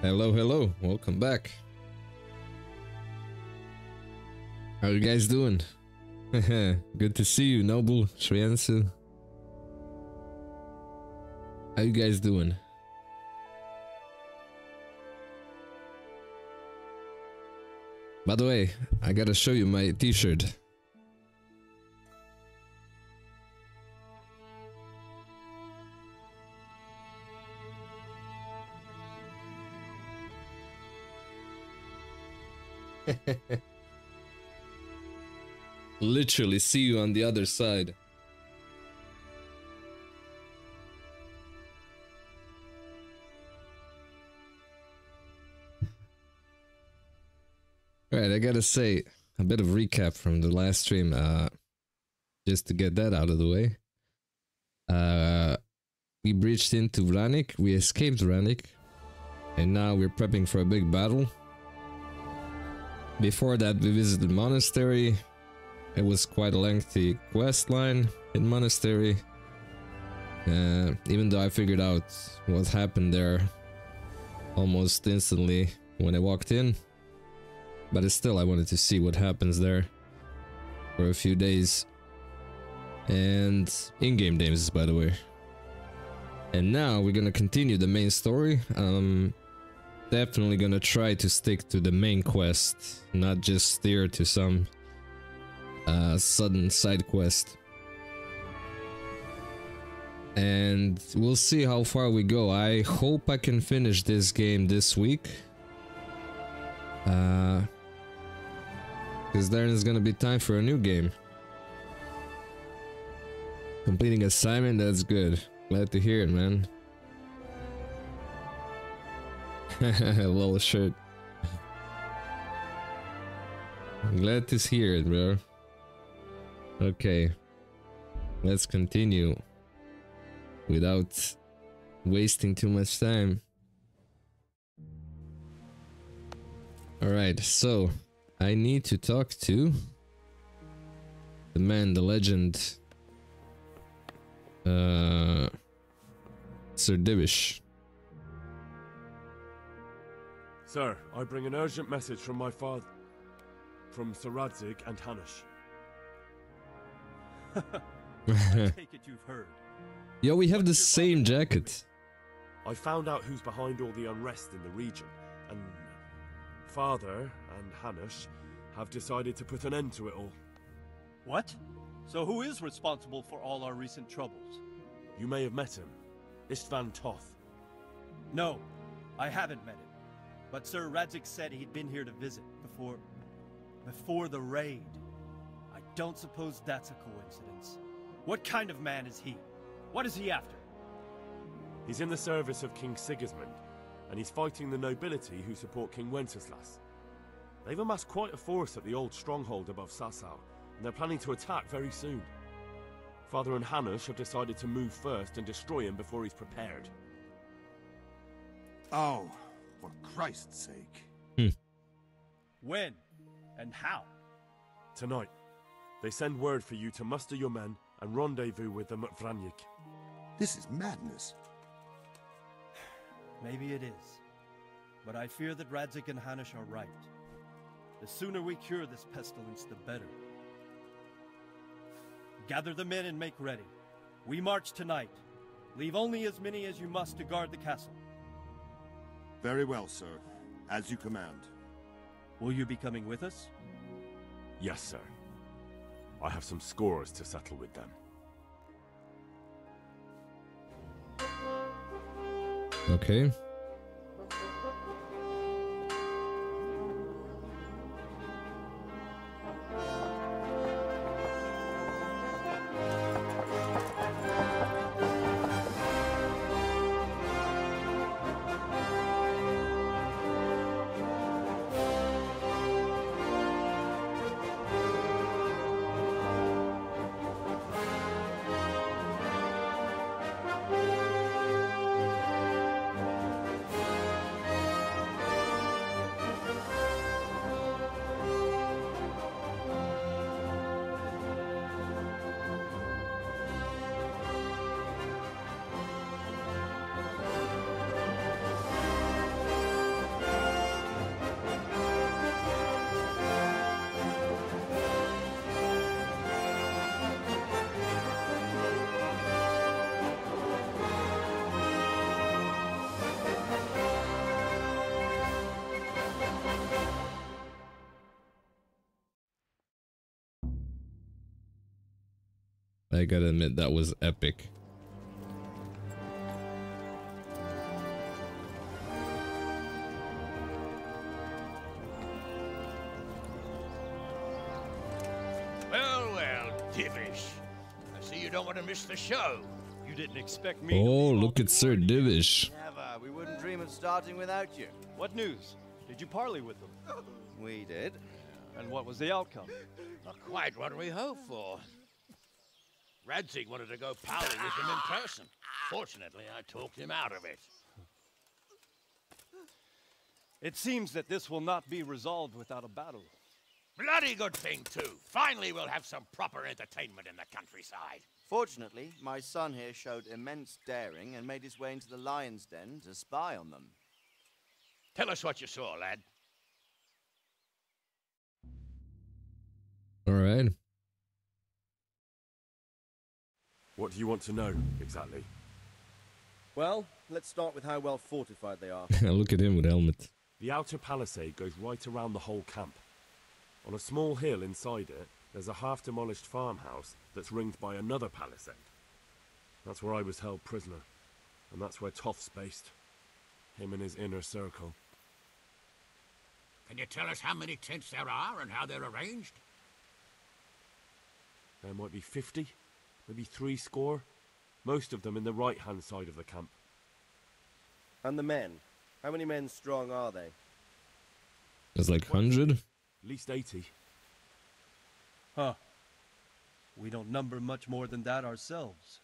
Hello, hello, welcome back. How you guys doing? Good to see you, Noble, Shriansu. How you guys doing? By the way, I gotta show you my t-shirt. Literally see you on the other side. Alright, I gotta say, a bit of recap from the last stream, just to get that out of the way. We breached into Vranik, we escaped Vranik, and now we're prepping for a big battle. Before that, we visited Monastery. It was quite a lengthy quest line in Monastery. Even though I figured out what happened there almost instantly when I walked in. But still, I wanted to see what happens there for a few days. And in-game games, by the way. And now we're gonna continue the main story. Definitely gonna try to stick to the main quest, not just steer to some sudden side quest. And we'll see how far we go. I hope I can finish this game this week. Because then it's gonna be time for a new game. Completing assignment, that's good. Glad to hear it, man. Lol shirt. Glad to hear it, bro. Okay. Let's continue. Without wasting too much time. Alright, so I need to talk to the man, the legend, Sir Divish. Sir, I bring an urgent message from my father, from Sir Radzig and Hanush. I take it you've heard. Yo, we have the same jacket. I found out who's behind all the unrest in the region, and Father and Hanush have decided to put an end to it all. What? So who is responsible for all our recent troubles? You may have met him, Istvan Toth. No, I haven't met him. But Sir Radzig said he'd been here to visit before the raid. I don't suppose that's a coincidence. What kind of man is he? What is he after? He's in the service of King Sigismund, and he's fighting the nobility who support King Wenceslas. They've amassed quite a force at the old stronghold above Sasau, and they're planning to attack very soon. Father and Hanush have decided to move first and destroy him before he's prepared. Oh, for Christ's sake. When? And how? Tonight, they send word for you to muster your men and rendezvous with them at Vranik. This is madness. Maybe it is. But I fear that Radzig and Hanush are right. The sooner we cure this pestilence, the better. Gather the men and make ready. We march tonight. Leave only as many as you must to guard the castle. Very well, sir. As you command. Will you be coming with us? Yes, sir. I have some scores to settle with them. Okay. I gotta admit, that was epic. Well, well, Divish. I see you don't want to miss the show. You didn't expect me to Oh, leave all look at before Sir you. Divish. Never. We wouldn't dream of starting without you. What news? Did you parley with them? We did. And what was the outcome? Not quite what we hoped for. Radzig wanted to go pally with him in person. Fortunately, I talked him out of it. It seems that this will not be resolved without a battle. Bloody good thing, too. Finally, we'll have some proper entertainment in the countryside. Fortunately, my son here showed immense daring and made his way into the lion's den to spy on them. Tell us what you saw, lad. All right. What do you want to know, exactly? Well, let's start with how well fortified they are. Look at him with helmet. The outer palisade goes right around the whole camp. On a small hill inside it, there's a half-demolished farmhouse that's ringed by another palisade. That's where I was held prisoner, and that's where Toth's based. Him and his inner circle. Can you tell us how many tents there are and how they're arranged? There might be 50, maybe 70. Most of them in the right-hand side of the camp. And the men? How many men strong are they? There's like 100. At least 80. Huh. We don't number much more than that ourselves.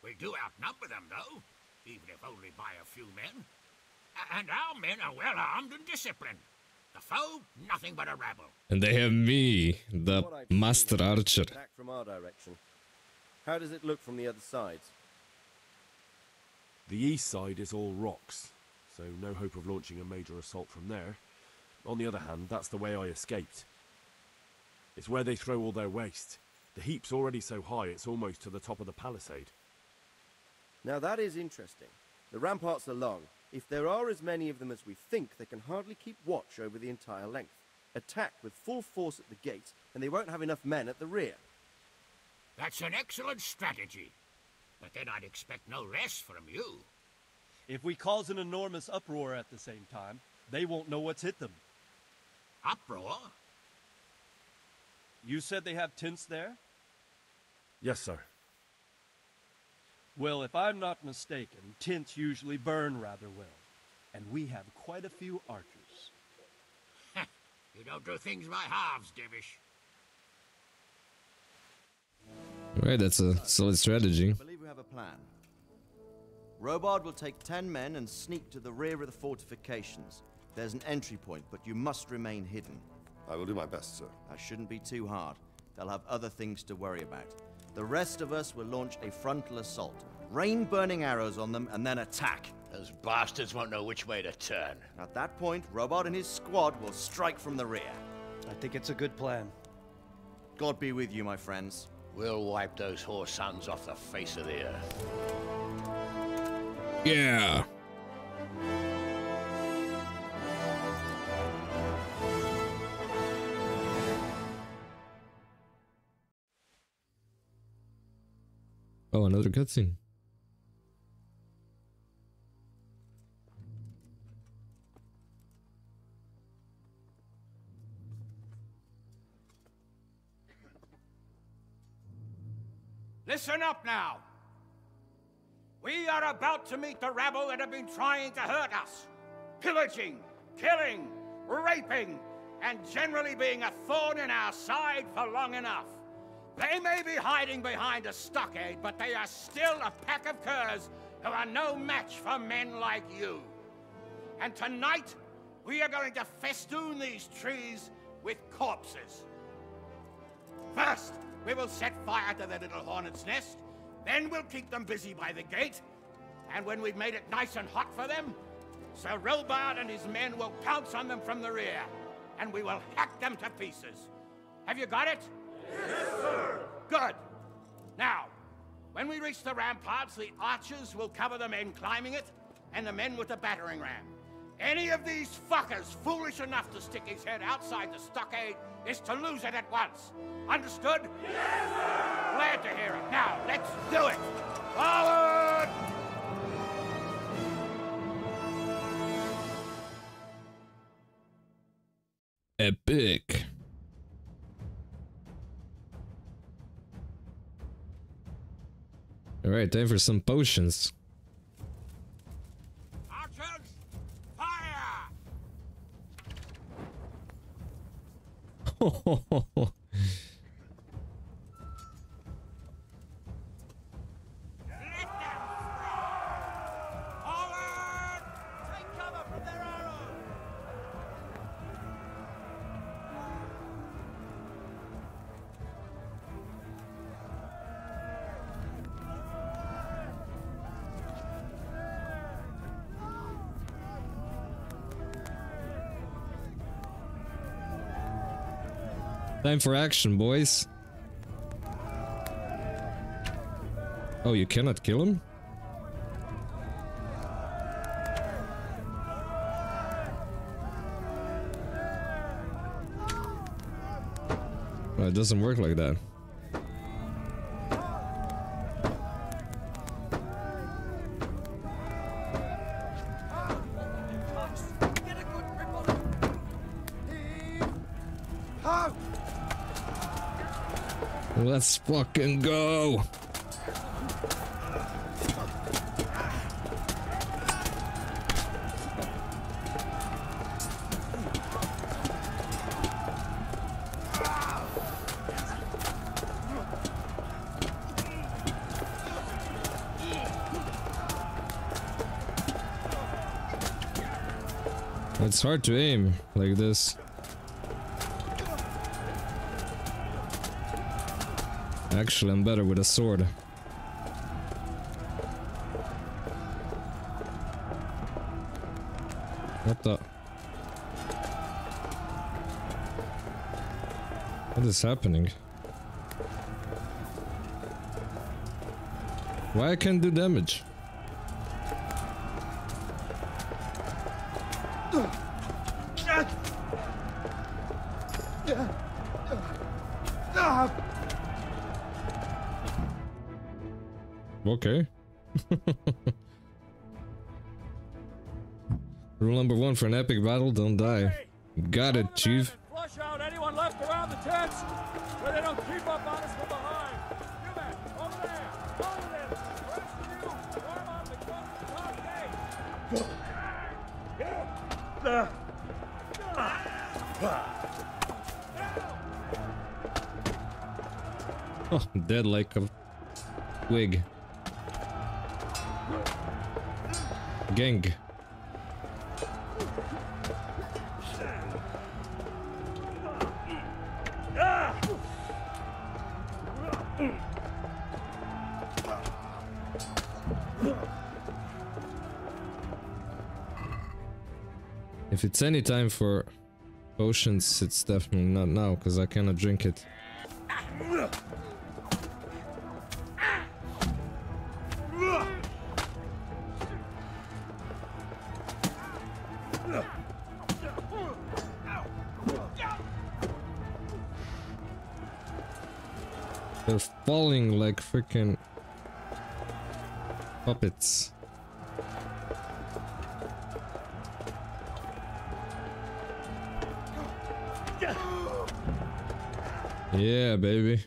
We do outnumber them, though, even if only by a few men. And our men are well armed and disciplined. The foe, nothing but a rabble. And they have me, the What I've master seen is archer. attack from our direction. How does it look from the other side? The east side is all rocks, so no hope of launching a major assault from there. On the other hand, that's the way I escaped. It's where they throw all their waste. The heap's already so high it's almost to the top of the palisade. Now that is interesting. The ramparts are long. If there are as many of them as we think, they can hardly keep watch over the entire length. Attack with full force at the gates, and they won't have enough men at the rear. That's an excellent strategy. But then I'd expect no less from you. If we cause an enormous uproar at the same time, they won't know what's hit them. Uproar? You said they have tents there? Yes, sir. Well, if I'm not mistaken, tents usually burn rather well. And we have quite a few archers. You don't do things by halves, Divish. Right, that's a solid strategy. I believe we have a plan. Robard will take 10 men and sneak to the rear of the fortifications. There's an entry point, but you must remain hidden. I will do my best, sir. That shouldn't be too hard. They'll have other things to worry about. The rest of us will launch a frontal assault. Rain burning arrows on them and then attack. Those bastards won't know which way to turn. At that point, Robard and his squad will strike from the rear. I think it's a good plan. God be with you, my friends. We'll wipe those whore sons off the face of the earth. Yeah. Oh, another cutscene. Listen up now. We are about to meet the rabble that have been trying to hurt us. Pillaging, killing, raping, and generally being a thorn in our side for long enough. They may be hiding behind a stockade, but they are still a pack of curs who are no match for men like you. And tonight, we are going to festoon these trees with corpses. First, we will set fire to their little hornet's nest. Then we'll keep them busy by the gate. And when we've made it nice and hot for them, Sir Robard and his men will pounce on them from the rear. And we will hack them to pieces. Have you got it? Yes, sir! Good. Now, when we reach the ramparts, the archers will cover the men climbing it, and the men with the battering ram. Any of these fuckers foolish enough to stick his head outside the stockade is to lose it at once. Understood? Yes, sir! Glad to hear it. Now, let's do it! Forward! Epic. Alright, time for some potions. Archers, fire! Forward! Take cover from their arrows! Time for action, boys. Oh, you cannot kill him? Well, it doesn't work like that. Let's fucking go! It's hard to aim like this. Actually, I'm better with a sword. What the? What is happening? Why I can't do damage? Okay. Rule number 1 for an epic battle, don't die. Got it, chief. Flush out anyone left around the tents so they don't creep up on us from behind. You men, over there, over there. The rest of you, form up and go to the top gate. Oh, dead like a twig. Gang. If it's any time for potions, it's definitely not now, because I cannot drink it. They're falling like freaking puppets. Yeah, baby.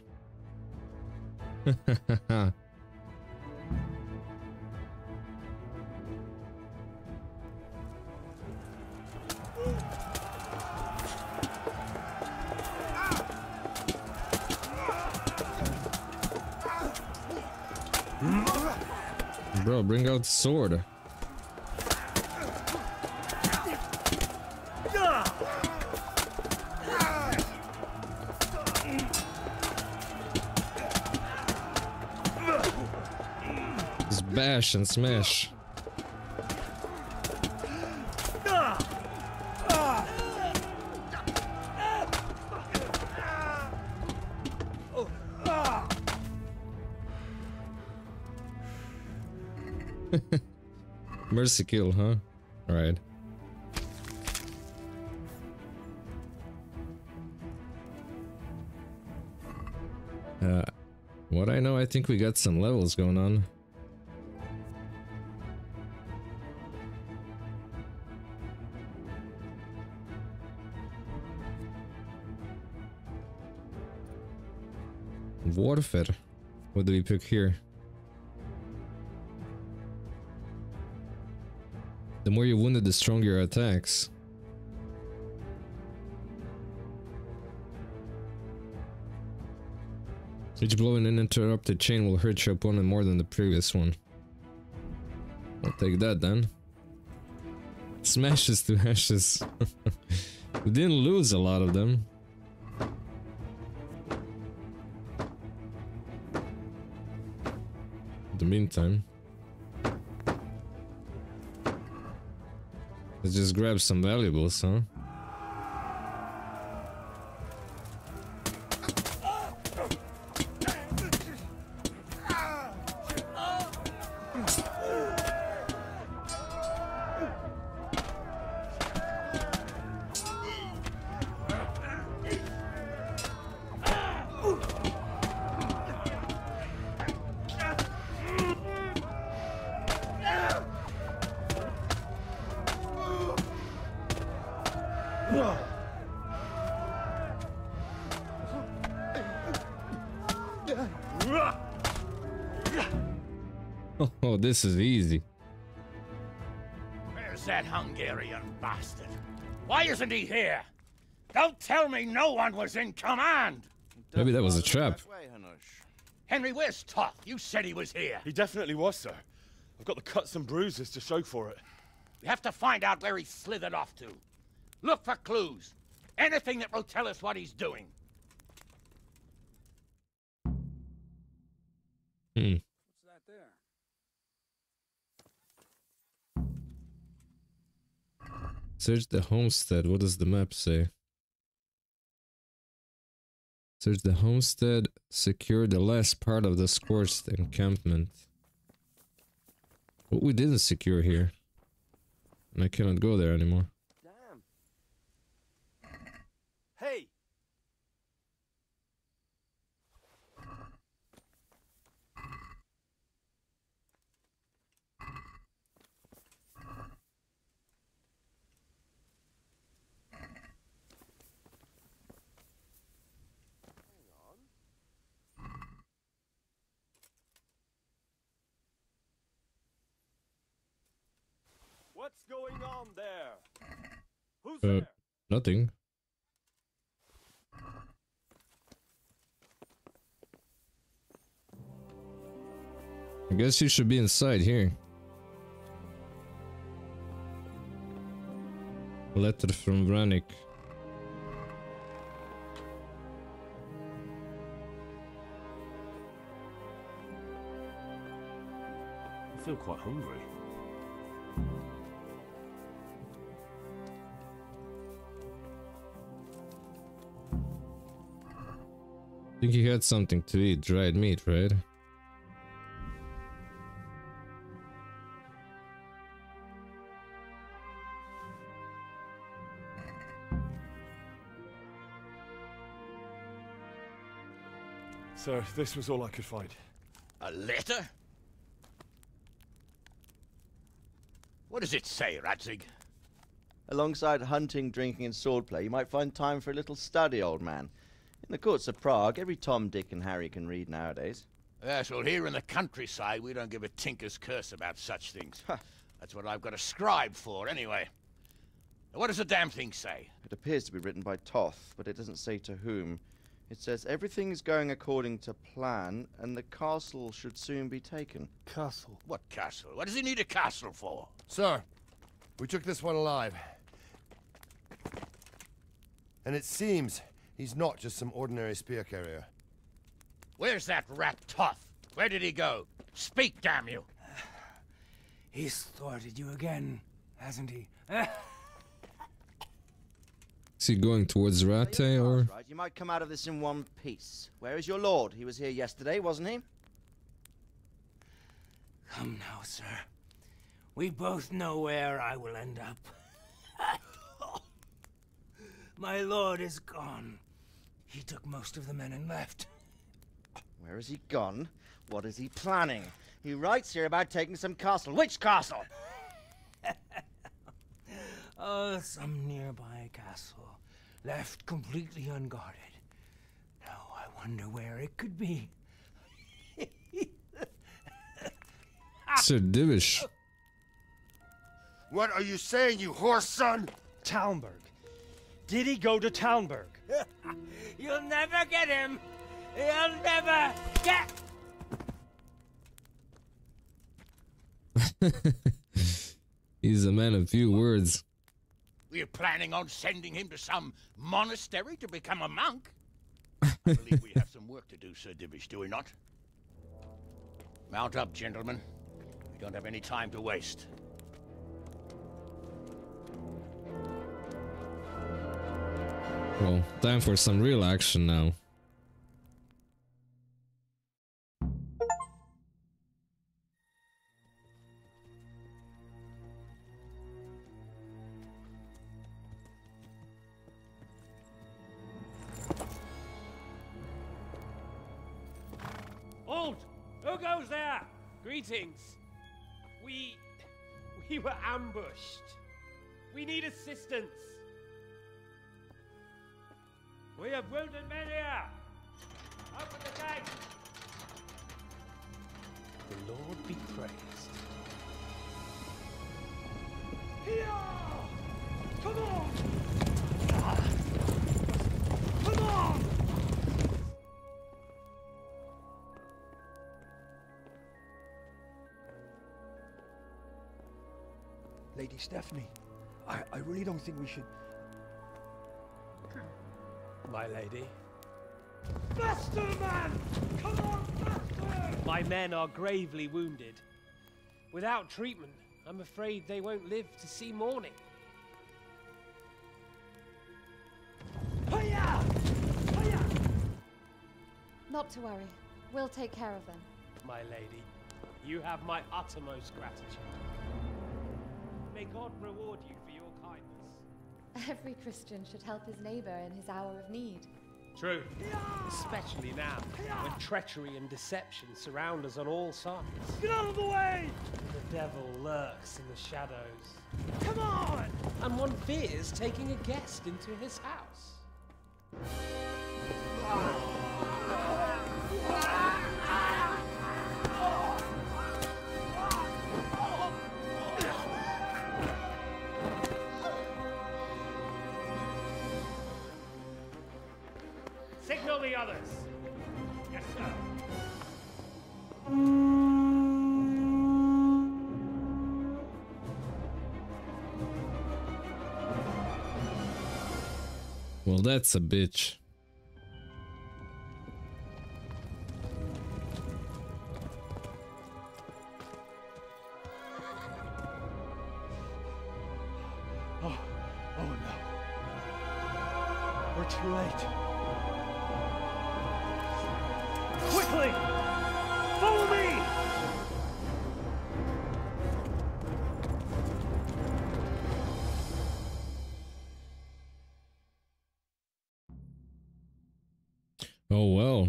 Bro, bring out the sword. Just bash and smash. Mercy kill, huh? Alright. What I know, I think we got some levels going on. Warfare. What do we pick here? The more you're wounded, the stronger your attacks. Each blow in an interrupted chain will hurt your opponent more than the previous one. I'll take that then. Smashes to ashes. We didn't lose a lot of them. In the meantime, let's just grab some valuables, huh? Oh, this is easy. Where's that Hungarian bastard? Why isn't he here? Don't tell me no one was in command! Maybe that was a trap. Henry, where's Toth? You said he was here. He definitely was, sir. I've got the cuts and bruises to show for it. We have to find out where he slithered off to. Look for clues. Anything that will tell us what he's doing. What's that there? Search the homestead. What does the map say? Search the homestead. Secure the last part of the scorched encampment. What we didn't secure here. And I cannot go there anymore. Damn. Hey! What's going on there? Who's there? Nothing. I guess you should be inside here. A letter from Vranik. I feel quite hungry. I think he had something to eat, dried meat, right? Sir, this was all I could find. A letter? What does it say, Radzig? Alongside hunting, drinking, and swordplay, you might find time for a little study, old man. In the courts of Prague, every Tom, Dick, and Harry can read nowadays. Yes, well, here in the countryside, we don't give a tinker's curse about such things. That's what I've got a scribe for, anyway. What does the damn thing say? It appears to be written by Toth, but it doesn't say to whom. It says everything's going according to plan, and the castle should soon be taken. Castle. What castle? What does he need a castle for? Sir, we took this one alive. And it seems he's not just some ordinary spear carrier. Where's that rat Toth? Where did he go? Speak, damn you! He's thwarted you again, hasn't he? Is he going towards Rate or? Right, you might come out of this in one piece. Where is your lord? He was here yesterday, wasn't he? Come now, sir. We both know where I will end up. My lord is gone. He took most of the men and left. Where has he gone? What is he planning? He writes here about taking some castle. Which castle? Oh, some nearby castle, left completely unguarded. Now I wonder where it could be. Sir Divish. What are you saying, you horse son? Talmberg. Did he go to Talmberg? You'll never get him. You'll never get. He's a man of few words. We're planning on sending him to some monastery to become a monk. I believe we have some work to do, Sir Divish, do we not? Mount up, gentlemen. We don't have any time to waste. Well, time for some real action now. Halt! Who goes there? Greetings. We were ambushed. We need assistance. We have wounded men here. Open the gate. The Lord be praised. Here! Come on! Come on! Lady Stephanie, I really don't think we should... My lady. Faster, man! Come on, faster! My men are gravely wounded. Without treatment, I'm afraid they won't live to see morning. Hiya! Hiya! Not to worry. We'll take care of them. My lady, you have my uttermost gratitude. May God reward you for your kindness. Every Christian should help his neighbor in his hour of need. True. Especially now, when treachery and deception surround us on all sides. Get out of the way! The devil lurks in the shadows. Come on! And one fears taking a guest into his house. Signal the others. Yes, sir. Well, that's a bitch. Oh no. We're too late. Quickly! Follow me! Oh well.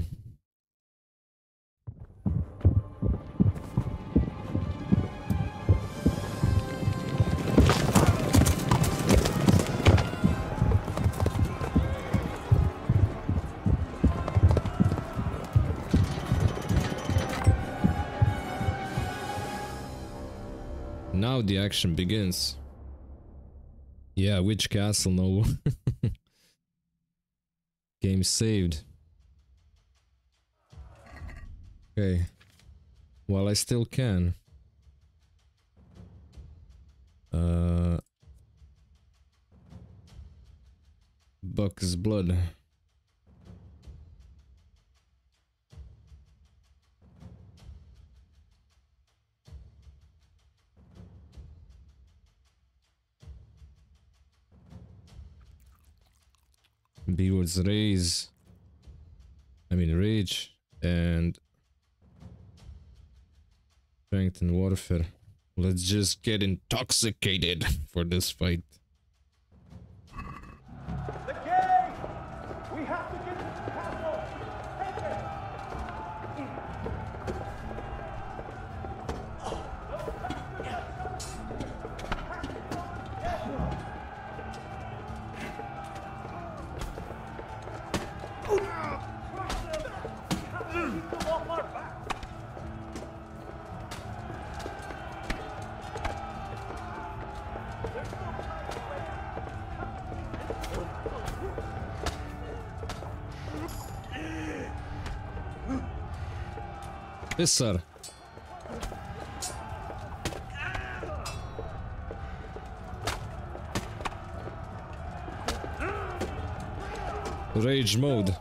Now the action begins. Yeah, which castle? No. Game saved. Okay. While I still can. Buck's blood. Beard's rage, and strength and warfare. Let's just get intoxicated for this fight. The gate! We have to get to the castle! Take it! Pissar. Rage mode.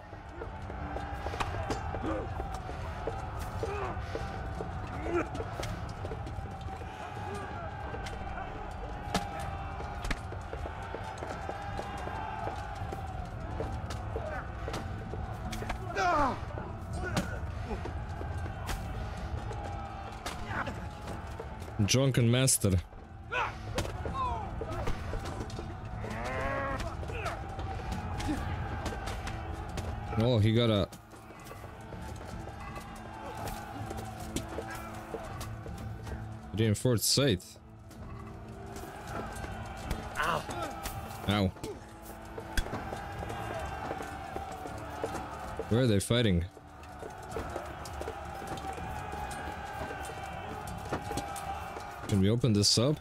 Drunken master. Oh, he got a... reinforced sight. Ow. Ow. Where are they fighting? Can we open this up?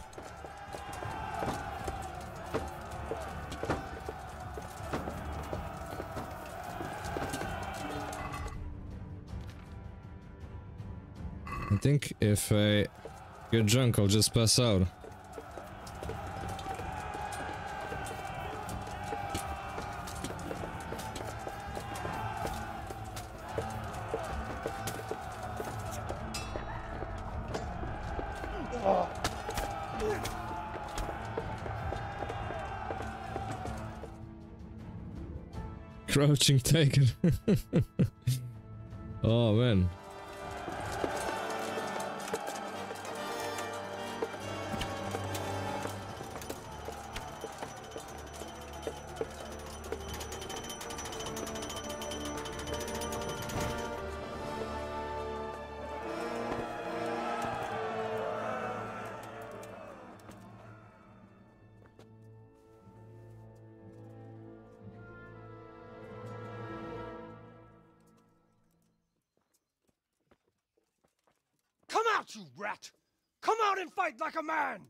I think if I get drunk, I'll just pass out. Crouching tiger. Oh man. Come out, you rat! Come out and fight like a man!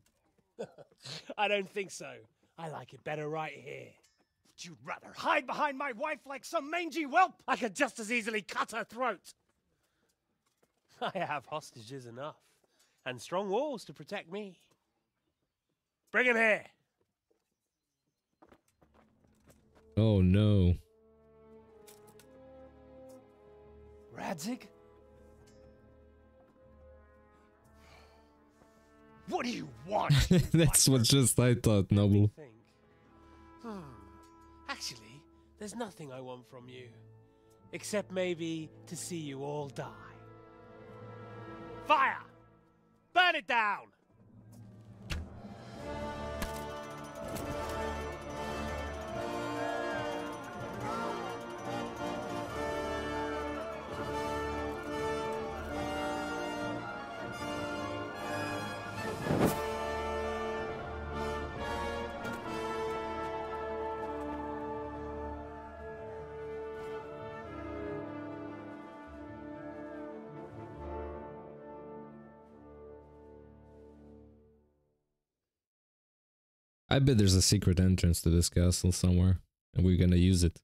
I don't think so. I like it better right here. Would you rather hide behind my wife like some mangy whelp? I could just as easily cut her throat. I have hostages enough, and strong walls to protect me. Bring him here. Oh no. Radzig? What do you want? That's what just I thought, Noble. Actually, there's nothing I want from you. Except maybe to see you all die. Fire! Burn it down! I bet there's a secret entrance to this castle somewhere, and we're gonna use it.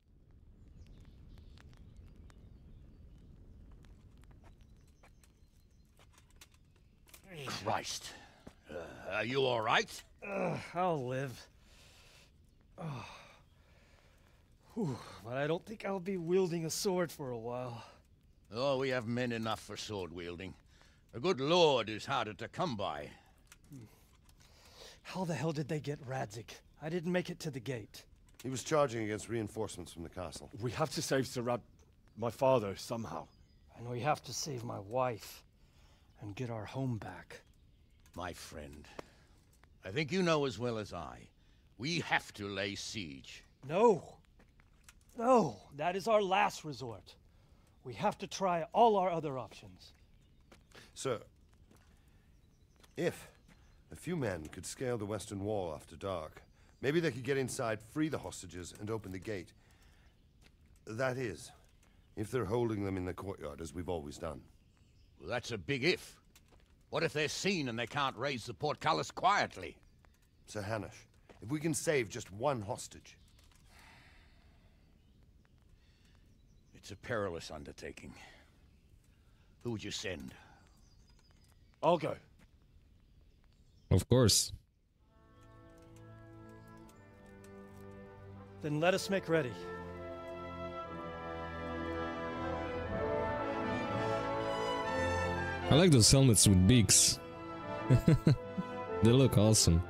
Christ. Are you all right? I'll live. Whew, but I don't think I'll be wielding a sword for a while. Oh, we have men enough for sword wielding. A good lord is harder to come by. How the hell did they get Radzig? I didn't make it to the gate. He was charging against reinforcements from the castle. We have to save Sir my father, somehow. And we have to save my wife and get our home back. My friend, I think you know as well as I. We have to lay siege. No. No, that is our last resort. We have to try all our other options. Sir, if a few men could scale the western wall after dark, maybe they could get inside, free the hostages, and open the gate. That is, If they're holding them in the courtyard, as we've always done. Well, that's a big if. What if they're seen and they can't raise the portcullis quietly? Sir Hanush, if we can save just one hostage. It's a perilous undertaking. Who would you send? I'll go. Of course. Then let us make ready. I like those helmets with beaks. They look awesome.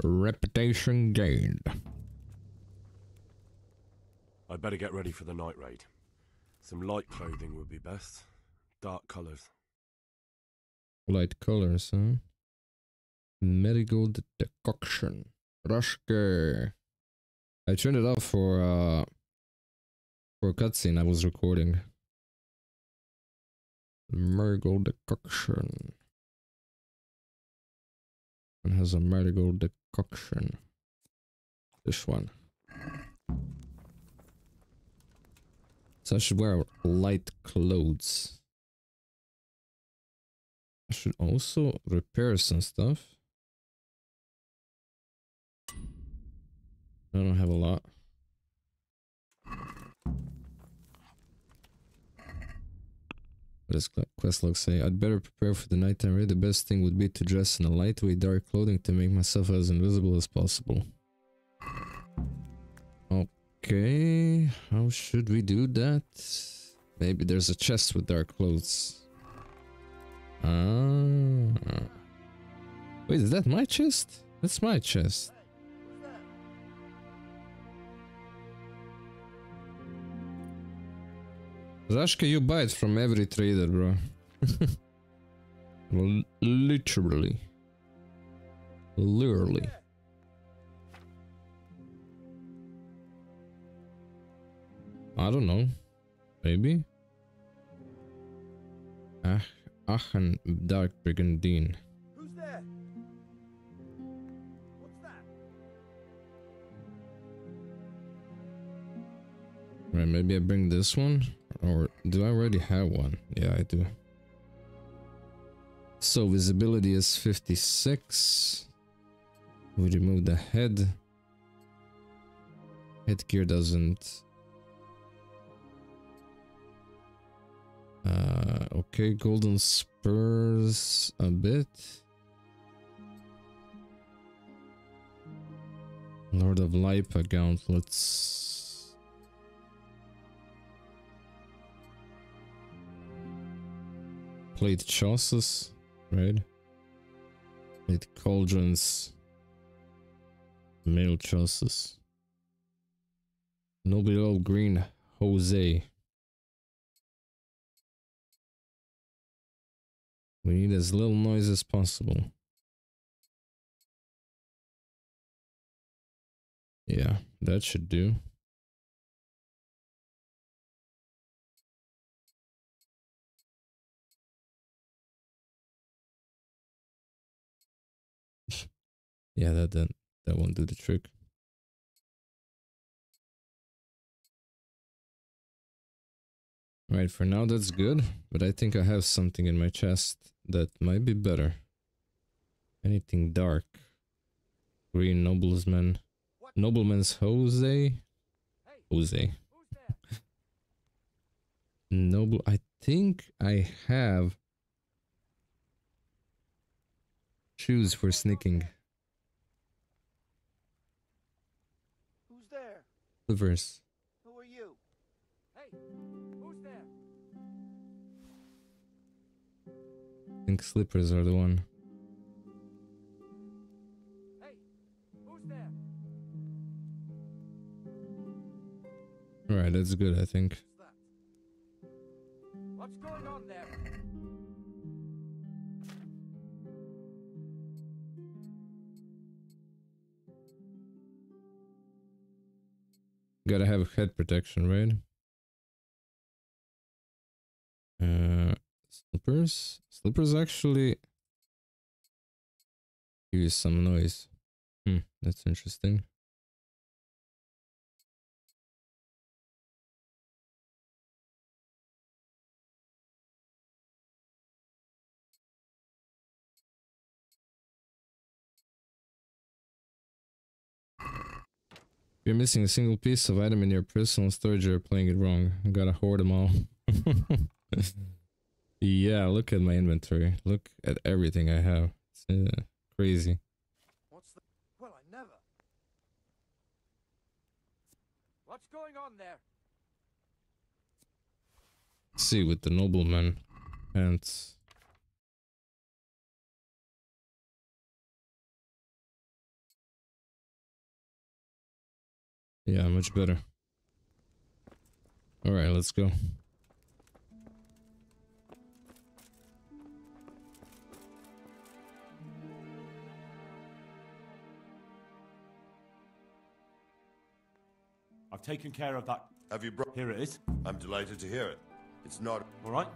Reputation gained. I'd better get ready for the night raid. Some light clothing would be best. Dark colours. Light colors, huh? Marigold decoction. Rushker. I turned it off for a cutscene I was recording. Marigold decoction. It has a marigold decoction. This one. So I should wear light clothes. I should also repair some stuff. I don't have a lot. What does quest log say? I'd better prepare for the nighttime raid. The best thing would be to dress in a lightweight dark clothing to make myself as invisible as possible. Okay, how should we do that? Maybe there's a chest with dark clothes. Ah. Wait, is that my chest? That's my chest. Zashka, you buy it from every trader, bro. Literally. Literally. I don't know. Maybe? Aachen Dark Brigandine. Who's there? What's that? Right, maybe I bring this one? Or do I already have one? Yeah, I do. So visibility is 56. We remove the head. Headgear doesn't. Okay, golden spurs a bit. Lord of Lipa gauntlets. Plate chassis, right? Plate cauldrons. Mail chassis. Noble old green Jose. We need as little noise as possible. Yeah, that should do. Yeah, that won't do the trick. Right, for now that's good, but I think I have something in my chest that might be better. Anything dark. Green Nobleman. Nobleman's Jose. Jose. Noble. I think I have shoes for sneaking. Who's there? Slivers. Who are you? Hey, who's there? I think slippers are the one. Hey, who's there? Alright, that's good, I think. What's going on there? Gotta have head protection, right? Slippers? Slippers actually give you some noise. That's interesting. If you're missing a single piece of item in your personal storage, you're playing it wrong. You gotta hoard them all. Yeah, look at my inventory. Look at everything I have. It's crazy. What's the... Well, I never... What's going on there? Let's see with the nobleman pants. Yeah, much better. Alright, let's go. I've taken care of that. Have you brought... Here it is. I'm delighted to hear it. It's not... All right.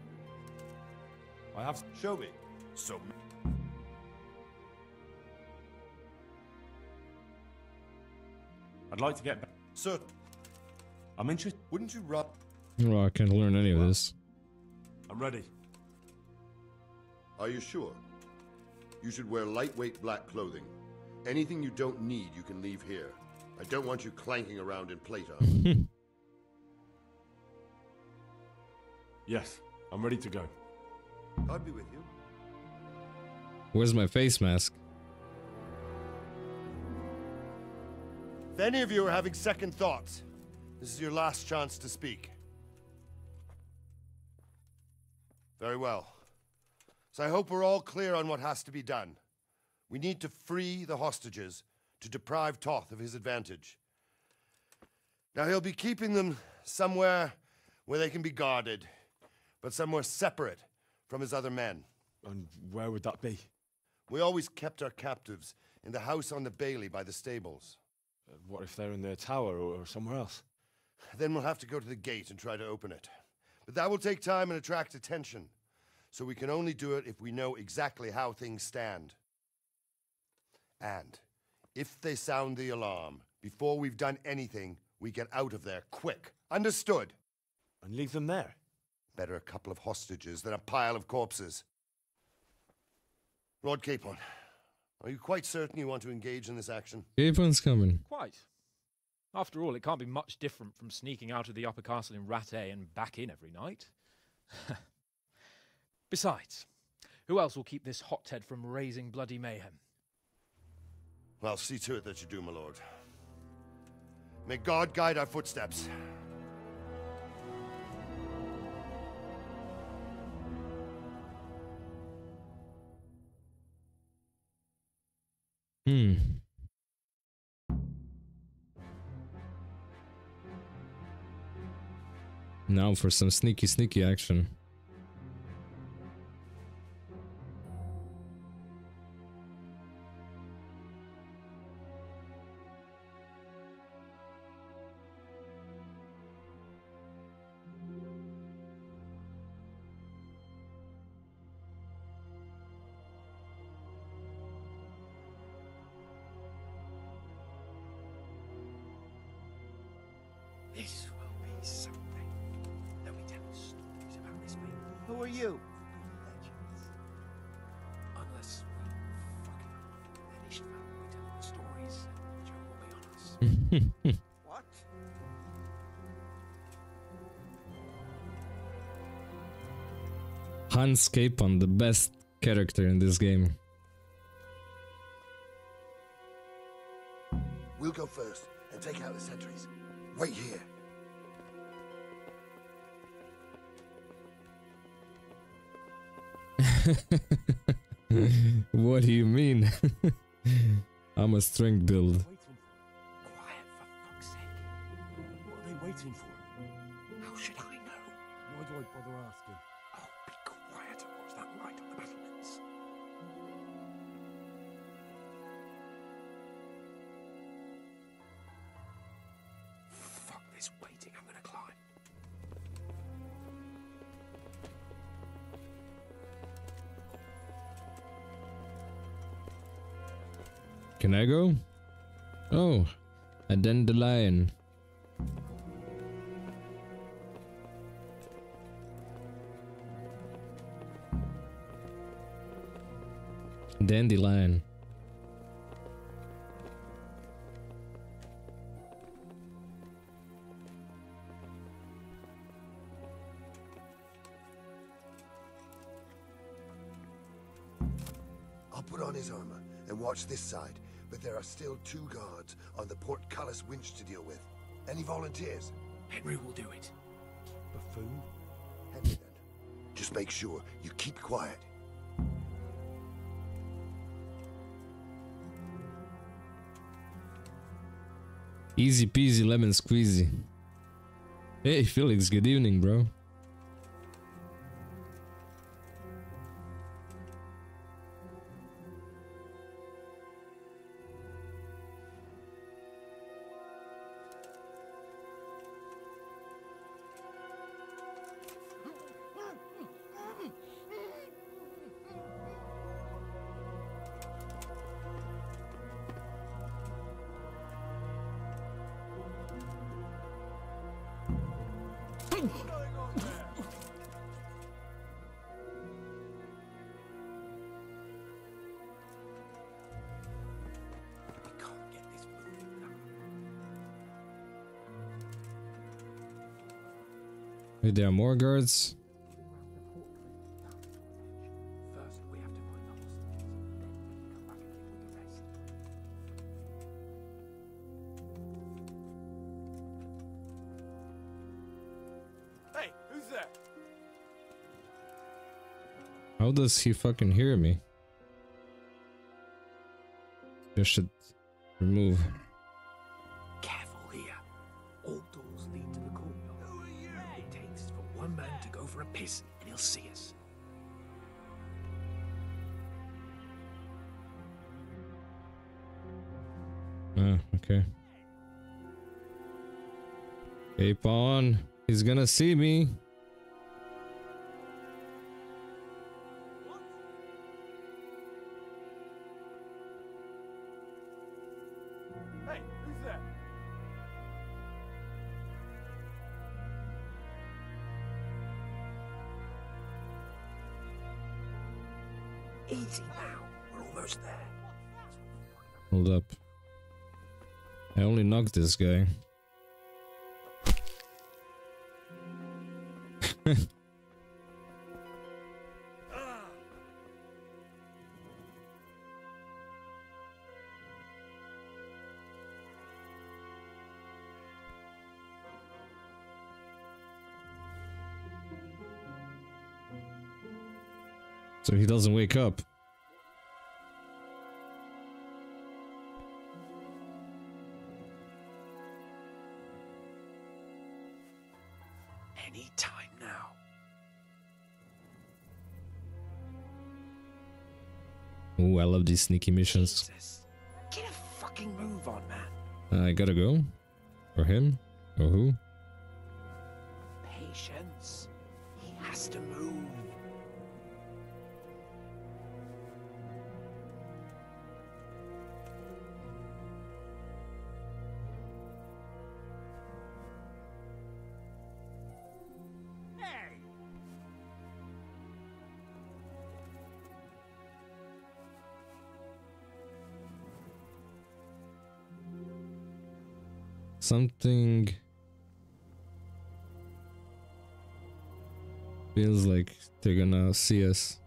I have... Show me. So... I'd like to get back. Sir, I'm interested. wouldn't you rub... Well, I can't learn any of this. I'm ready. Are you sure? You should wear lightweight black clothing. Anything you don't need, you can leave here. I don't want you clanking around in plate armor. Yes, I'm ready to go. I'll be with you. Where's my face mask? If any of you are having second thoughts, this is your last chance to speak. Very well. So I hope we're all clear on what has to be done. We need to free the hostages to deprive Toth of his advantage. Now he'll be keeping them somewhere where they can be guarded, but somewhere separate from his other men. And where would that be? We always kept our captives in the house on the Bailey by the stables. What if they're in their tower or somewhere else? Then we'll have to go to the gate and try to open it. But that will take time and attract attention. So we can only do it if we know exactly how things stand. And if they sound the alarm, before we've done anything, we get out of there quick. Understood? And leave them there? Better a couple of hostages than a pile of corpses. Lord Capon, are you quite certain you want to engage in this action? Capon's coming. Quite. After all, it can't be much different from sneaking out of the upper castle in Rattay and back in every night. Besides, who else will keep this hothead from raising bloody mayhem? Well, see to it that you do, my lord. May God guide our footsteps. Now for some sneaky action. This will be something. Let me tell stories about this man. Who are you? Legends. Unless we fucking finish them, we tell the stories, and the joke will be on us. What? Hans Capon, the best character in this game. We'll go first and take out the sentries. Wait here. What do you mean? I'm a strength build. Quiet, for fuck's sake. What are they waiting for? How should I know? Why do I bother asking? Oh, be quiet and watch that light on the battlements. Fuck this waiting, I'm gonna climb. Can I go? Oh, a dandelion. Dandelion. I'll put on his armor and watch this side, but there are still 2 guards on the portcullis winch to deal with. Any volunteers? Henry will do it. Buffoon? Henry then. Just make sure you keep quiet. Easy peasy lemon squeezy. Hey Felix, good evening, bro. Wait, there are more guards? First, we have to find the hostages. Then we can come back and deal with the rest. Hey, who's there? How does he fucking hear me? You should remove. Careful here. All doors lead to the courtyard. Who are you? It takes for one man to go for a piss and he'll see us. Ah, okay. Keep on. He's gonna see me. Hey, who's there? Easy now. We're almost there. Hold up. I only knocked this guy. So he doesn't wake up. Any time now. Ooh, I love these sneaky missions. Jesus. Get a fucking move on, man. I gotta go? Or him? Or who? Patience. He has to move. Something feels like they're gonna see us.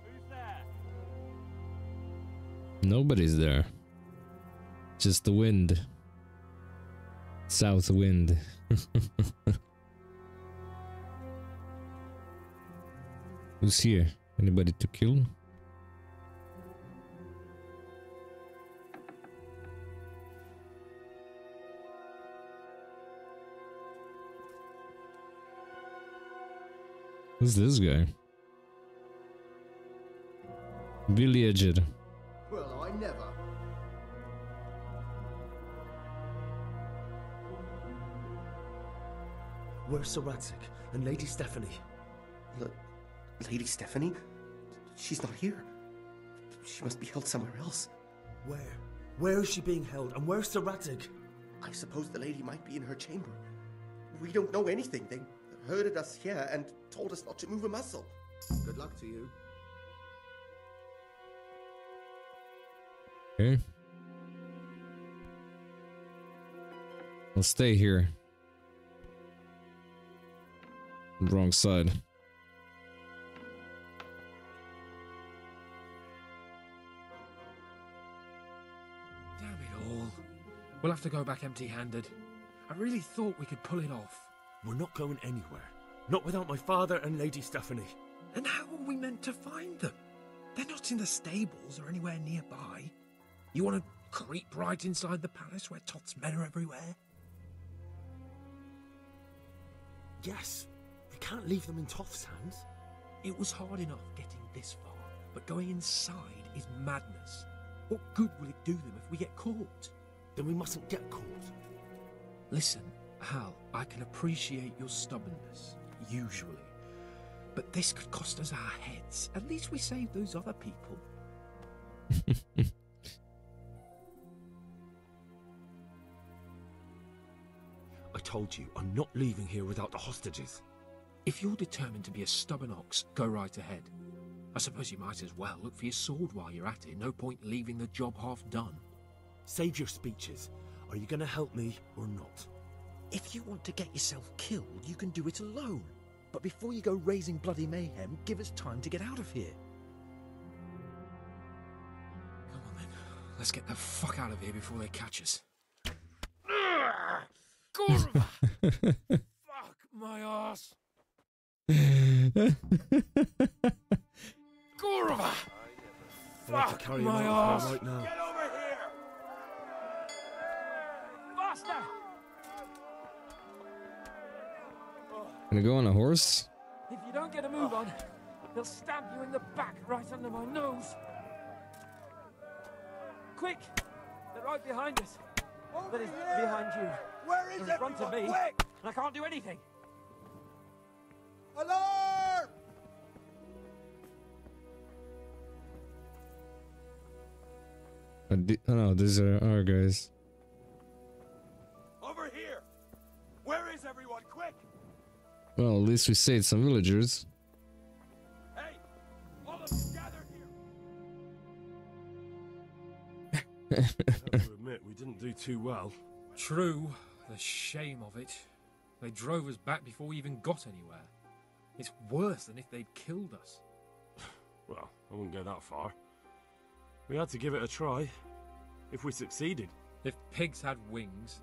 Who's there? Nobody's there. Just the wind. South wind. Who's here? Anybody to kill? Who's this guy? Villager. Well, I never. Where's Sir Radzik and Lady Stephanie? Lady Stephanie? She's not here. She must be held somewhere else. Where? Where is she being held, and where's Sir Radzig? I suppose the lady might be in her chamber. We don't know anything. They herded us here and told us not to move a muscle. Good luck to you. Okay. I'll stay here. Wrong side. Damn it all. We'll have to go back empty-handed. I really thought we could pull it off. We're not going anywhere. Not without my father and Lady Stephanie. And how are we meant to find them? They're not in the stables or anywhere nearby. You want to creep right inside the palace where Toth's men are everywhere? Yes. We can't leave them in Toth's hands. It was hard enough getting this far, but going inside is madness. What good will it do them if we get caught? Then we mustn't get caught. Listen, Hal, I can appreciate your stubbornness, usually. But this could cost us our heads. At least we saved those other people. I told you, I'm not leaving here without the hostages. If you're determined to be a stubborn ox, go right ahead. I suppose you might as well look for your sword while you're at it. No point leaving the job half done. Save your speeches. Are you going to help me or not? If you want to get yourself killed, you can do it alone. But before you go raising bloody mayhem, give us time to get out of here. Come on then. Let's get the fuck out of here before they catch us. Kurva! Fuck my ass! Kurva! Fuck my ass! Right now. Get over here! Faster! Gonna go on a horse? If you don't get a move on, they'll stab you in the back right under my nose. Quick! They're right behind us. That is behind you. Where is They're in front of me, Quick! and I can't do anything. Alarm! Oh no, these are our guys. Over here! Where is everyone? Quick! Well, at least we saved some villagers. Hey! All of you gather here! I have to admit, we didn't do too well. True. The shame of it. They drove us back before we even got anywhere. It's worse than if they'd killed us. Well, I wouldn't go that far. We had to give it a try. If we succeeded. If pigs had wings...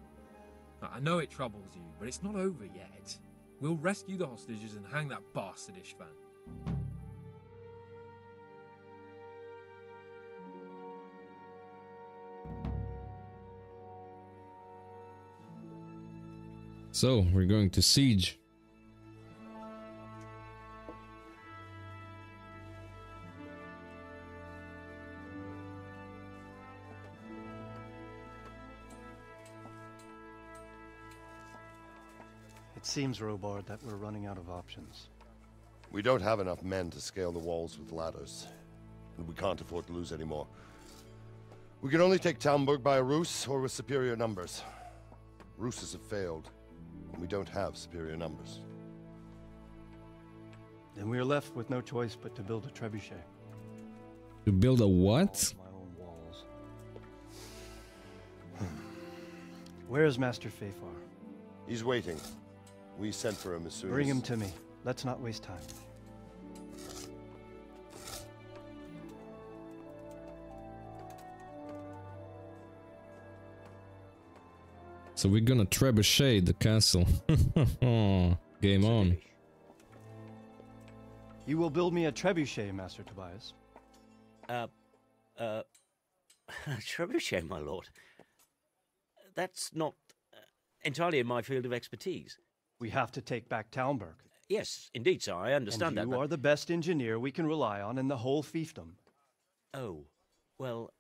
I know it troubles you, but it's not over yet. We'll rescue the hostages and hang that bastard Ishvan. So, we're going to siege. It seems, Robard, that we're running out of options. We don't have enough men to scale the walls with ladders, and we can't afford to lose any more. We can only take Talmberg by a ruse or with superior numbers. Ruses have failed, and we don't have superior numbers. Then we are left with no choice but to build a trebuchet. To build a what? My own walls. Where is Master Fafar? He's waiting. We sent for him as soon as... Bring him to me. Let's not waste time. So we're gonna trebuchet the castle. Game on. You will build me a trebuchet, Master Tobias. Trebuchet, my lord. That's not entirely in my field of expertise. We have to take back Talmberg. Yes, indeed, sir. I understand that. You are the best engineer we can rely on in the whole fiefdom. Oh, well,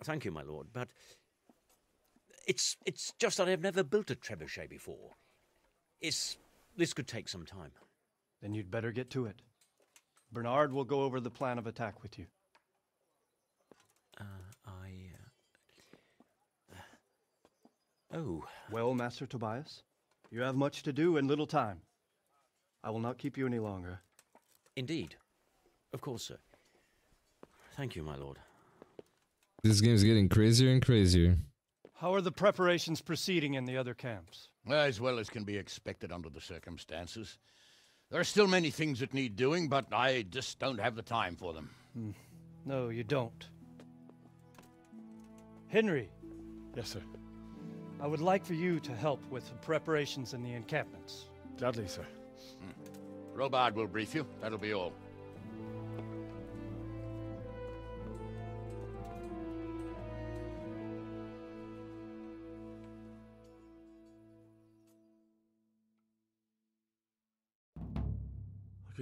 thank you, my lord, but it's just that I've never built a trebuchet before. This could take some time. Then you'd better get to it. Bernard will go over the plan of attack with you. Oh. Well, Master Tobias, you have much to do and little time. I will not keep you any longer. Indeed. Of course, sir. Thank you, my lord. This game's getting crazier and crazier. How are the preparations proceeding in the other camps? As well as can be expected under the circumstances. There are still many things that need doing, but I just don't have the time for them. No, you don't. Henry. Yes, sir. I would like for you to help with the preparations in the encampments. Gladly, sir. Robard will brief you. That'll be all.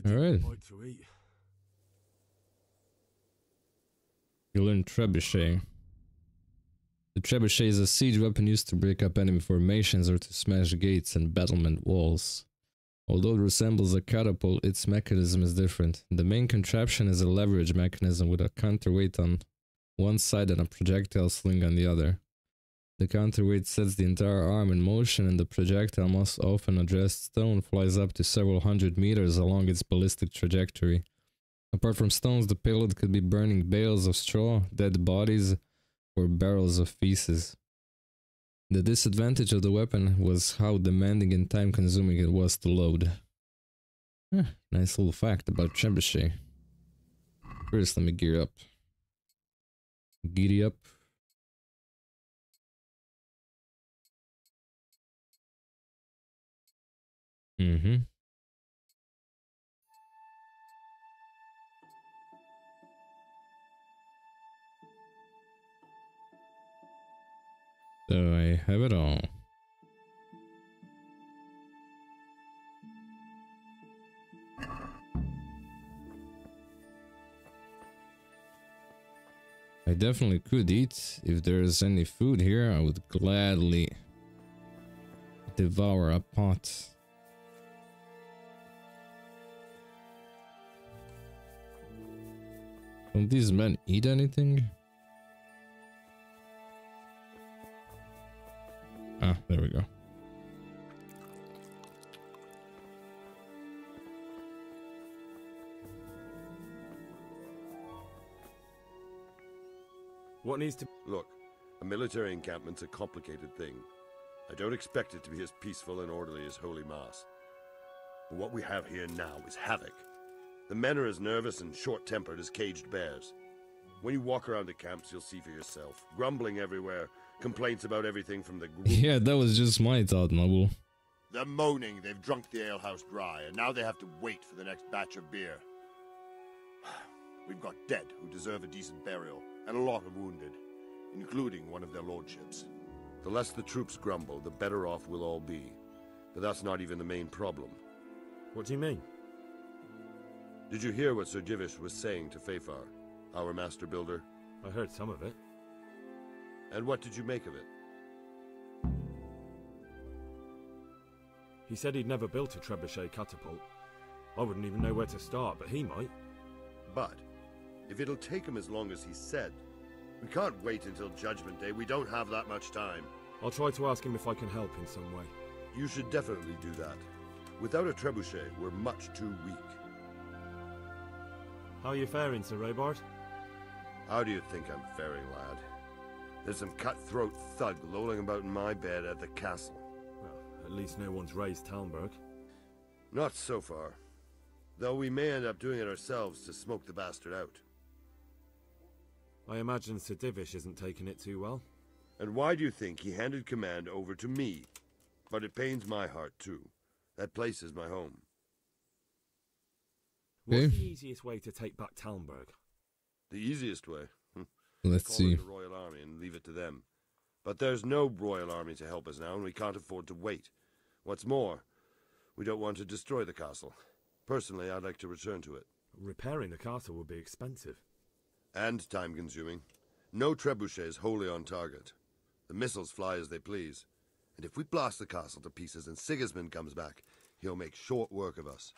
All right. To eat. You learn trebuchet. The trebuchet is a siege weapon used to break up enemy formations or to smash gates and battlement walls. Although it resembles a catapult, its mechanism is different. The main contraption is a leverage mechanism with a counterweight on one side and a projectile sling on the other. The counterweight sets the entire arm in motion, and the projectile, most often a dressed stone, flies up to several hundred meters along its ballistic trajectory. Apart from stones, the payload could be burning bales of straw, dead bodies, or barrels of feces. The disadvantage of the weapon was how demanding and time-consuming it was to load. Nice little fact about trebuchet. First, let me gear up. Giddy up. So I have it all. I definitely could eat. If there's any food here, I would gladly devour a pot. Don't these men eat anything? Ah, there we go. What needs to... Look, a military encampment's a complicated thing. I don't expect it to be as peaceful and orderly as Holy Mass. But what we have here now is havoc. The men are as nervous and short-tempered as caged bears. When you walk around the camps, you'll see for yourself. Grumbling everywhere, complaints about everything from the... Yeah, that was just my thought, Noble. They're moaning they've drunk the alehouse dry, and now they have to wait for the next batch of beer. We've got dead who deserve a decent burial, and a lot of wounded, including one of their lordships. The less the troops grumble, the better off we'll all be. But that's not even the main problem. What do you mean? Did you hear what Sir Jivish was saying to Fafar, our master builder? I heard some of it. And what did you make of it? He said he'd never built a trebuchet catapult. I wouldn't even know where to start, but he might. But, if it'll take him as long as he said, we can't wait until Judgment Day. We don't have that much time. I'll try to ask him if I can help in some way. You should definitely do that. Without a trebuchet, we're much too weak. How are you faring, Sir Robard? How do you think I'm faring, lad? There's some cutthroat thug lolling about in my bed at the castle. Well, at least no one's raised Talmberg. Not so far. Though we may end up doing it ourselves to smoke the bastard out. I imagine Sir Divish isn't taking it too well. And why do you think he handed command over to me? But it pains my heart, too. That place is my home. What's the easiest way to take back Talmberg? The easiest way? Let's see. Call in the Royal Army and leave it to them. But there's no Royal Army to help us now, and we can't afford to wait. What's more, we don't want to destroy the castle. Personally, I'd like to return to it. Repairing the castle would be expensive. And time-consuming. No trebuchet is wholly on target. The missiles fly as they please. And if we blast the castle to pieces and Sigismund comes back, he'll make short work of us.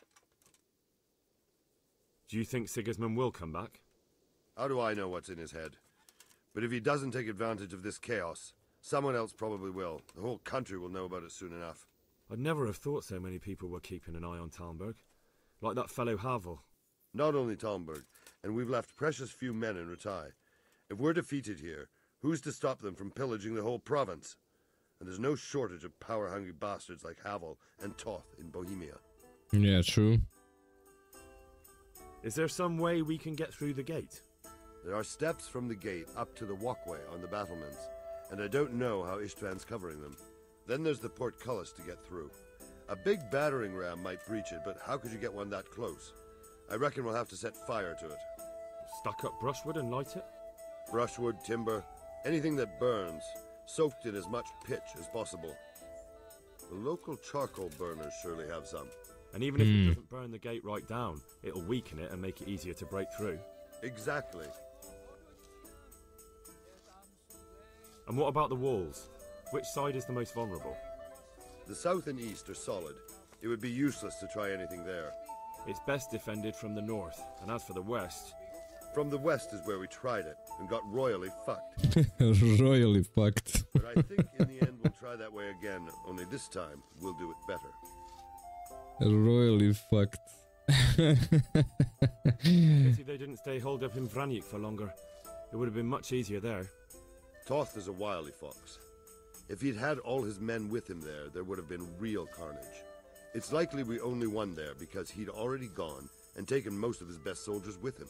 Do you think Sigismund will come back? How do I know what's in his head? But if he doesn't take advantage of this chaos, Someone else probably will. The whole country will know about it soon enough. I'd never have thought so many people were keeping an eye on Talmberg. Like that fellow Havel. Not only Talmberg, and we've left precious few men in Rattay. If we're defeated here, who's to stop them from pillaging the whole province? And there's no shortage of power-hungry bastards like Havel and Toth in Bohemia. Yeah, true. Is there some way we can get through the gate? There are steps from the gate up to the walkway on the battlements, and I don't know how Istvan's covering them. Then there's the portcullis to get through. A big battering ram might breach it, but how could you get one that close? I reckon we'll have to set fire to it. Stuck up brushwood and light it? Brushwood, timber, anything that burns, soaked in as much pitch as possible. The local charcoal burners surely have some. And even if it doesn't burn the gate right down, it'll weaken it and make it easier to break through. Exactly. And what about the walls? Which side is the most vulnerable? The south and east are solid. It would be useless to try anything there. It's best defended from the north, and as for the west... From the west is where we tried it, and got royally fucked. Royally fucked. But I think in the end we'll try that way again, only this time we'll do it better. Royally fucked. Pity they didn't stay holed up in Vranyk for longer. It would have been much easier there. Toth is a wily fox. If he'd had all his men with him there would have been real carnage. It's likely we only won there because he'd already gone and taken most of his best soldiers with him.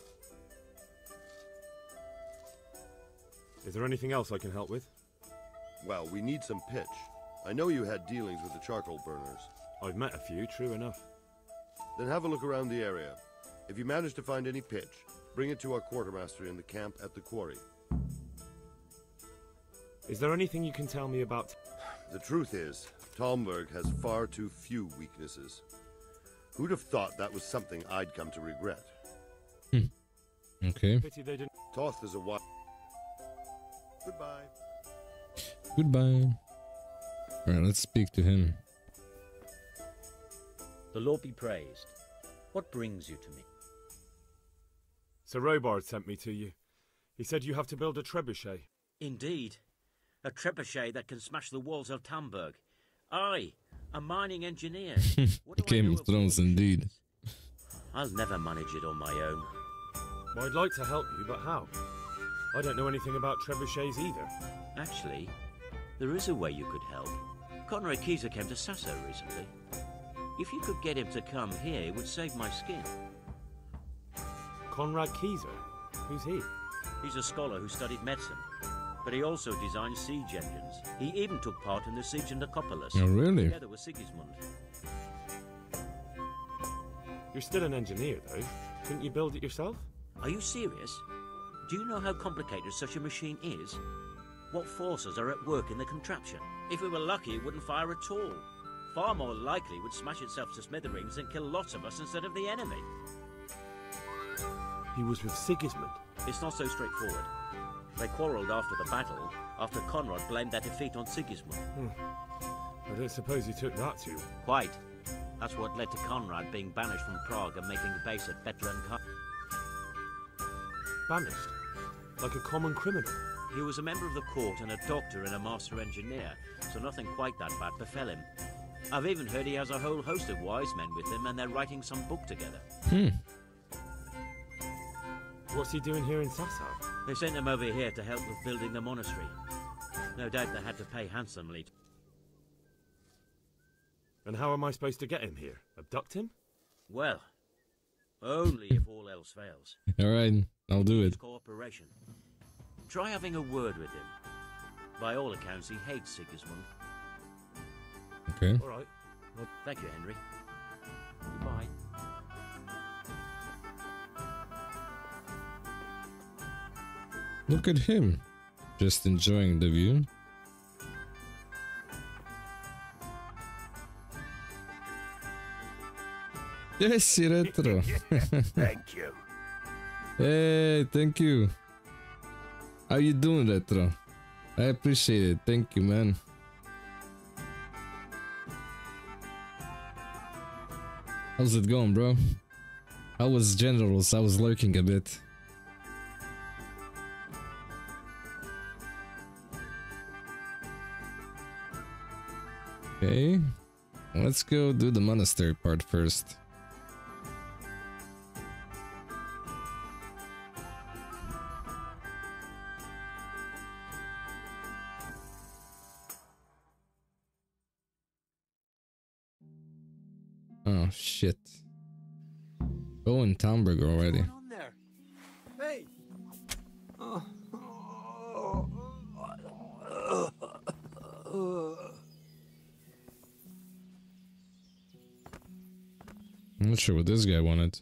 Is there anything else I can help with? Well, we need some pitch. I know you had dealings with the charcoal burners. I've met a few, true enough. Then have a look around the area. If you manage to find any pitch, bring it to our quartermaster in the camp at the quarry. Is there anything you can tell me about... The truth is, Talmberg has far too few weaknesses. Who'd have thought that was something I'd come to regret? Okay. Pity they didn't... Toth is a wild... Goodbye. Goodbye. Alright, let's speak to him. The Lord be praised. What brings you to me? Sir Robard sent me to you. He said you have to build a trebuchet. Indeed. A trebuchet that can smash the walls of Talmberg. I, a mining engineer. Game of Thrones, indeed. I'll never manage it on my own. Well, I'd like to help you, but how? I don't know anything about trebuchets either. Actually, there is a way you could help. Conrad Kieser came to Sasso recently. If you could get him to come here, it would save my skin. Conrad Kieser? Who's he? He's a scholar who studied medicine, but he also designed siege engines. He even took part in the siege in Nicopolis. Oh, really? Together with Sigismund. You're still an engineer, though. Couldn't you build it yourself? Are you serious? Do you know how complicated such a machine is? What forces are at work in the contraption? If we were lucky, it wouldn't fire at all. Far more likely, it would smash itself to smithereens and kill lots of us instead of the enemy. He was with Sigismund. It's not so straightforward. They quarrelled after the battle, after Conrad blamed their defeat on Sigismund. I don't suppose he took that too. Quite. That's what led to Conrad being banished from Prague and making a base at Bethlehem. Banished? Like a common criminal? He was a member of the court and a doctor and a master engineer, so nothing quite that bad befell him. I've even heard he has a whole host of wise men with him and they're writing some book together. What's he doing here in Sassau? They sent him over here to help with building the monastery. No doubt they had to pay handsomely. And how am I supposed to get him here? Abduct him? Well, only if all else fails. Alright, I'll do it. Cooperation. Try having a word with him. By all accounts, he hates Sigismund. Okay. All right. Well, thank you, Henry. Goodbye. Look at him. Just enjoying the view. Yes, retro. Thank you. Hey, thank you. How you doing, Retro? I appreciate it. Thank you, man. How's it going, bro? How was Generals? I was lurking a bit. Okay. Let's go do the monastery part first. Oh shit. Go in Tamburg already. What's going on there? Hey! I'm not sure what this guy wanted.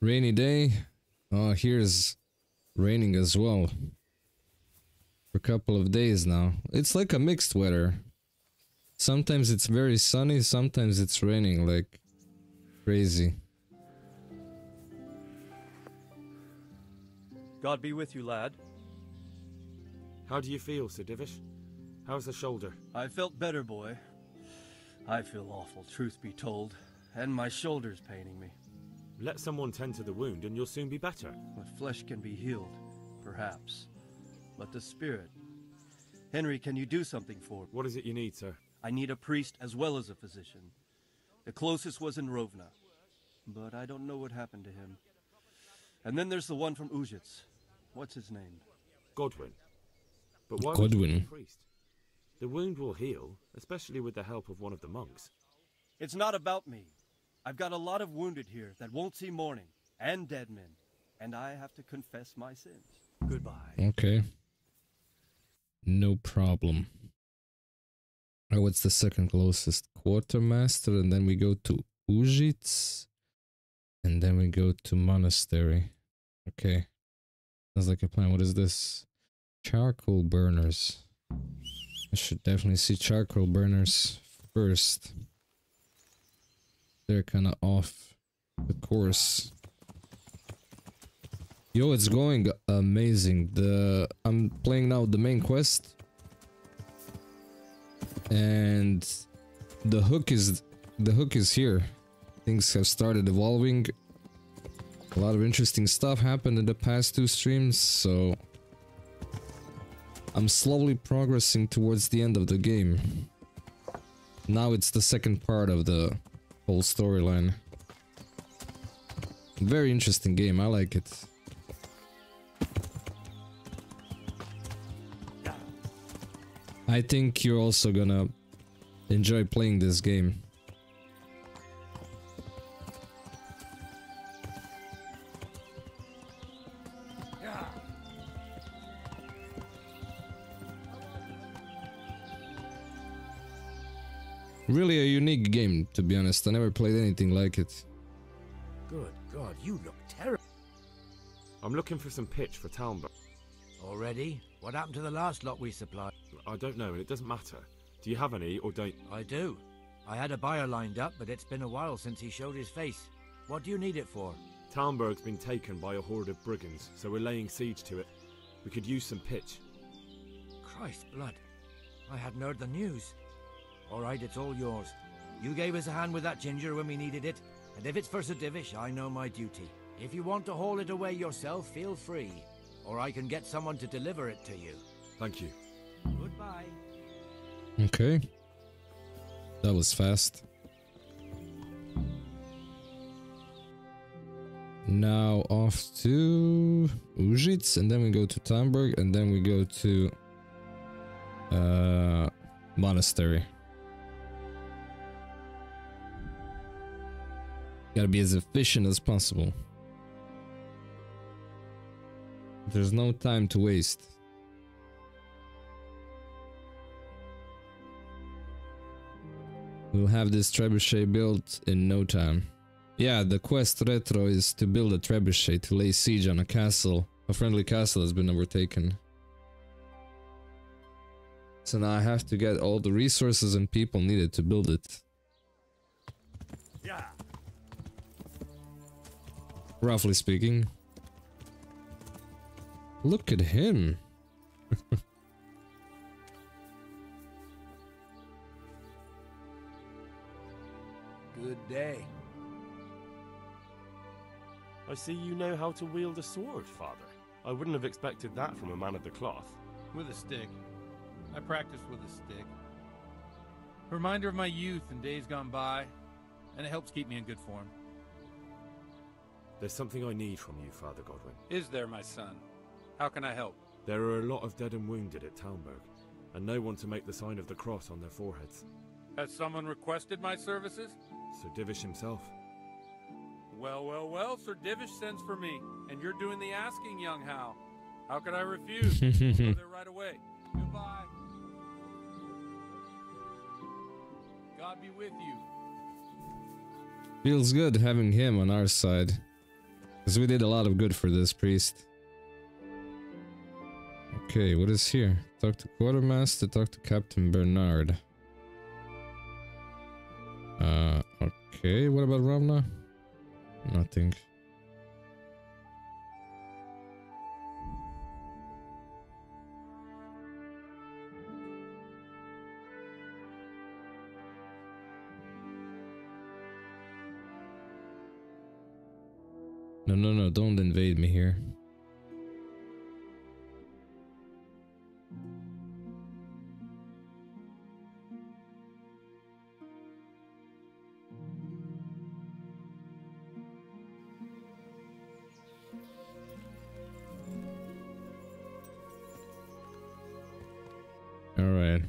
Rainy day. Oh, here's raining as well. For a couple of days now. It's like a mixed weather. Sometimes it's very sunny, sometimes it's raining like crazy. God be with you, lad. How do you feel, Sir Divish? How's the shoulder? I felt better, boy. I feel awful, truth be told. And my shoulder's paining me. Let someone tend to the wound and you'll soon be better. The flesh can be healed, perhaps. But the spirit... Henry, can you do something for me? What is it you need, sir? I need a priest as well as a physician. The closest was in Rovna, but I don't know what happened to him. And then there's the one from Ujits. What's his name? Godwin. But why Godwin? would you need a priest? The wound will heal, especially with the help of one of the monks. It's not about me. I've got a lot of wounded here that won't see morning, and dead men, and I have to confess my sins. Goodbye. Okay. No problem. Oh, what's the second closest? Quartermaster, and then we go to Ujits, and then we go to Monastery. Okay. Sounds like a plan. What is this? Charcoal burners. I should definitely see charcoal burners first. They're kind of off the course. Yo, it's going amazing. I'm playing now the main quest, and the hook is here. Things have started evolving. A lot of interesting stuff happened in the past 2 streams, so I'm slowly progressing towards the end of the game. Now it's the second part of the whole storyline. Very interesting game, I like it. I think you're also gonna enjoy playing this game. Really a unique game, to be honest. I never played anything like it. Good God, you look terrible. I'm looking for some pitch for Talmberg. Already? What happened to the last lot we supplied? I don't know, and it doesn't matter. Do you have any, or don't... I do. I had a buyer lined up, but it's been a while since he showed his face. What do you need it for? Talmberg's been taken by a horde of brigands, so we're laying siege to it. We could use some pitch. Christ blood. I hadn't heard the news. Alright, it's all yours. You gave us a hand with that ginger when we needed it, and if it's for Sir Divish, I know my duty. If you want to haul it away yourself, feel free. Or I can get someone to deliver it to you. Thank you. Goodbye. Okay. That was fast. Now off to Ujits, and then we go to Tamburg, and then we go to Monastery. Gotta be as efficient as possible. There's no time to waste. We'll have this trebuchet built in no time. Yeah, the quest retro is to build a trebuchet to lay siege on a castle. A friendly castle has been overtaken. So now I have to get all the resources and people needed to build it. Yeah. Roughly speaking. Look at him. Good day. I see you know how to wield a sword, Father. I wouldn't have expected that from a man of the cloth. With a stick. I practiced with a stick. A reminder of my youth and days gone by, and it helps keep me in good form. There's something I need from you, Father Godwin. Is there, my son? How can I help? There are a lot of dead and wounded at Talmberg, and no one to make the sign of the cross on their foreheads. Has someone requested my services? Sir Divish himself. Well, well, well, Sir Divish sends for me, and you're doing the asking, young Hal. How could I refuse? I'll go there right away. Goodbye. God be with you. Feels good having him on our side. Because we did a lot of good for this priest. Okay, what is here? Talk to Quartermaster, talk to Captain Bernard. Okay, what about Ravna? Nothing. No, don't invade me here. All right.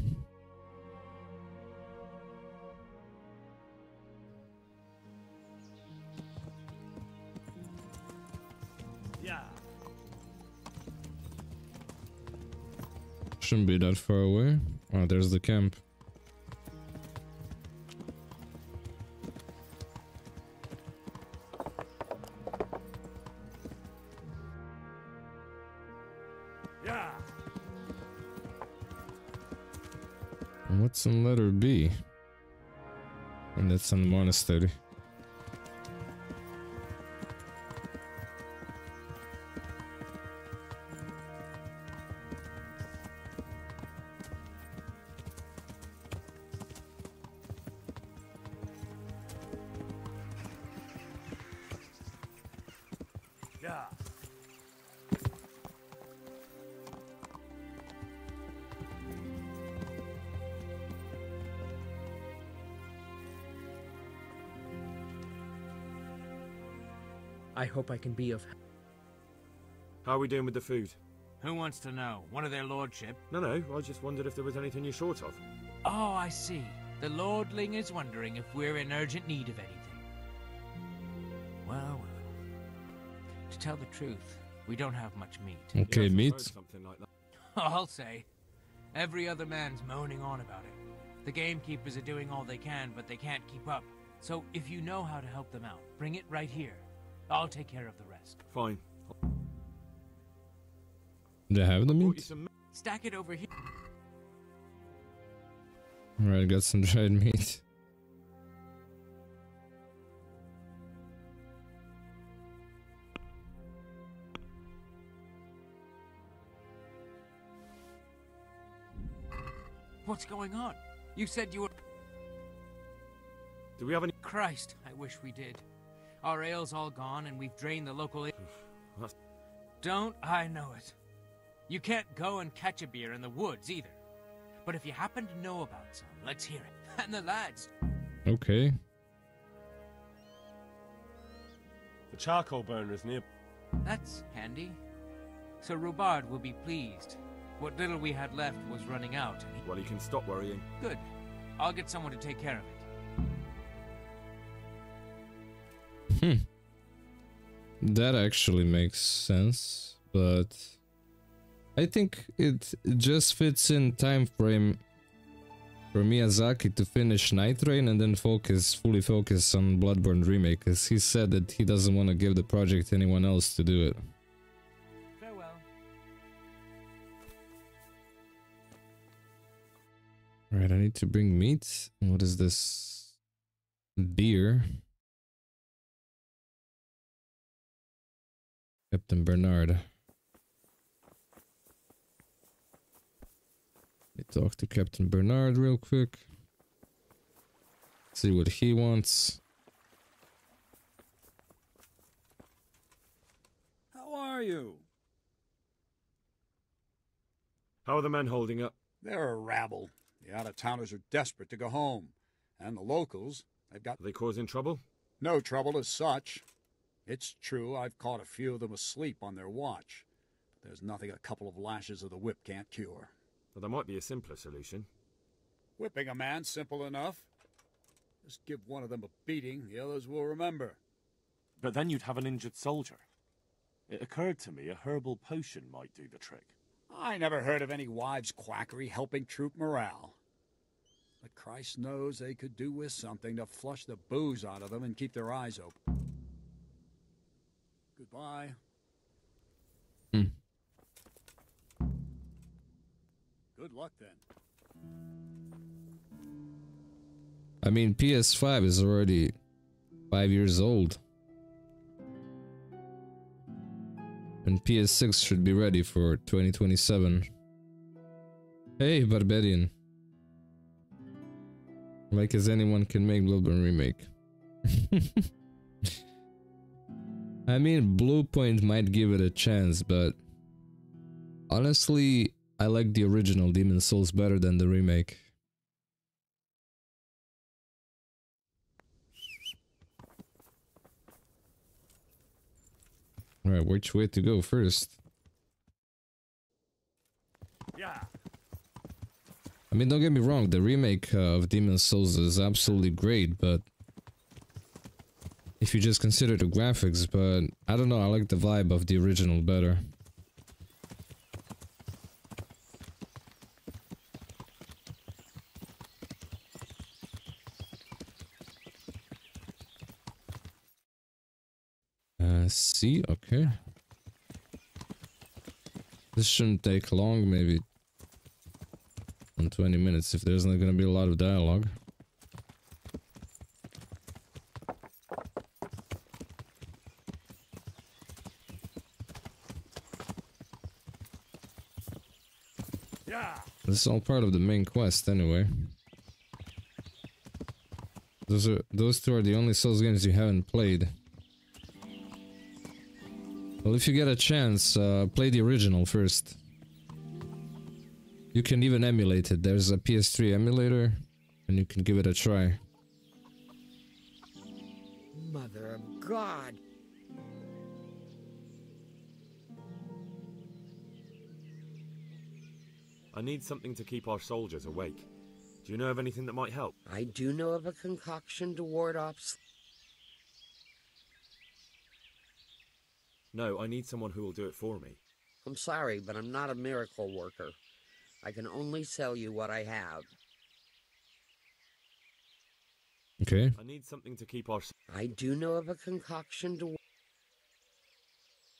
Yeah. Shouldn't be that far away. Oh, there's the camp. Yeah. And what's in letter B? And that's in the monastery. Yeah. I hope I can be of... How are we doing with the food? Who wants to know? One of their lordship? No, I just wondered if there was anything you're short of. Oh, I see. The lordling is wondering if we're in urgent need of anything. Well. To tell the truth, we don't have much meat. Okay, meat. Something like that. I'll say. Every other man's moaning on about it. The gamekeepers are doing all they can, but they can't keep up. So if you know how to help them out, bring it right here. I'll take care of the rest. Fine. Do I have the meat? Stack it over here. Alright, got some dried meat. What's going on? You said you were... Do we have any... Christ, I wish we did. Our ale's all gone and we've drained the local... Don't I know it. You can't go and catch a beer in the woods either. But if you happen to know about some, let's hear it. And the lads... Okay. The charcoal burner's near. That's handy. So Robard will be pleased. What little we had left was running out. And Well, he can stop worrying. Good. I'll get someone to take care of it. That actually makes sense, but I think it just fits in time frame for Miyazaki to finish Night Rain and then fully focus on Bloodborne Remake, because he said that he doesn't want to give the project to anyone else to do it. Farewell. Alright, I need to bring meat. What is this? Beer. Captain Bernard. Let me talk to Captain Bernard real quick. See what he wants. How are you? How are the men holding up? They're a rabble. The out-of-towners are desperate to go home. And the locals, they've got... Are they causing trouble? No trouble as such. It's true, I've caught a few of them asleep on their watch. But there's nothing a couple of lashes of the whip can't cure. Well, there might be a simpler solution. Whipping a man, simple enough. Just give one of them a beating, the others will remember. But then you'd have an injured soldier. It occurred to me a herbal potion might do the trick. I never heard of any wives' quackery helping troop morale. But Christ knows they could do with something to flush the booze out of them and keep their eyes open. Goodbye. Good luck then. I mean, PS5 is already 5 years old. And PS6 should be ready for 2027. Hey, Barbarian. Like as anyone can make Bloodborne remake. I mean, Bluepoint might give it a chance, but honestly, I like the original Demon's Souls better than the remake. Alright, which way to go first? Yeah. I mean, don't get me wrong, the remake of Demon's Souls is absolutely great, but if you just consider the graphics, but I don't know, I like the vibe of the original better. See, okay. This shouldn't take long, maybe 20 minutes if there's not gonna be a lot of dialogue. Yeah. This is all part of the main quest anyway. Those two are the only Souls games you haven't played. Well, if you get a chance, play the original first. You can even emulate it. There's a PS3 emulator, and you can give it a try. Mother of God! I need something to keep our soldiers awake. Do you know of anything that might help? I do know of a concoction to ward off... No, I need someone who will do it for me. I'm sorry, but I'm not a miracle worker. I can only sell you what I have. Okay. I need something to keep our... I do know of a concoction to...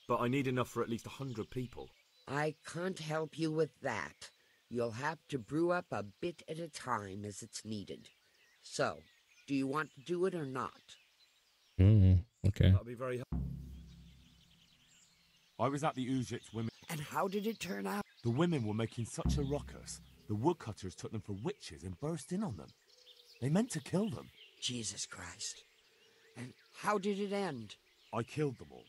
But I need enough for at least 100 people. I can't help you with that. You'll have to brew up a bit at a time as it's needed. So, do you want to do it or not? Okay. That'll be very helpful. I was at the Ujit's women... And how did it turn out? The women were making such a ruckus. The woodcutters took them for witches and burst in on them. They meant to kill them. Jesus Christ. And how did it end? I killed them all.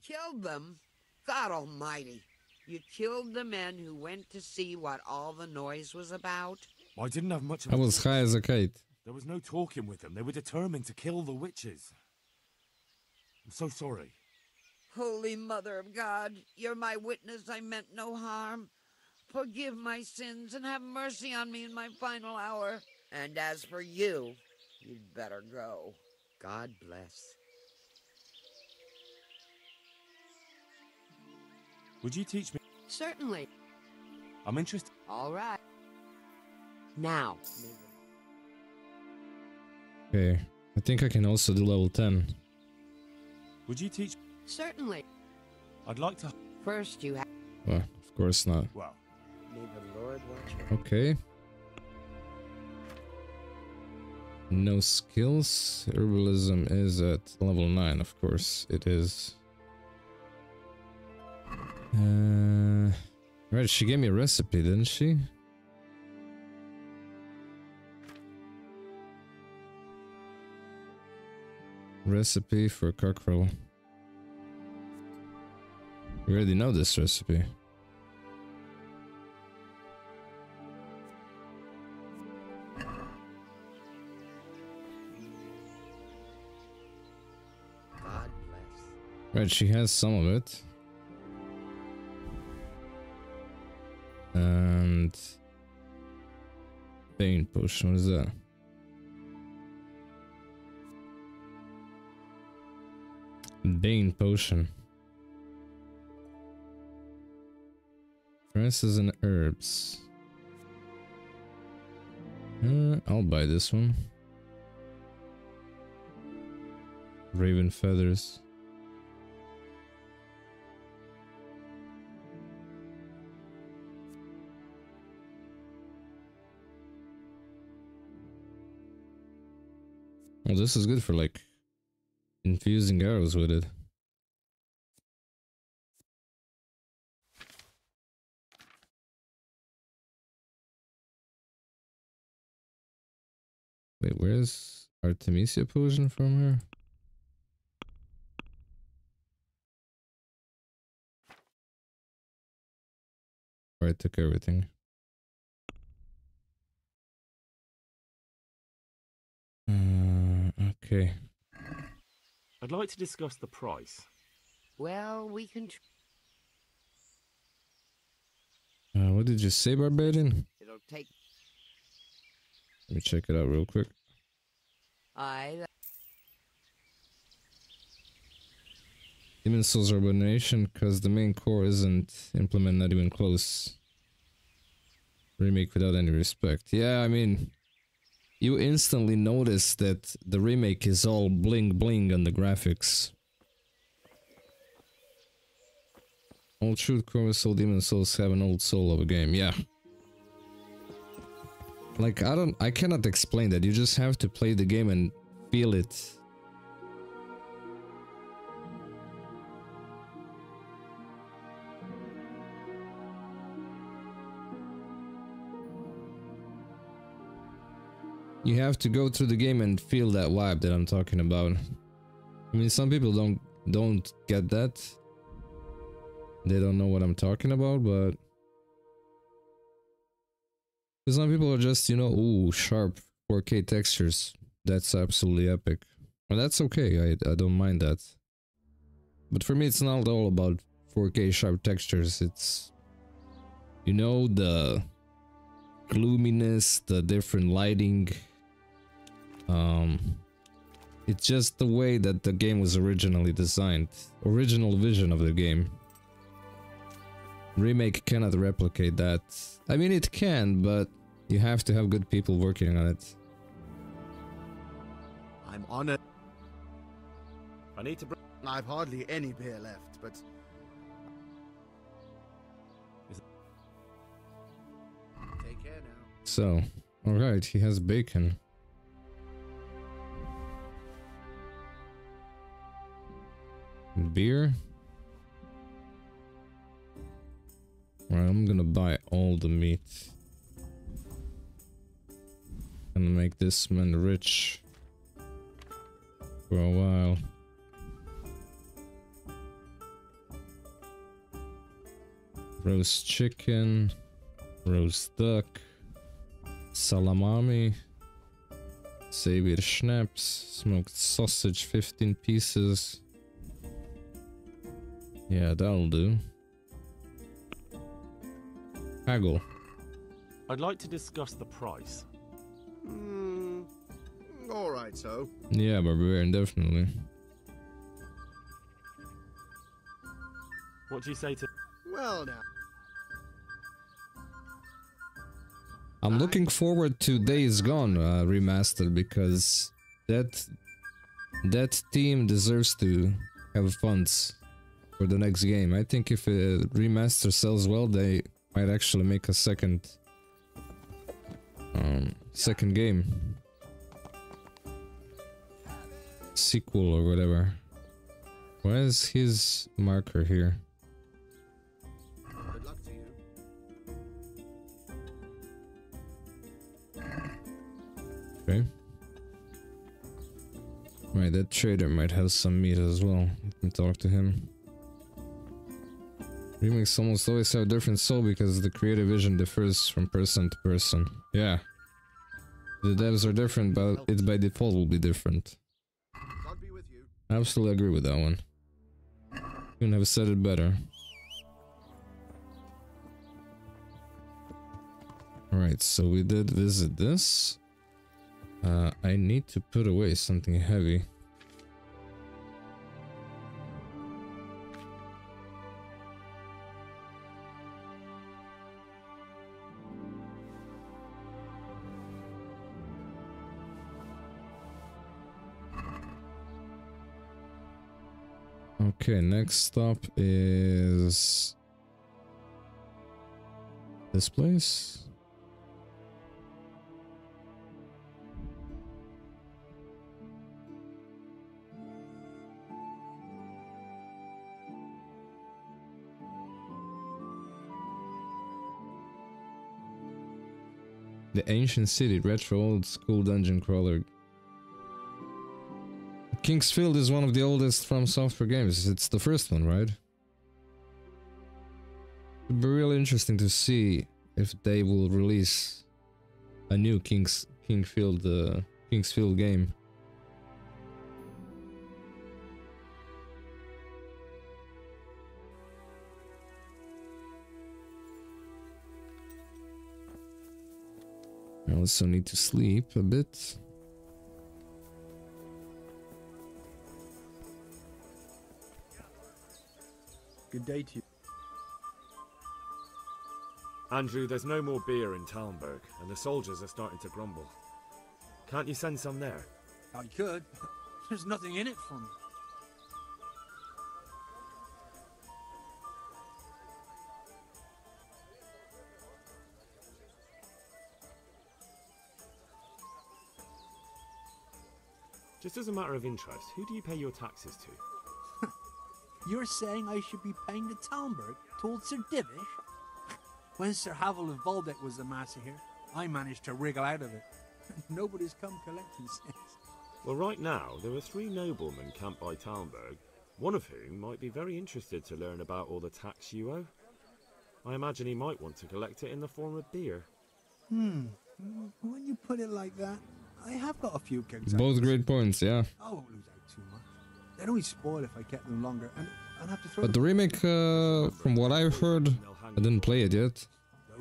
Killed them? God almighty. You killed the men who went to see what all the noise was about? I didn't have much of I was high as a kite. There was no talking with them. They were determined to kill the witches. I'm so sorry. Holy Mother of God, you're my witness I meant no harm. Forgive my sins and have mercy on me in my final hour. And as for you, you'd better go. God bless. Would you teach me? Certainly. I'm interested. All right. Now. Okay. I think I can also do level 10. Would you teach? Certainly. I'd like to. First you have... Well, of course not. Well. May the Lord watch you. Okay. No skills. Herbalism is at level 9, of course. It is. Right, she gave me a recipe, didn't she? Recipe for cockerel. We already know this recipe. God bless. Right, she has some of it. And pain potion, what is that? Bane potion. Spices and herbs. I'll buy this one. Raven feathers. Well, this is good for like infusing arrows with it. Wait, where's Artemisia potion from her? I took everything. Okay. I'd like to discuss the price. Well, we can. What did you say, Barbarian? It'll take. Let me check it out real quick. Demon Souls are abomination because the main core isn't implemented, not even close. Remake without any respect. Yeah, I mean, you instantly notice that the remake is all bling bling on the graphics. All true core soul Demon Souls have an old soul of a game, yeah. Like, I cannot explain that, you just have to play the game and feel it. You have to go through the game and feel that vibe that I'm talking about. I mean, some people don't get that. They don't know what I'm talking about, but some people are just, you know, ooh, sharp 4K textures. That's absolutely epic. Well, that's okay. I don't mind that. But for me, it's not all about 4K sharp textures. It's, you know, the gloominess, the different lighting. It's just the way that the game was originally designed. Original vision of the game. Remake cannot replicate that. I mean, it can, but you have to have good people working on it. I'm on it. I need to bring... I've hardly any beer left, but... Take care now. So, alright, he has bacon. Beer? Alright, I'm gonna buy all the meat. Gonna make this man rich for a while. Roast chicken, roast duck, salamami, Sabir schnapps, smoked sausage 15 pieces. Yeah, that'll do. Haggle. I'd like to discuss the price. Alright, so. Yeah, Barbarian, definitely. What do you say to... Well now. I'm looking forward to Days Gone remastered because that team deserves to have funds for the next game. I think if a remaster sells well, they might actually make a second game. Sequel or whatever. Where's his marker here? Good luck to you. Okay. Right, that trader might have some meat as well. Let me talk to him. Remakes almost always have a different soul because the creative vision differs from person to person. Yeah. The devs are different, but it by default will be different. God be with you. I absolutely agree with that one. Couldn't have said it better. Alright, so we did visit this. I need to put away something heavy. Okay, next stop is this place. The ancient city, retro old school dungeon crawler. King's Field is one of the oldest From Software games. It's the first one, right? It'd be really interesting to see if they will release a new King's Field game. I also need to sleep a bit. Good day to you. Andrew, there's no more beer in Talmberg, and the soldiers are starting to grumble. Can't you send some there? I could. There's nothing in it for me. Just as a matter of interest, who do you pay your taxes to? You're saying I should be paying to Talmberg, told Sir Divish? When Sir Havel of Voldeck was the master here, I managed to wriggle out of it. Nobody's come collecting since. Well, right now, there are 3 noblemen camped by Talmberg, one of whom might be very interested to learn about all the tax you owe. I imagine he might want to collect it in the form of beer. When you put it like that, I have got a few kegs. Both great points, yeah. I won't lose out too much. They'd only spoil if I kept them longer, and I'd have to throw But the remake, from what I've heard, I didn't play it yet,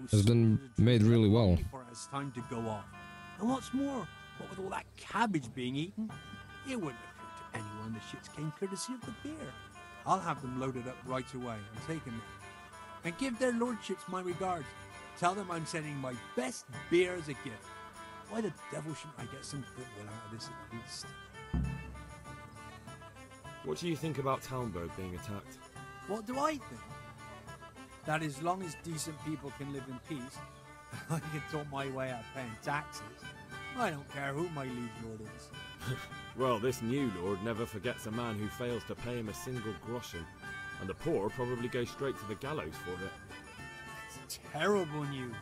has been made really well. Before it's time to go off. And what's more, what with all that cabbage being eaten, it wouldn't occur to anyone the shits came courtesy of the beer. I'll have them loaded up right away and taken there. And give their lordships my regards. Tell them I'm sending my best beer as a gift. Why the devil shouldn't I get some goodwill out of this at least? What do you think about Talmberg being attacked? What do I think? That as long as decent people can live in peace, I can talk my way out paying taxes. I don't care who my liege lord is. Well, this new lord never forgets a man who fails to pay him a single groschen, and the poor probably go straight to the gallows for it. It's terrible news,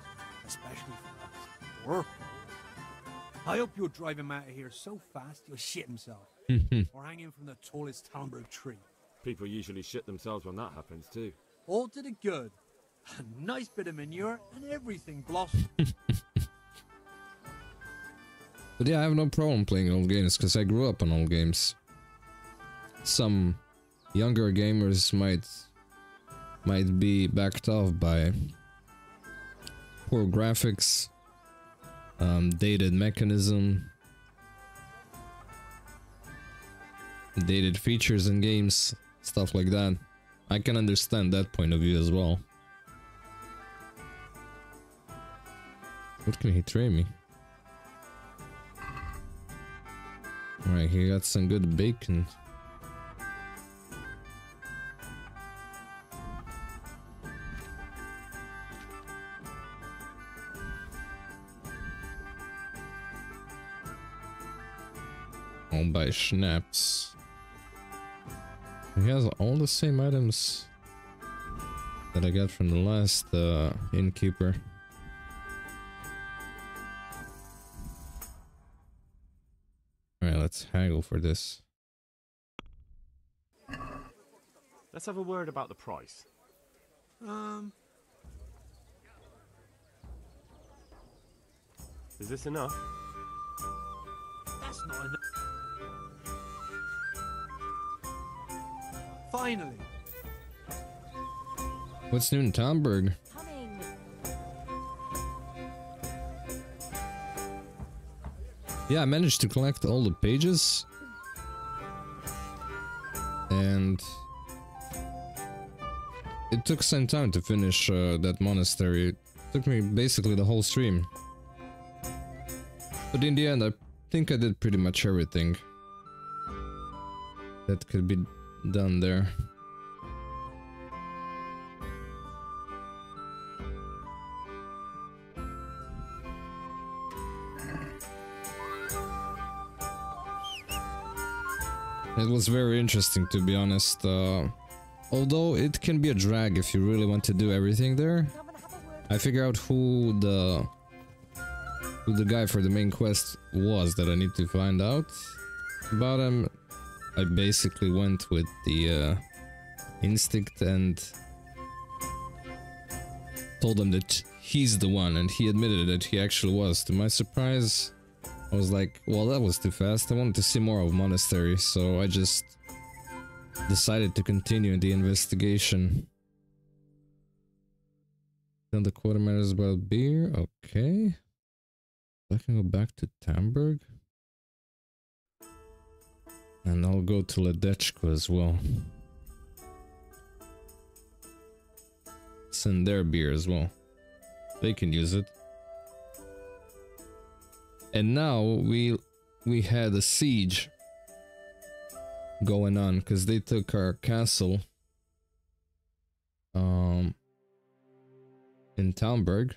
especially for us poor. I hope you'll drive him out of here so fast he'll shit himself. Or hang him from the tallest Talmberg tree. People usually shit themselves when that happens too. All to the good. A nice bit of manure and everything blossoms. But yeah, I have no problem playing old games, because I grew up on old games. Some younger gamers might be backed off by poor graphics, dated mechanism, dated features in games, stuff like that. I can understand that point of view as well. What can he trade me? Alright, he got some good bacon. I'll buy schnapps. He has all the same items that I got from the last innkeeper. Alright, let's haggle for this. Let's have a word about the price. Is this enough? That's not enough. Finally. What's new in Talmberg? Yeah, I managed to collect all the pages. And it took some time to finish that monastery. It took me basically the whole stream. But in the end, I think I did pretty much everything that could be done there. It was very interesting, to be honest. Although it can be a drag if you really want to do everything there. I figure out who the guy for the main quest was that I need to find out about him. I basically went with the instinct and told him that he's the one, and he admitted that he actually was. To my surprise, I was like, well, that was too fast. I wanted to see more of Monastery, so I just decided to continue the investigation. Then the quarter matters about beer. Okay. I can go back to Tamberg. And I'll go to Ledechko as well. Send their beer as well. They can use it. And now we had a siege going on because they took our castle in Talmberg.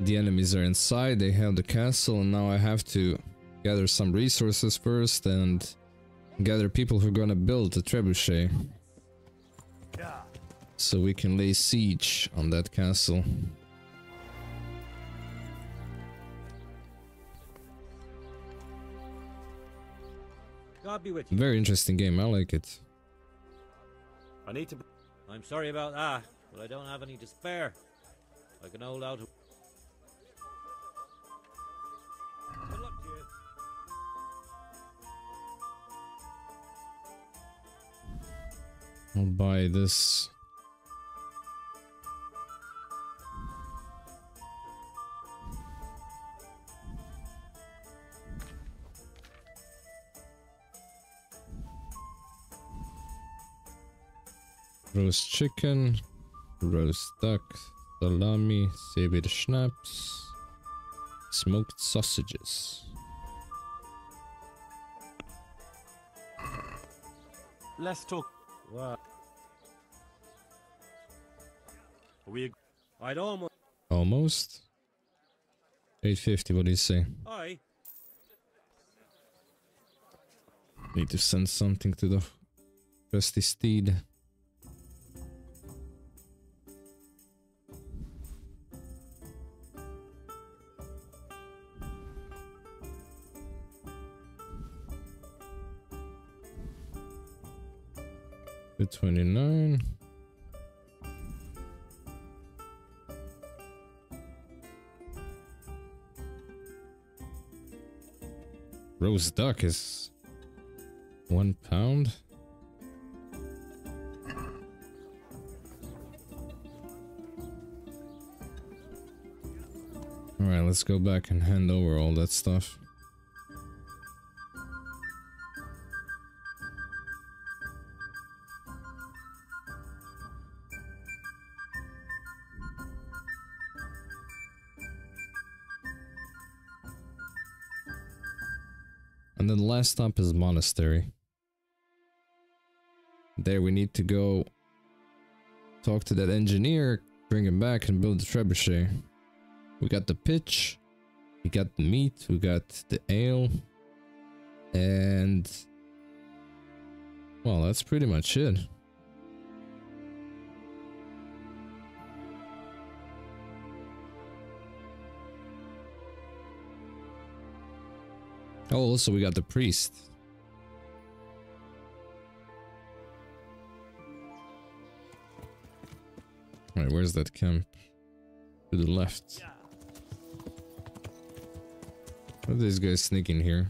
The enemies are inside, they have the castle, and now I have to gather some resources first and gather people who are gonna build the trebuchet. So we can lay siege on that castle. God be with you. Very interesting game, I like it. I need to... I'm sorry about that, but I don't have any to spare. I can hold out. Good luck to you. I'll buy this. Roast chicken, roast duck, salami, savory schnapps, smoked sausages. Let's talk... What? I'd almost... Almost? 850, what do you say? Aye. Need to send something to the trusty steed. The 29. Roast duck is £1. Alright, let's go back and hand over all that stuff. And then the last stop is Monastery. There we need to go talk to that engineer, bring him back and build the trebuchet. We got the pitch, we got the meat, we got the ale, and well, that's pretty much it. Oh, also we got the priest. Alright, where's that camp? To the left. How are these guys sneaking here?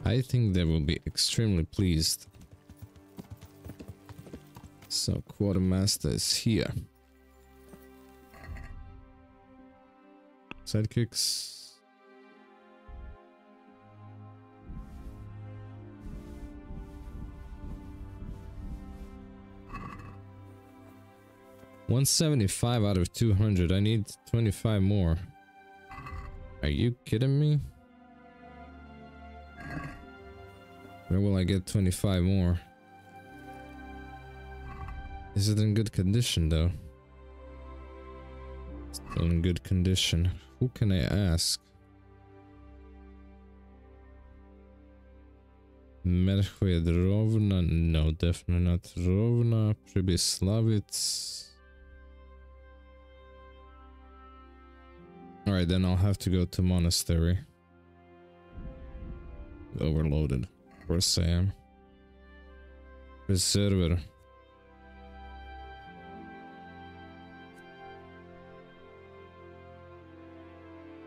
I think they will be extremely pleased. So quartermaster is here. Sidekicks. $175 out of 200. I need 25 more. Are you kidding me? Where will I get 25 more? Is it in good condition though? Still in good condition. Who can I ask? Merchwed Rovna? No, definitely not Rovna. Pribyslavitz. Alright, then I'll have to go to monastery. Overloaded. Of course I am. Preserver.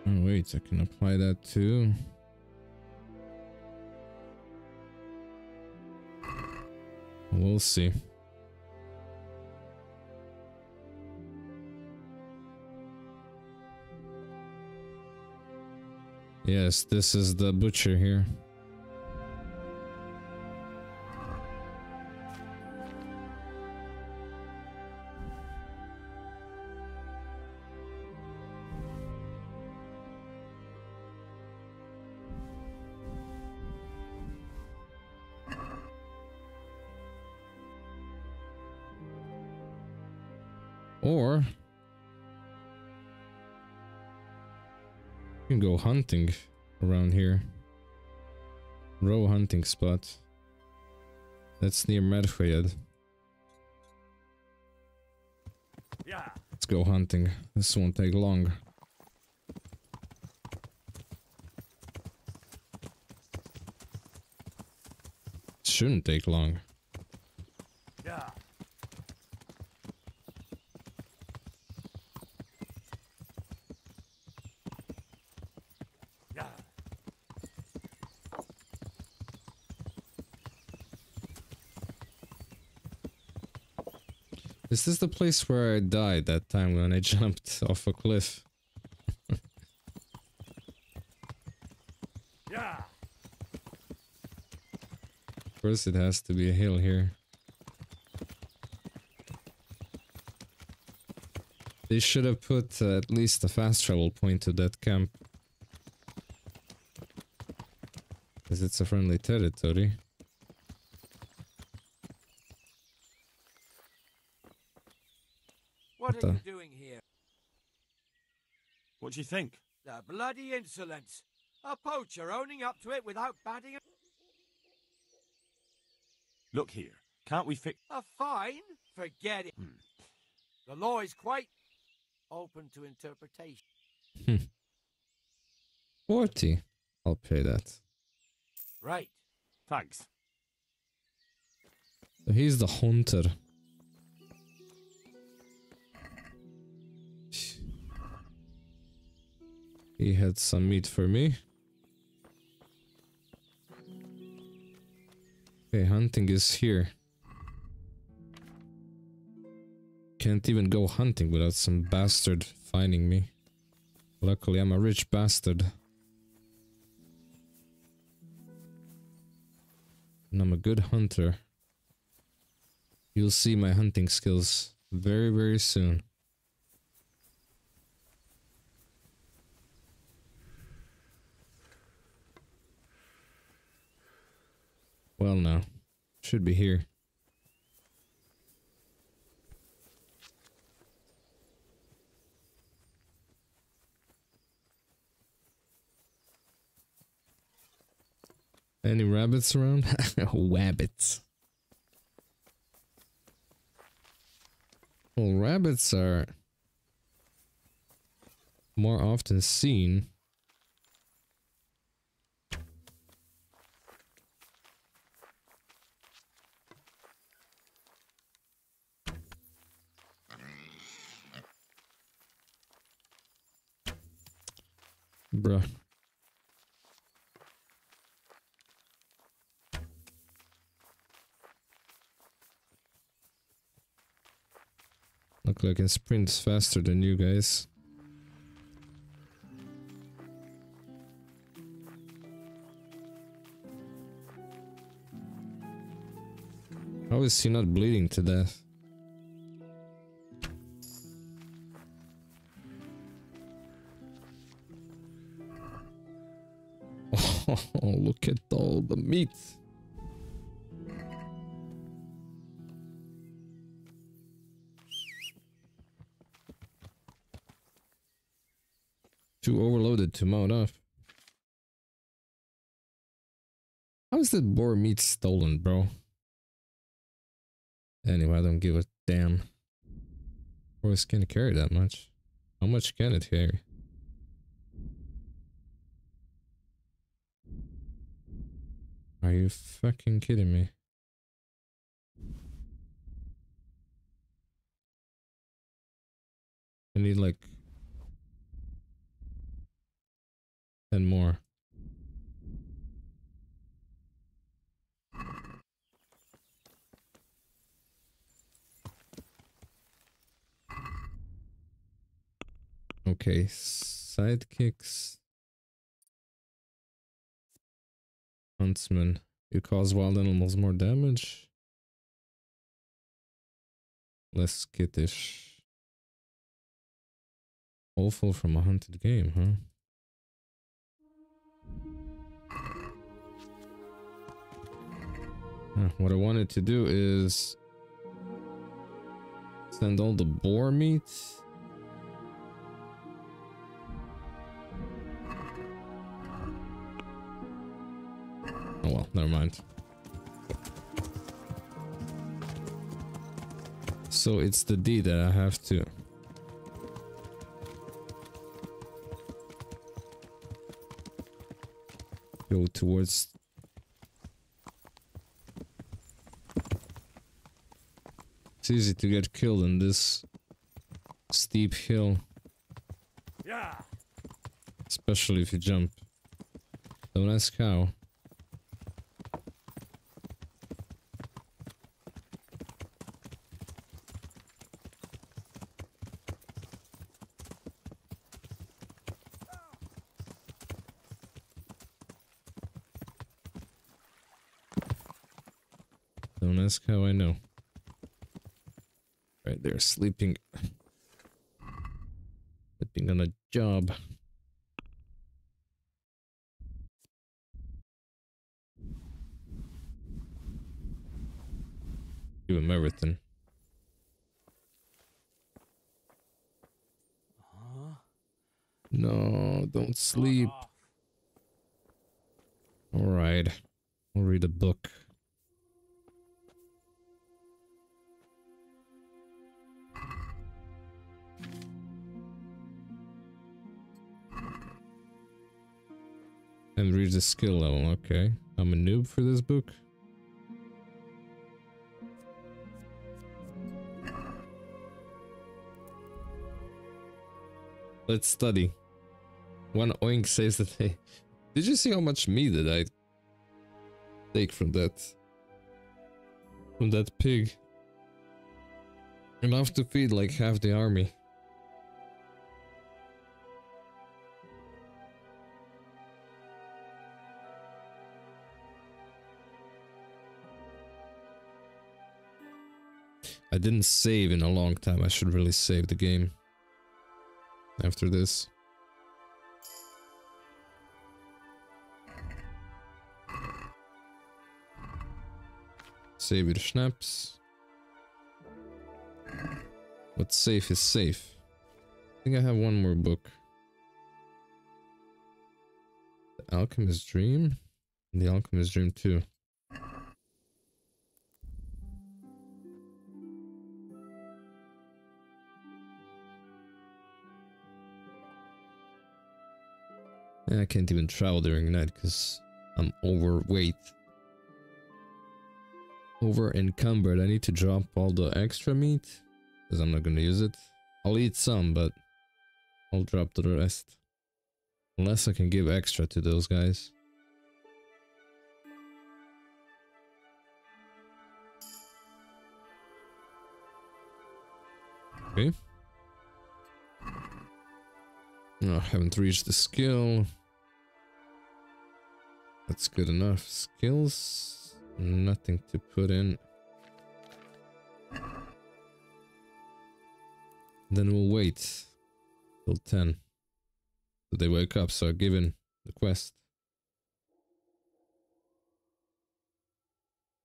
Oh wait, I can apply that too. We'll see. Yes, this is the butcher here. Or you can go hunting around here. Row hunting spot. That's near Medved. Yeah. Let's go hunting. This won't take long. It shouldn't take long. Yeah. Is this the place where I died that time when I jumped off a cliff? Yeah. Of course it has to be a hill here. They should have put at least a fast travel point to that camp. Because it's a friendly territory. What are you doing here? What do you think? The bloody insolence! A poacher owning up to it without batting a... Look here. Can't we fix... A fine? Forget it. The law is quite open to interpretation. 40. I'll pay that. Right. Thanks. So he's the hunter. He had some meat for me. Okay, hunting is here. Can't even go hunting without some bastard finding me. Luckily, I'm a rich bastard. And I'm a good hunter. You'll see my hunting skills very, very soon. Well now, should be here. Any rabbits around? Wabbits. Well, rabbits are more often seen. Bruh. Look like I can sprint faster than you guys. How is he not bleeding to death? Oh, look at all the meat. Too overloaded to mount off. How is that boar meat stolen, bro? Anyway, I don't give a damn. Horse can't carry that much. How much can it carry? Are you fucking kidding me? I need like 10 more. Okay, sidekicks. Huntsman. You cause wild animals more damage. Less skittish. Awful from a hunted game, huh? What I wanted to do is send all the boar meat. Oh well, never mind. So it's the D that I have to go towards. It's easy to get killed in this steep hill. Yeah. Especially if you jump. Don't ask how. Don't ask how I know. Right there, sleeping. Sleeping on a job. Give him everything. No, don't sleep. Alright. I'll read a book. And reach the skill level, okay. I'm a noob for this book. Let's study. One oink saves the day. Did you see how much meat did I take from that? From that pig? Enough to feed like half the army. I didn't save in a long time. I should really save the game after this. Save your schnapps. But safe is safe. I think I have one more book. The Alchemist's Dream? The Alchemist's Dream too. And I can't even travel during night because I'm overweight. Over encumbered. I need to drop all the extra meat because I'm not gonna use it. I'll eat some, but I'll drop the rest. Unless I can give extra to those guys. Okay. No, I haven't reached the skill. That's good enough. Skills, nothing to put in. Then we'll wait till 10. So they wake up, so given the quest.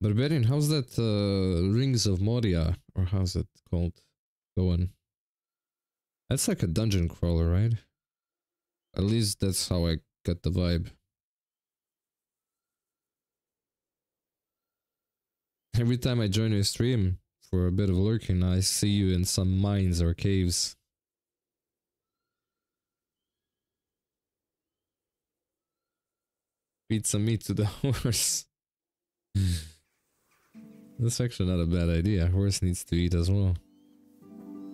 Barbarian, how's that Rings of Moria, or how's it called, going? That's like a dungeon crawler, right? At least that's how I got the vibe. Every time I join your stream for a bit of lurking, I see you in some mines or caves. Feed some meat to the horse. That's actually not a bad idea. Horse needs to eat as well.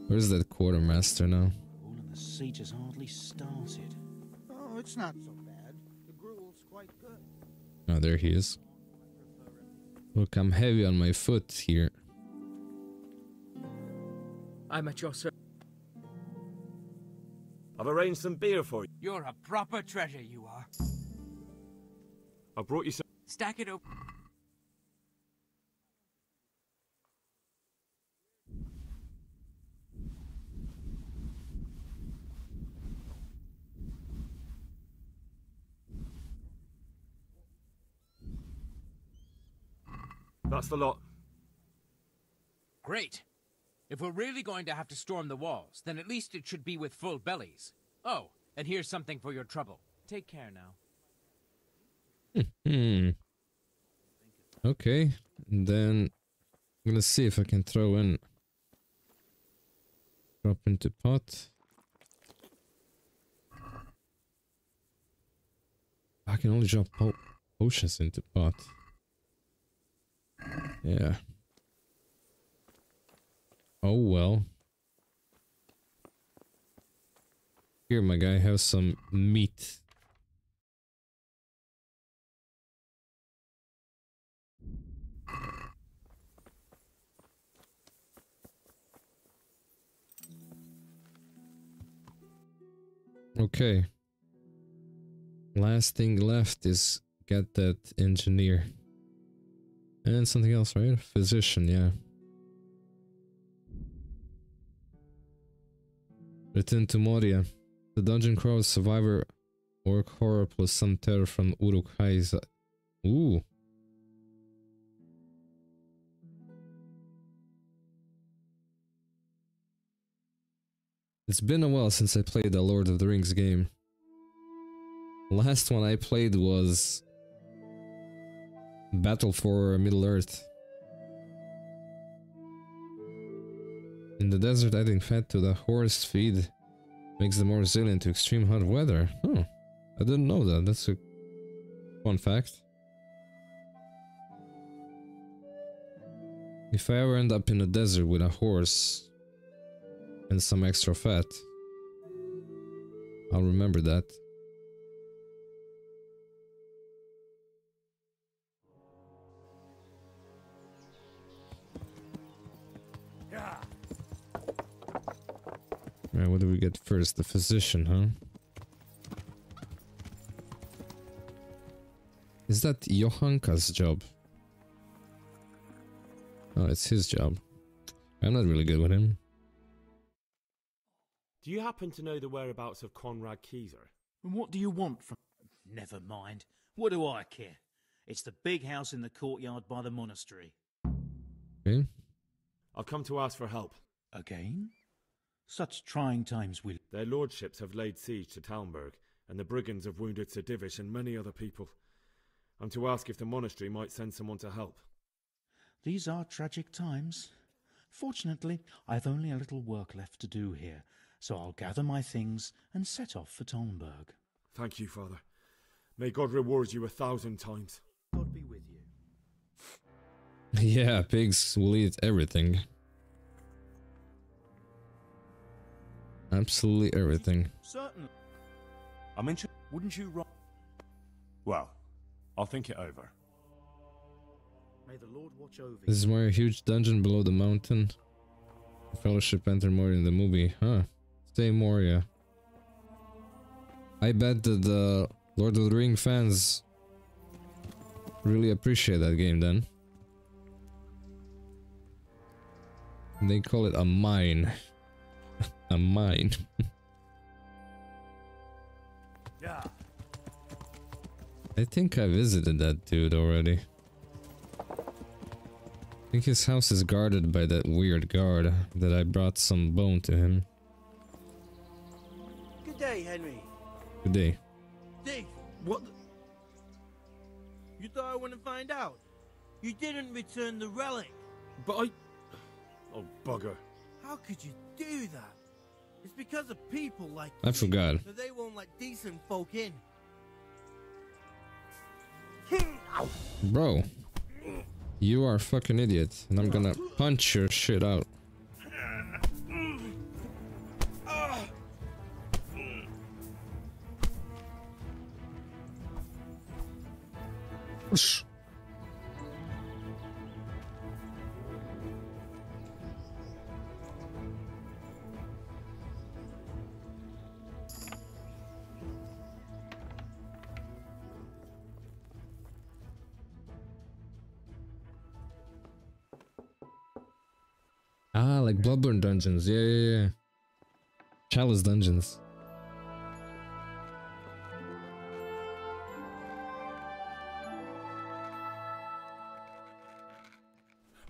Where's that quartermaster now? All of the siege has hardly started. Oh, it's not so bad. The gruel's quite good. Oh, there he is. Look, I'm heavy on my foot here. I'm at your service. I've arranged some beer for you. You're a proper treasure, you are. I brought you some. Stack it up. That's the lot. Great. If we're really going to have to storm the walls, then at least it should be with full bellies. Oh, and here's something for your trouble. Take care now. Okay, and then I'm gonna see if I can throw in. Drop into pot. I can only drop potions into pot. Yeah. Oh well. Here, my guy, have some meat. Okay. Last thing left is get that engineer. And something else, right? Physician, yeah. Return to Moria. The dungeon crawls survivor orc horror plus some terror from Uruk-hai. Ooh. It's been a while since I played the Lord of the Rings game. Last one I played was Battle for Middle-earth. In the desert, adding fat to the horse feed makes them more resilient to extreme hot weather. Huh. I didn't know that. That's a fun fact. If I ever end up in a desert with a horse and some extra fat, I'll remember that. Alright, what do we get first? The physician, huh? Is that Johanka's job? Oh, it's his job. I'm not really good with him. Do you happen to know the whereabouts of Conrad Keyser? And what do you want from... Never mind. What do I care? It's the big house in the courtyard by the monastery. Okay. I've come to ask for help. Again? Such trying times will... Their lordships have laid siege to Talmberg, and the brigands have wounded Sir Divish and many other people. I'm to ask if the monastery might send someone to help. These are tragic times. Fortunately, I've only a little work left to do here, so I'll gather my things and set off for Talmberg. Thank you, Father. May God reward you 1,000 times. God be with you. Yeah, pigs will eat everything. Absolutely everything. Certainly. I'm interested. Wouldn't you write? Well, I'll think it over. May the Lord watch over This is more a huge dungeon below the mountain. The Fellowship enter more in the movie, huh? Say more, yeah. I bet that the Lord of the Ring fans really appreciate that game then. They call it a mine. A mine. Yeah. I think I visited that dude already. I think his house is guarded by that weird guard that I brought some bone to him. Good day, Henry. Good day. Dave, what the... You thought I wouldn't find out? You didn't return the relic. But I... Oh, bugger. How could you do that? It's because of people like I forgot. so they won't let decent folk in. Bro, you are a fucking idiot, and I'm gonna punch your shit out. Whoosh. Ah, like Bloodborne dungeons. Yeah. Chalice dungeons.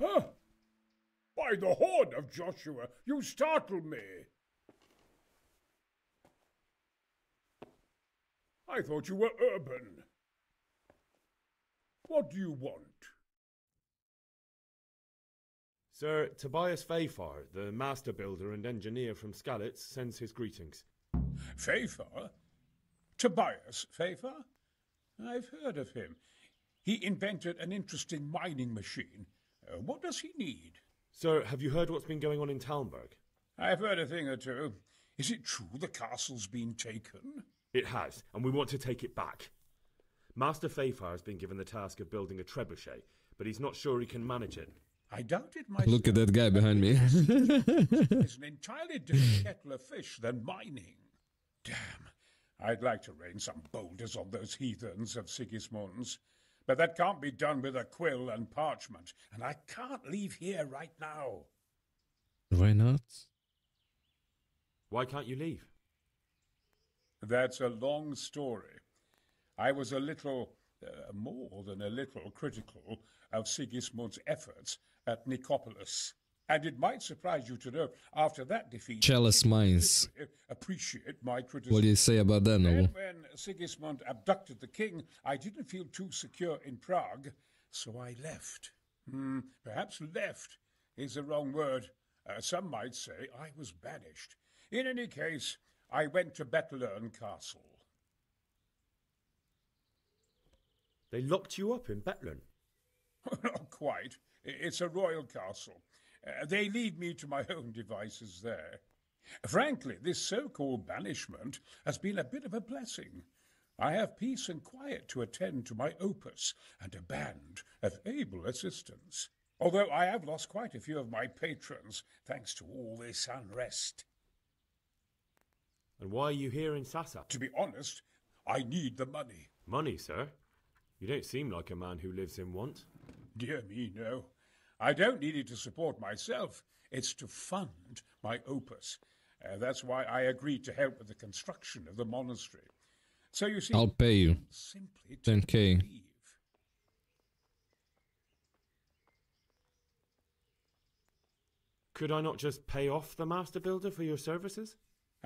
Huh? By the horn of Joshua, you startle me. I thought you were urban. What do you want? Sir Tobias Fafar, the master builder and engineer from Skalitz, sends his greetings. Fafar? Tobias Fafar? I've heard of him. He invented an interesting mining machine. What does he need? Sir, have you heard what's been going on in Talmberg? I've heard a thing or two. Is it true the castle's been taken? It has, and we want to take it back. Master Fafar has been given the task of building a trebuchet, but he's not sure he can manage it. I doubt it myself. Look at that guy behind me. It's an entirely different kettle of fish than mining. Damn, I'd like to rain some boulders on those heathens of Sigismund's. But that can't be done with a quill and parchment, and I can't leave here right now. Why not? Why can't you leave? That's a long story. I was a little, more than a little, critical of Sigismund's efforts at Nicopolis. And it might surprise you to know, after that defeat, Chalice mines. Appreciate my criticism. What do you say about that, Noble? Then when Sigismund abducted the king, I didn't feel too secure in Prague, so I left. Perhaps left is the wrong word. Some might say I was banished. In any case, I went to Bettelern Castle. They locked you up in Bettelern? Not quite. It's a royal castle. They leave me to my own devices there. Frankly, this so-called banishment has been a bit of a blessing. I have peace and quiet to attend to my opus and a band of able assistants. Although I have lost quite a few of my patrons, thanks to all this unrest. And why are you here in Sassa? To be honest, I need the money. Money, sir? You don't seem like a man who lives in want. Dear me, no. I don't need it to support myself. It's to fund my opus. That's why I agreed to help with the construction of the monastery. So you see, I'll pay you. Simply 10K. leave. Could I not just pay off the master builder for your services?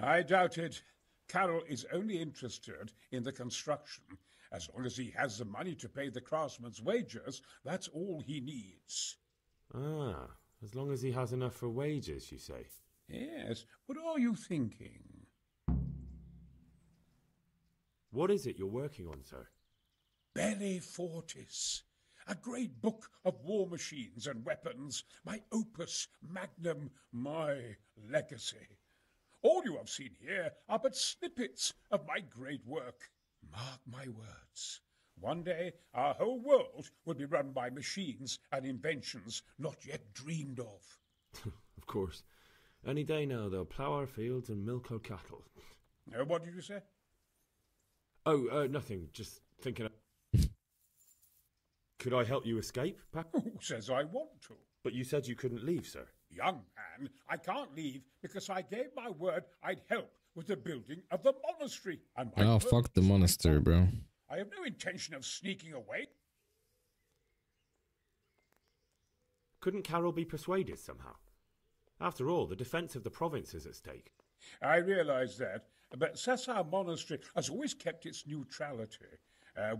I doubt it. Carol is only interested in the construction, As long as he has the money to pay the craftsman's wages, that's all he needs. Ah, as long as he has enough for wages, you say? Yes, what are you thinking? What is it you're working on, sir? Belli Fortis, a great book of war machines and weapons, my opus magnum, my legacy. All you have seen here are but snippets of my great work. Mark my words. One day, our whole world will be run by machines and inventions not yet dreamed of. Of course. Any day now, they'll plough our fields and milk our cattle. What did you say? Oh, nothing. Just thinking. Could I help you escape, Pap? Who says I want to? But you said you couldn't leave, sir. Young man, I can't leave because I gave my word I'd help with the building of the monastery. And Oh, fuck the monastery, bro. I have no intention of sneaking away. Couldn't Carol be persuaded somehow? After all, the defence of the province is at stake. I realise that, but Sassau Monastery has always kept its neutrality.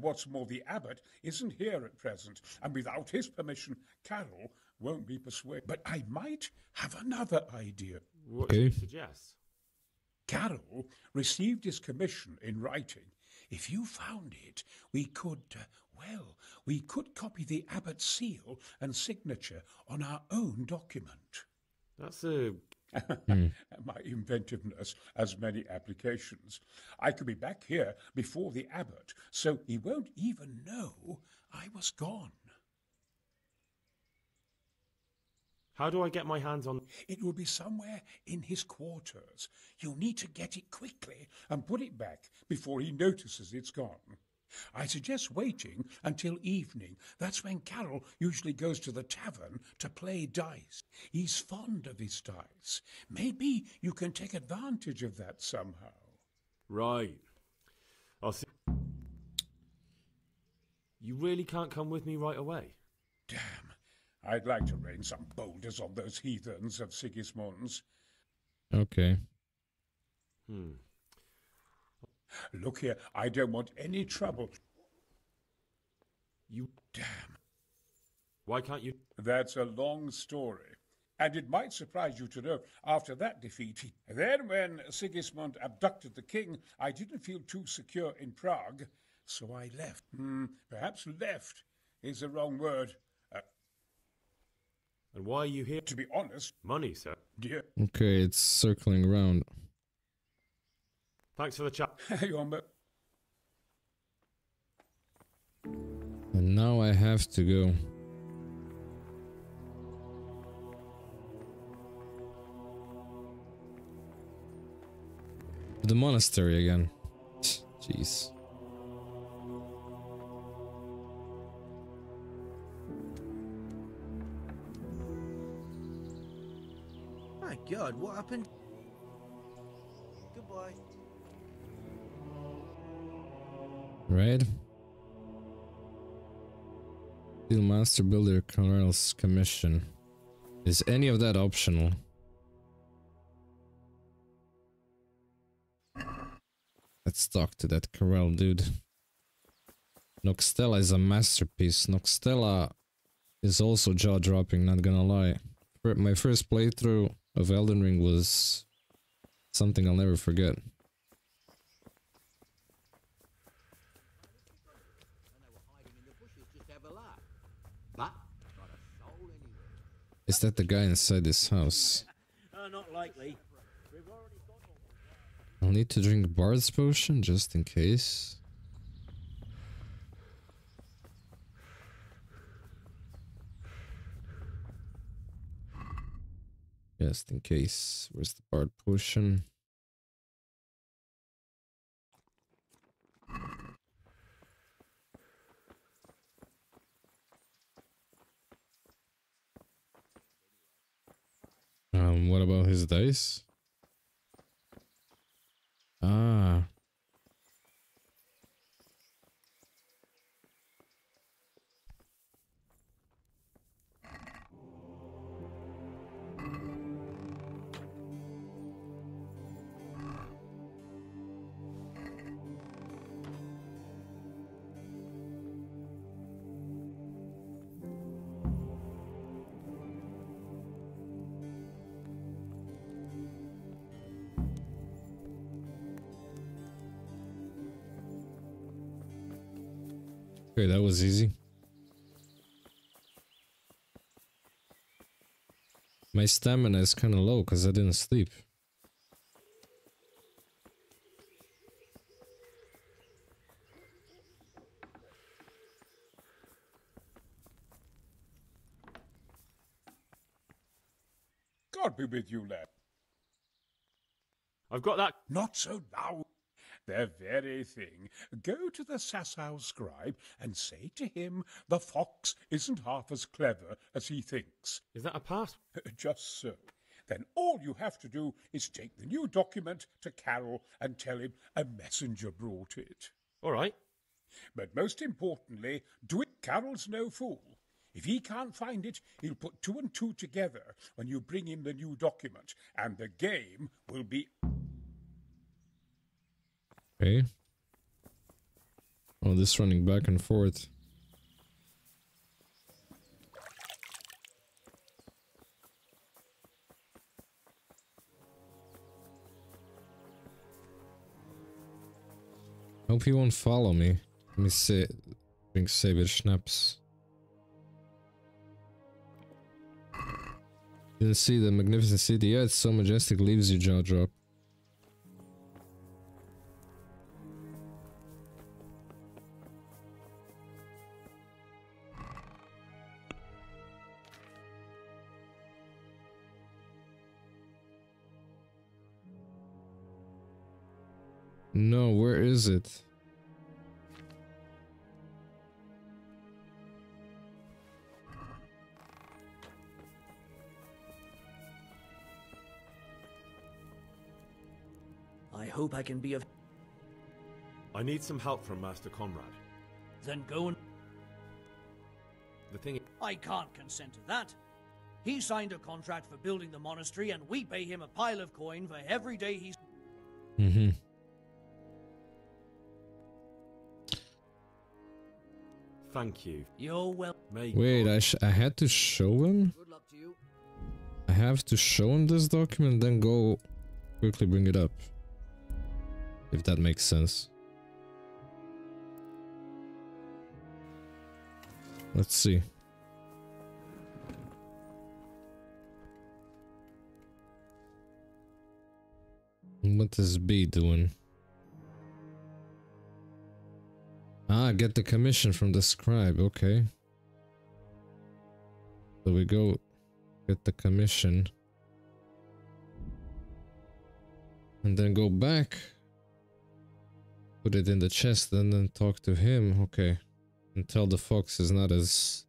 What's more, the abbot isn't here at present, and without his permission, Carol won't be persuaded. But I might have another idea. What do you suggest? Carol received his commission in writing. If you found it, we could copy the abbot's seal and signature on our own document. That's a... My inventiveness has many applications. I could be back here before the abbot, so he won't even know I was gone. How do I get my hands on... It will be somewhere in his quarters. You'll need to get it quickly and put it back before he notices it's gone. I suggest waiting until evening. That's when Carol usually goes to the tavern to play dice. He's fond of his dice. Maybe you can take advantage of that somehow. Right. I'll see. You really can't come with me right away? Damn. I'd like to rain some boulders on those heathens of Sigismund's. Okay. Look here, I don't want any trouble. You... Damn. Why can't you... That's a long story. And it might surprise you to know, after that defeat, then when Sigismund abducted the king, I didn't feel too secure in Prague, so I left. Perhaps left is the wrong word. And why are you here? To be honest... Money, sir. Dear. Okay, it's circling around. Thanks for the chat. And now I have to go. To the monastery again. Jeez. My God, what happened? Goodbye. Right? Steel Master Builder Colonel's Commission. Is any of that optional? Let's talk to that Corral dude. Noxtella is a masterpiece. Noxtella is also jaw-dropping, not gonna lie. My first playthrough of Elden Ring was something I'll never forget. Is that the guy inside this house? Not likely. I'll need to drink Bard's Potion just in case. Just in case. Where's the Bard Potion? What about his dice? Ah. Okay, that was easy. My stamina is kind of low because I didn't sleep. God be with you, lad. I've got that. Not so loud. The very thing. Go to the Sasau scribe and say to him the fox isn't half as clever as he thinks. Is that a pass? Just so. Then all you have to do is take the new document to Carol and tell him a messenger brought it. All right. But most importantly, do it. Carol's no fool. If he can't find it, he'll put 2 and 2 together when you bring him the new document, and the game will be... Okay. Oh, this running back and forth. Hope he won't follow me. Let me see. Drink Saber Schnapps. Didn't see the magnificent city. Yeah, it's so majestic, leaves your jaw drop. No, where is it? I hope I can be of... I need some help from Master Conrad. Then go and... The thing is... I can't consent to that. He signed a contract for building the monastery and we pay him a pile of coin for every day he's... Mm-hmm. Thank you. You're well... Wait, I had to show him? Good luck to you. I have to show him this document, then go quickly bring it up. If that makes sense. Let's see. What is B doing? Ah, get the commission from the scribe, okay. So we go get the commission. And then go back. Put it in the chest and then talk to him, okay. And tell the fox is not as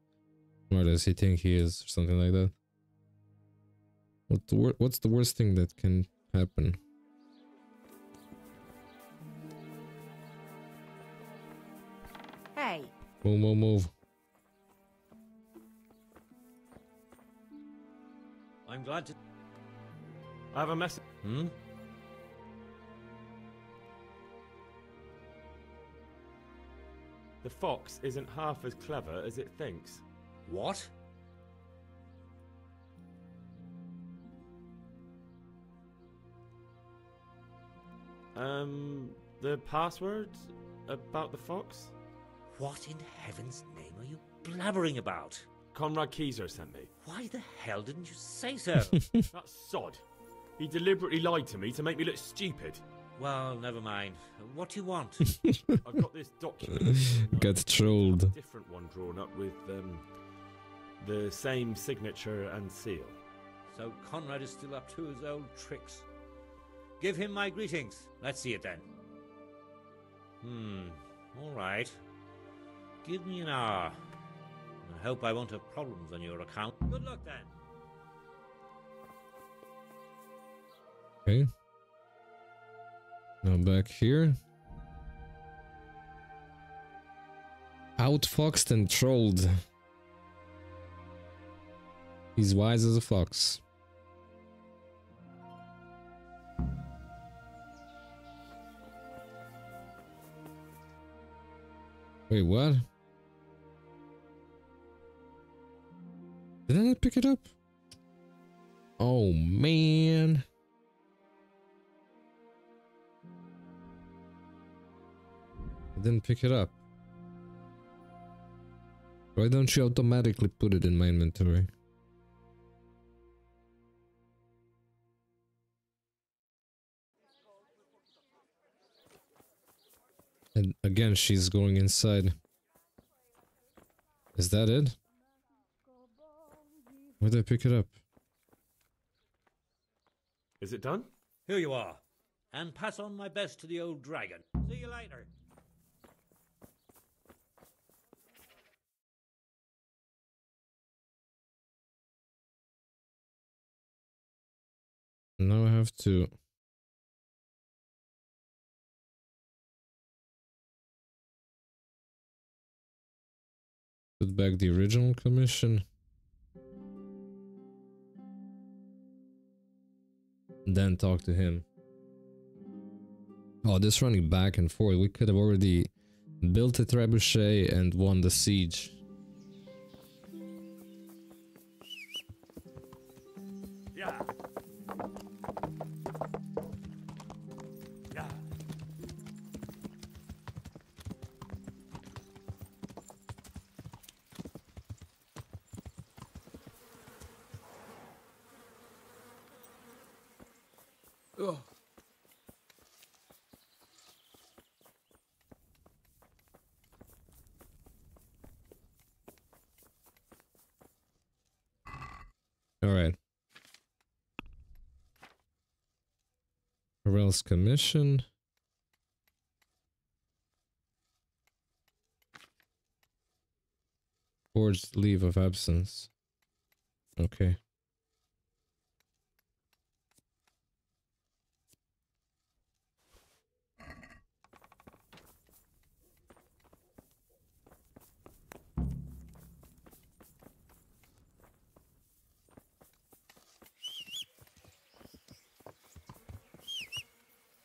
smart as he thinks he is, or something like that. What's the worst thing that can happen? Hey. Move. I'm glad to... I have a message. The fox isn't half as clever as it thinks. What? The password about the fox? What in heaven's name are you blabbering about? Conrad Keyser sent me. Why the hell didn't you say so? That sod. He deliberately lied to me to make me look stupid. Well, never mind. What do you want? I've got this document. Got trolled. A different one drawn up with the same signature and seal. So Conrad is still up to his old tricks. Give him my greetings. Let's see it then. All right. Give me an hour. I hope I won't have problems on your account. Good luck then. Okay. Now back here. Outfoxed and trolled. He's wise as a fox. Wait, what? Didn't I pick it up? Oh, man. I didn't pick it up. Why don't you automatically put it in my inventory? And again, she's going inside. Is that it? Where'd I pick it up? Is it done? Here you are. And pass on my best to the old dragon. See you later. Now I have to... put back the original commission. Then talk to him. Oh, this running back and forth. We could have already built a trebuchet and won the siege. Yeah. Yeah. Oh. All right. Morel's commission. Forged leave of absence. Okay.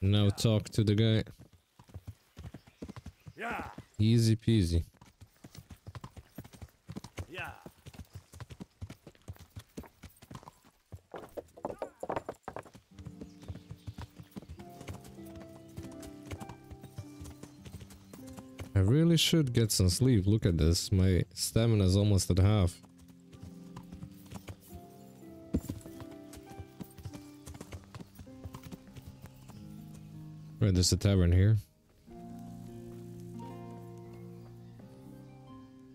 Now talk to the guy. Yeah. Easy peasy. Yeah. I really should get some sleep. Look at this. My stamina is almost at half. Right, there's a tavern here.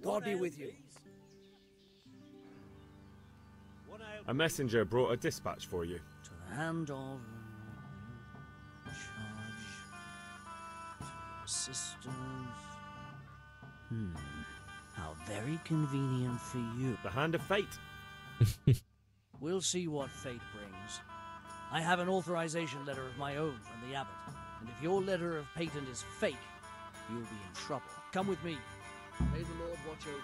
God be with you. A messenger brought a dispatch for you. To the hand of charge to sisters. How very convenient for you. The hand of fate. We'll see what fate brings. I have an authorization letter of my own from the abbot, and if your letter of patent is fake, you'll be in trouble. Come with me. May the Lord watch over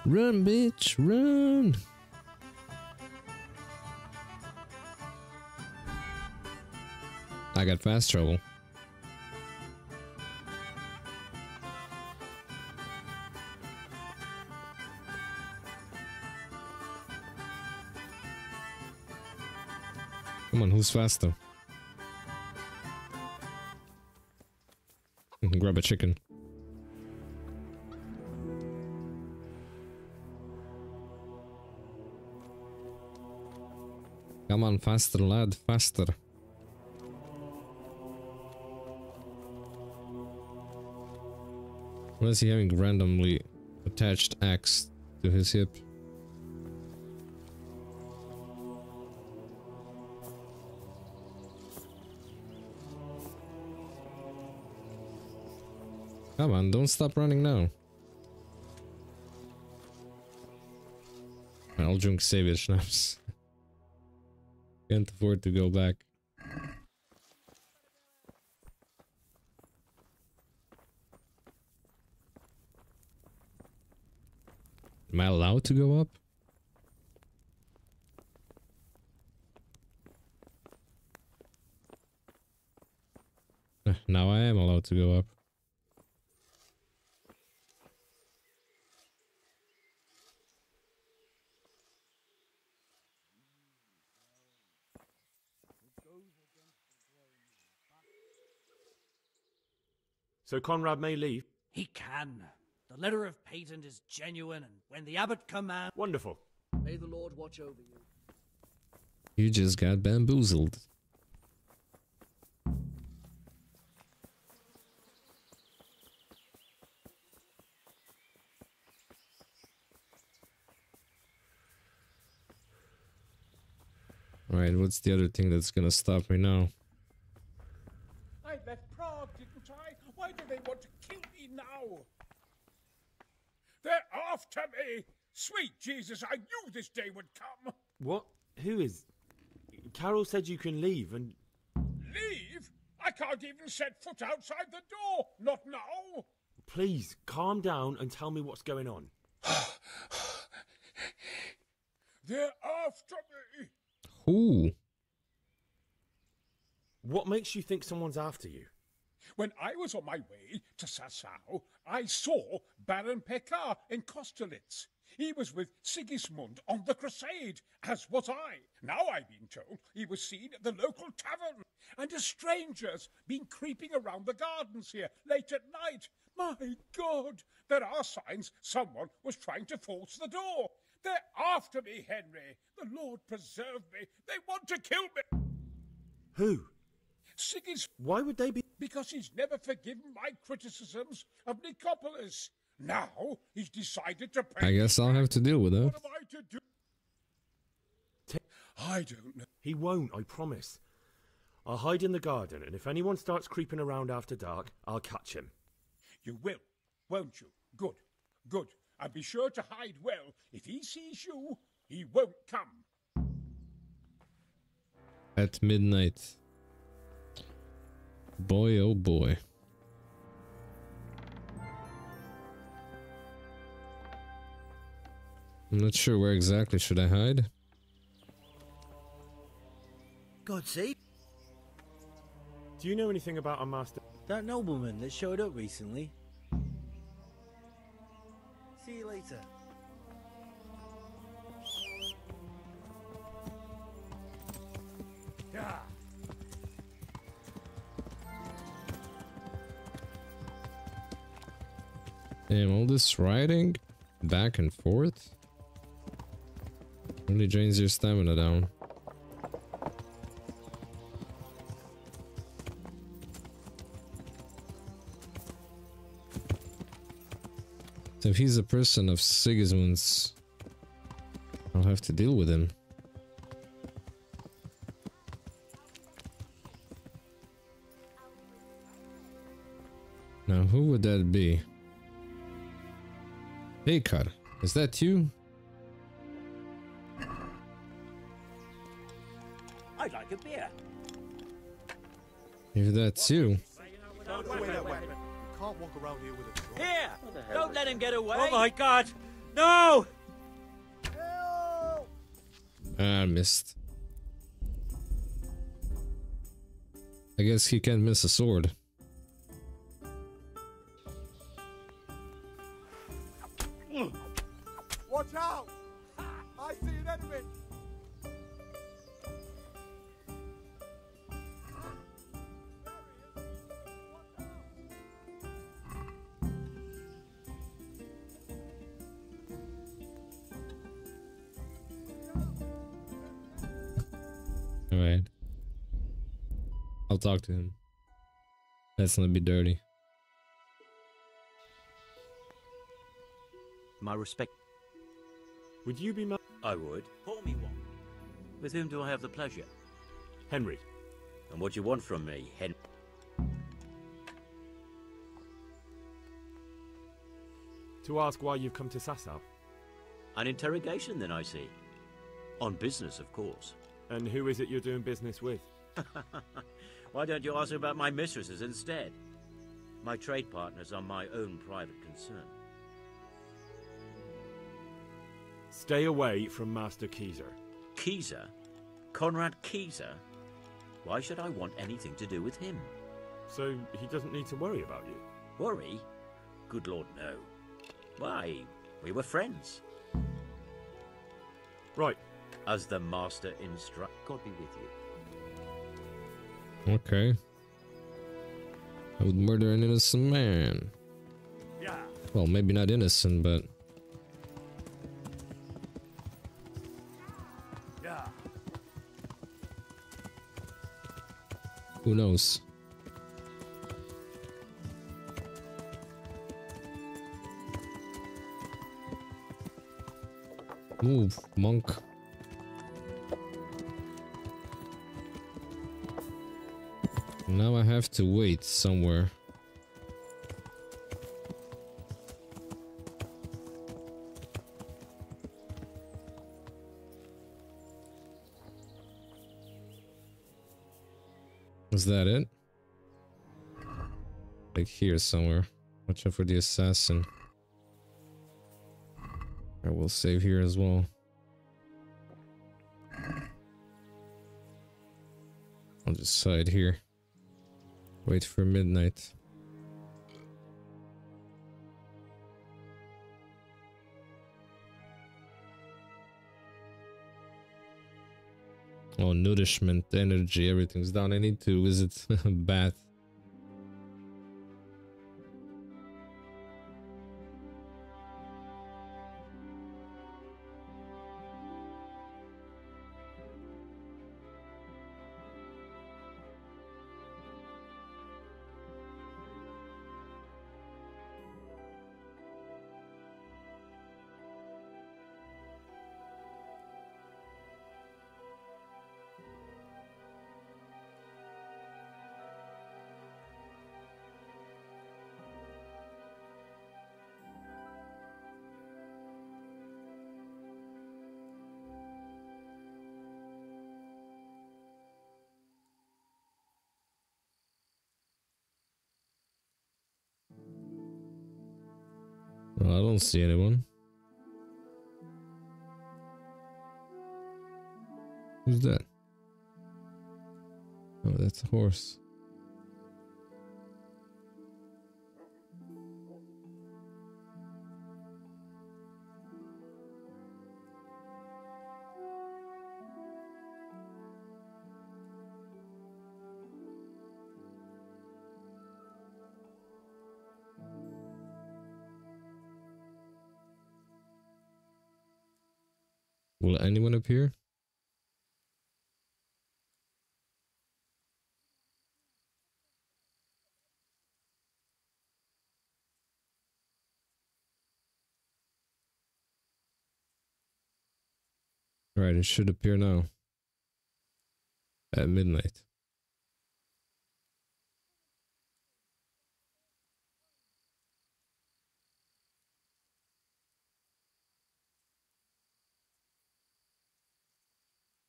you. Run, bitch, run! I got fast travel. Come on, who's faster? Grab a chicken. Come on, faster, lad, faster. Why is he having randomly attached axe to his hip? Come on, don't stop running now. I'll drink savior schnapps. Can't afford to go back. Am I allowed to go up? Now I am allowed to go up. So Conrad may leave? He can. The letter of patent is genuine, and when the abbot commands... Wonderful. May the Lord watch over you. You just got bamboozled. Alright, what's the other thing that's gonna stop me now? I left Prague, didn't I? Why do they want to kill me now? They're after me! Sweet Jesus, I knew this day would come! What? Who is... Carol said you can leave and... Leave? I can't even set foot outside the door! Not now! Please, calm down and tell me what's going on. They're after me! Who? What makes you think someone's after you? When I was on my way to Sasau, I saw Baron Pekar in Kostelitz. He was with Sigismund on the crusade, as was I. Now I've been told he was seen at the local tavern, and a stranger's been creeping around the gardens here late at night. My God, there are signs someone was trying to force the door. They're after me, Henry. The Lord preserve me. They want to kill me. Who? Sigis. Why would they be? Because he's never forgiven my criticisms of Nicopolis. Now he's decided to pay. I guess I'll have to deal with that. What am I to do? I don't know. He won't, I promise. I'll hide in the garden, and if anyone starts creeping around after dark, I'll catch him. You will, won't you? Good, good. And be sure to hide well. If he sees you, he won't come. At midnight. Boy, oh boy. I'm not sure where exactly should I hide. God save. Do you know anything about a master? That nobleman that showed up recently. See you later. Yeah. Damn, all this riding back and forth really drains your stamina down. So if he's a person of Sigismund's, I'll have to deal with him. Now, who would that be? Hey, Car, is that you? I'd like a beer. If that's you. Don't away that weapon. You can't walk around here with a draw. Here! Don't let him get away! Oh my God! No! Ah, missed. I guess he can't miss a sword. Watch out! I see an enemy! Alright. I'll talk to him. Let's not be dirty. My respect. Would you be my... I would. Pour me one. With whom do I have the pleasure? Henry. And what do you want from me, Henry? To ask why you've come to Sasau. An interrogation, then, I see. On business, of course. And who is it you're doing business with? Why don't you ask about my mistresses instead? My trade partners are my own private concern. Stay away from Master Keyser. Keyser? Conrad Keyser? Why should I want anything to do with him? So he doesn't need to worry about you? Worry? Good Lord, no. Why, we were friends. Right. As the master instruct, God be with you. Okay. I would murder an innocent man. Yeah. Well, maybe not innocent, but... Yeah. Who knows? Move, monk. Now I have to wait somewhere. Is that it? Like here somewhere. Watch out for the assassin. I will save here as well. I'll just hide here. Wait for midnight. Oh, nourishment, energy, everything's down. I need to visit a bath. Well, I don't see anyone. Who's that? Oh, that's a horse. Will anyone appear? Right, it should appear now. At midnight.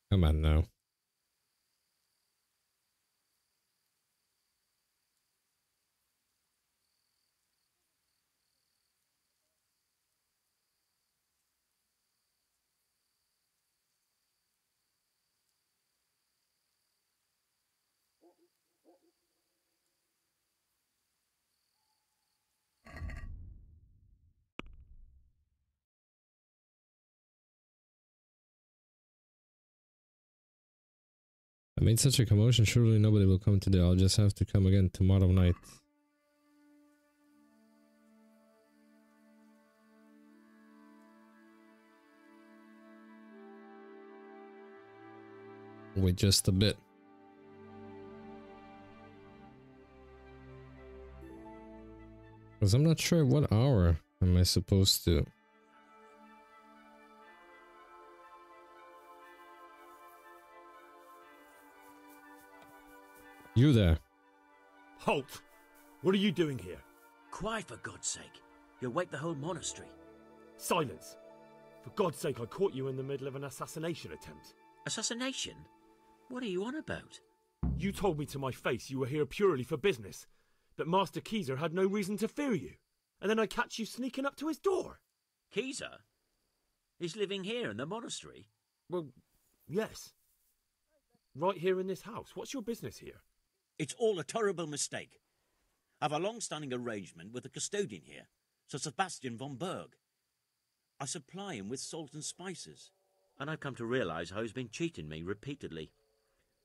Come on now. I made such a commotion, surely nobody will come today. I'll just have to come again tomorrow night. Wait just a bit. Because I'm not sure what hour am I supposed to. You there. Halt! What are you doing here? Quiet, for God's sake. You'll wake the whole monastery. Silence! For God's sake, I caught you in the middle of an assassination attempt. Assassination? What are you on about? You told me to my face you were here purely for business, that Master Keezer had no reason to fear you, and then I catch you sneaking up to his door. Keezer? He's living here in the monastery? Well, yes. Right here in this house. What's your business here? It's all a terrible mistake. I've a long-standing arrangement with the custodian here, Sir Sebastian von Berg. I supply him with salt and spices. And I've come to realise how he's been cheating me repeatedly.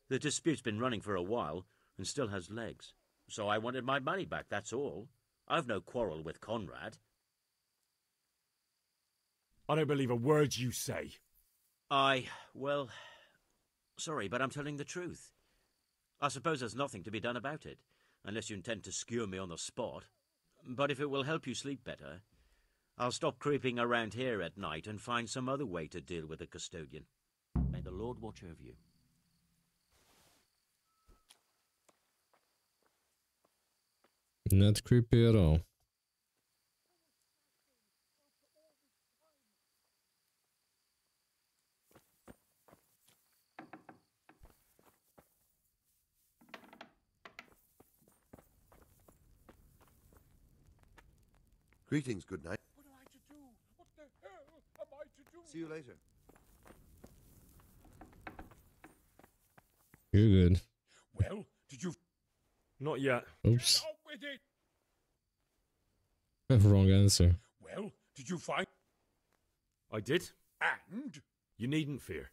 The dispute's been running for a while and still has legs. so I wanted my money back, that's all. I've no quarrel with Conrad. I don't believe a word you say. Well, sorry, but I'm telling the truth. I suppose there's nothing to be done about it, unless you intend to skewer me on the spot. But if it will help you sleep better, I'll stop creeping around here at night and find some other way to deal with the custodian. May the Lord watch over you. Not creepy at all. Greetings, good night. What am I to do? What the hell am I to do? See you later. You're good. Well, did you... Not yet. Oops. Get on with it! Wrong answer. Well, did you find... I did. And? You needn't fear.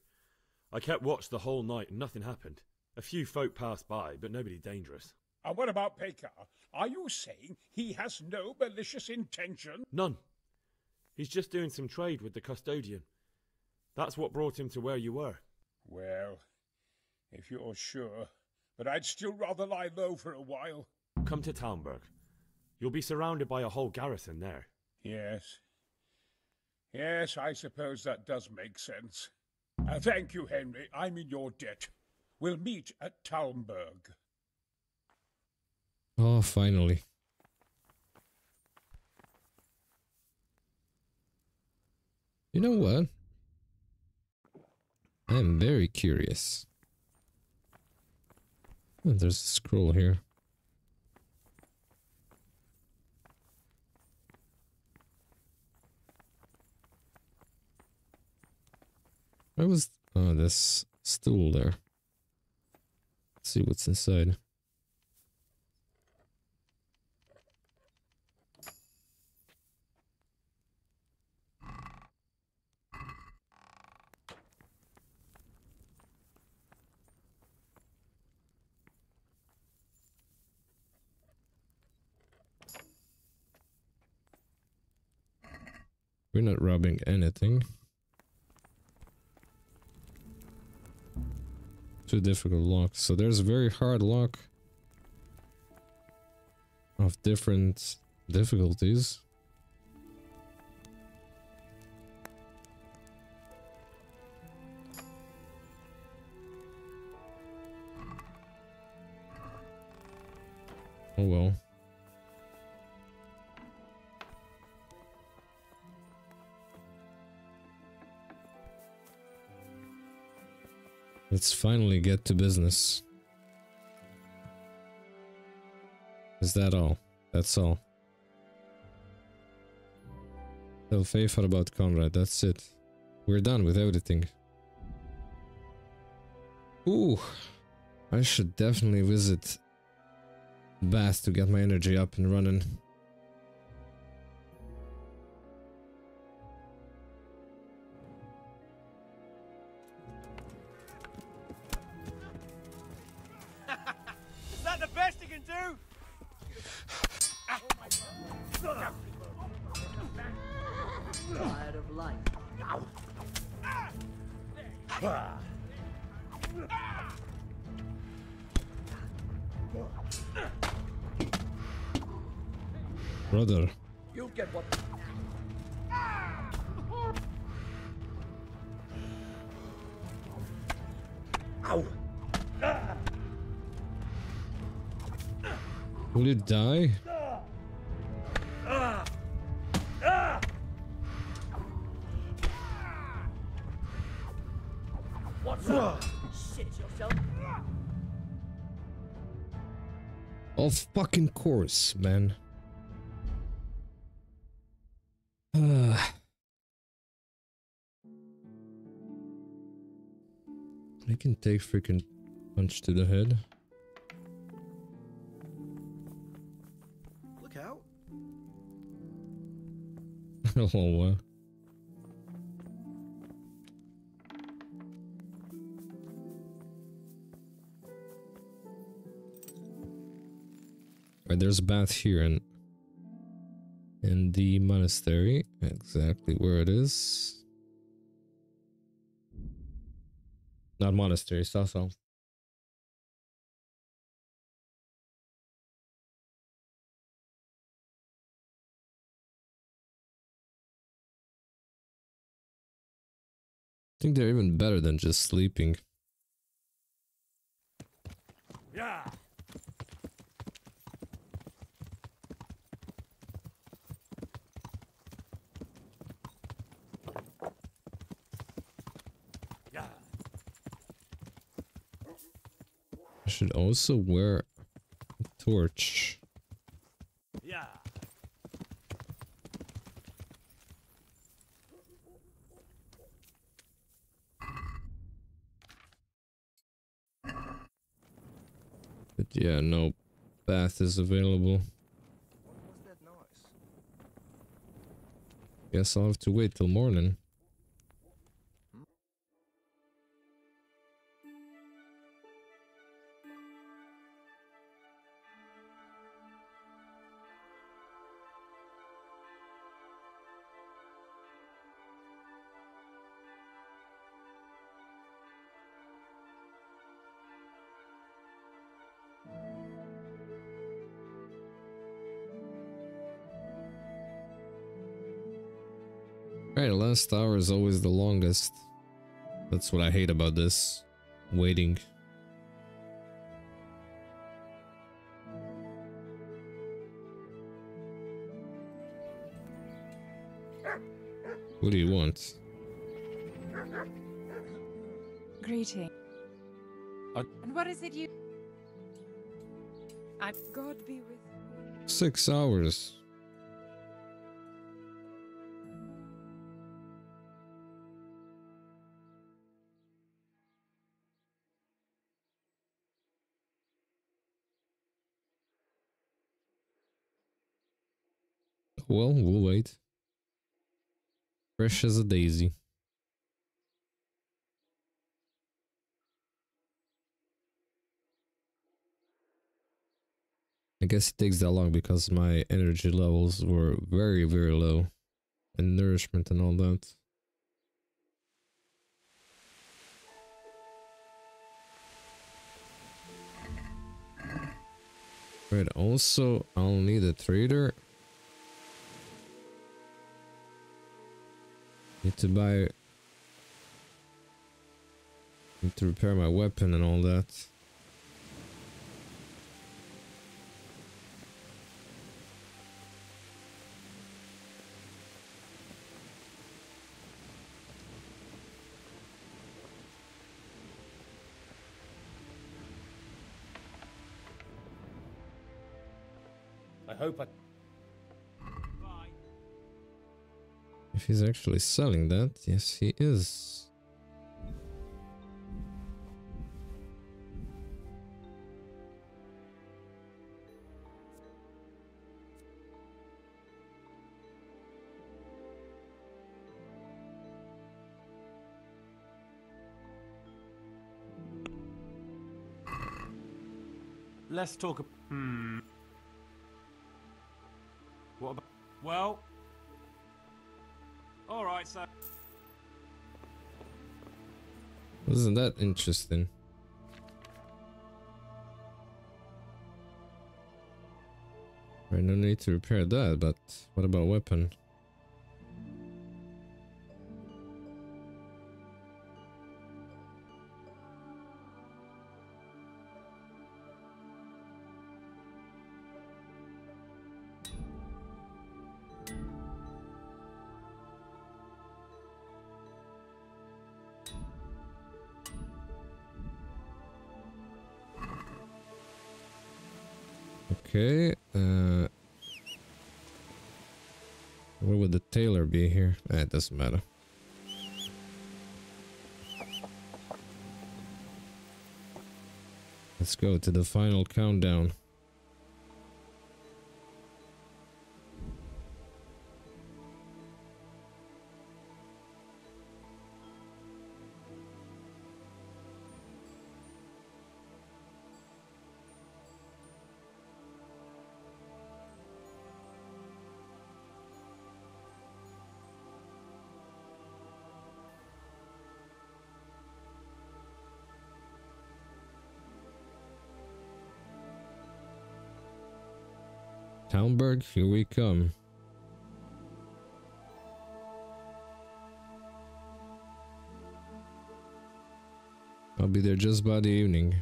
I kept watch the whole night and nothing happened. A few folk passed by, but nobody dangerous. And what about Pekar? Are you saying he has no malicious intention? None. He's just doing some trade with the custodian. That's what brought him to where you were. Well, if you're sure, but I'd still rather lie low for a while. Come to Talmberg. You'll be surrounded by a whole garrison there. Yes. Yes, I suppose that does make sense. Thank you, Henry. I'm in your debt. We'll meet at Talmberg. Oh, finally. You know what? I'm very curious. Oh, there's a scroll here. Where was... Oh, this stool there. Let's see what's inside. We're not robbing anything. Too difficult lock. So there's a very hard lock of different difficulties. Oh well. Let's finally get to business. Is that all? That's all. Tell Faithful about Conrad, that's it. We're done with everything. Ooh, I should definitely visit Bath to get my energy up and running. Is that the best you can do? Tired of life. Brother. You'll get what... Ow! Will you die? What's up? Shit yourself. Of fucking course, man. I can take freaking punch to the head. Look out. Oh wow. Right, there's a bath here in the monastery. Exactly where it is. Not monastery, Sasso. I think they're even better than just sleeping. Yeah. Yeah. I should also wear a torch. Yeah. But yeah, no bath is available. What was that noise? Guess I'll have to wait till morning. Right, last hour is always the longest. That's what I hate about this. Waiting. What do you want? Greeting. And what is it you... God be with you. 6 hours. Well, we'll wait. Fresh as a daisy. I guess it takes that long because my energy levels were very, very low. And nourishment and all that. Right, also, I'll need a trader. Need to buy... Need to repair my weapon and all that. I hope I... If he's actually selling that, yes he is. Let's talk. What about? Well. All right, so. Wasn't that interesting? Right, no need to repair that, but what about weapon? Okay, where would the tailor be here? It doesn't matter. Let's go to the final countdown. Talmberg, here we come. I'll be there just by the evening.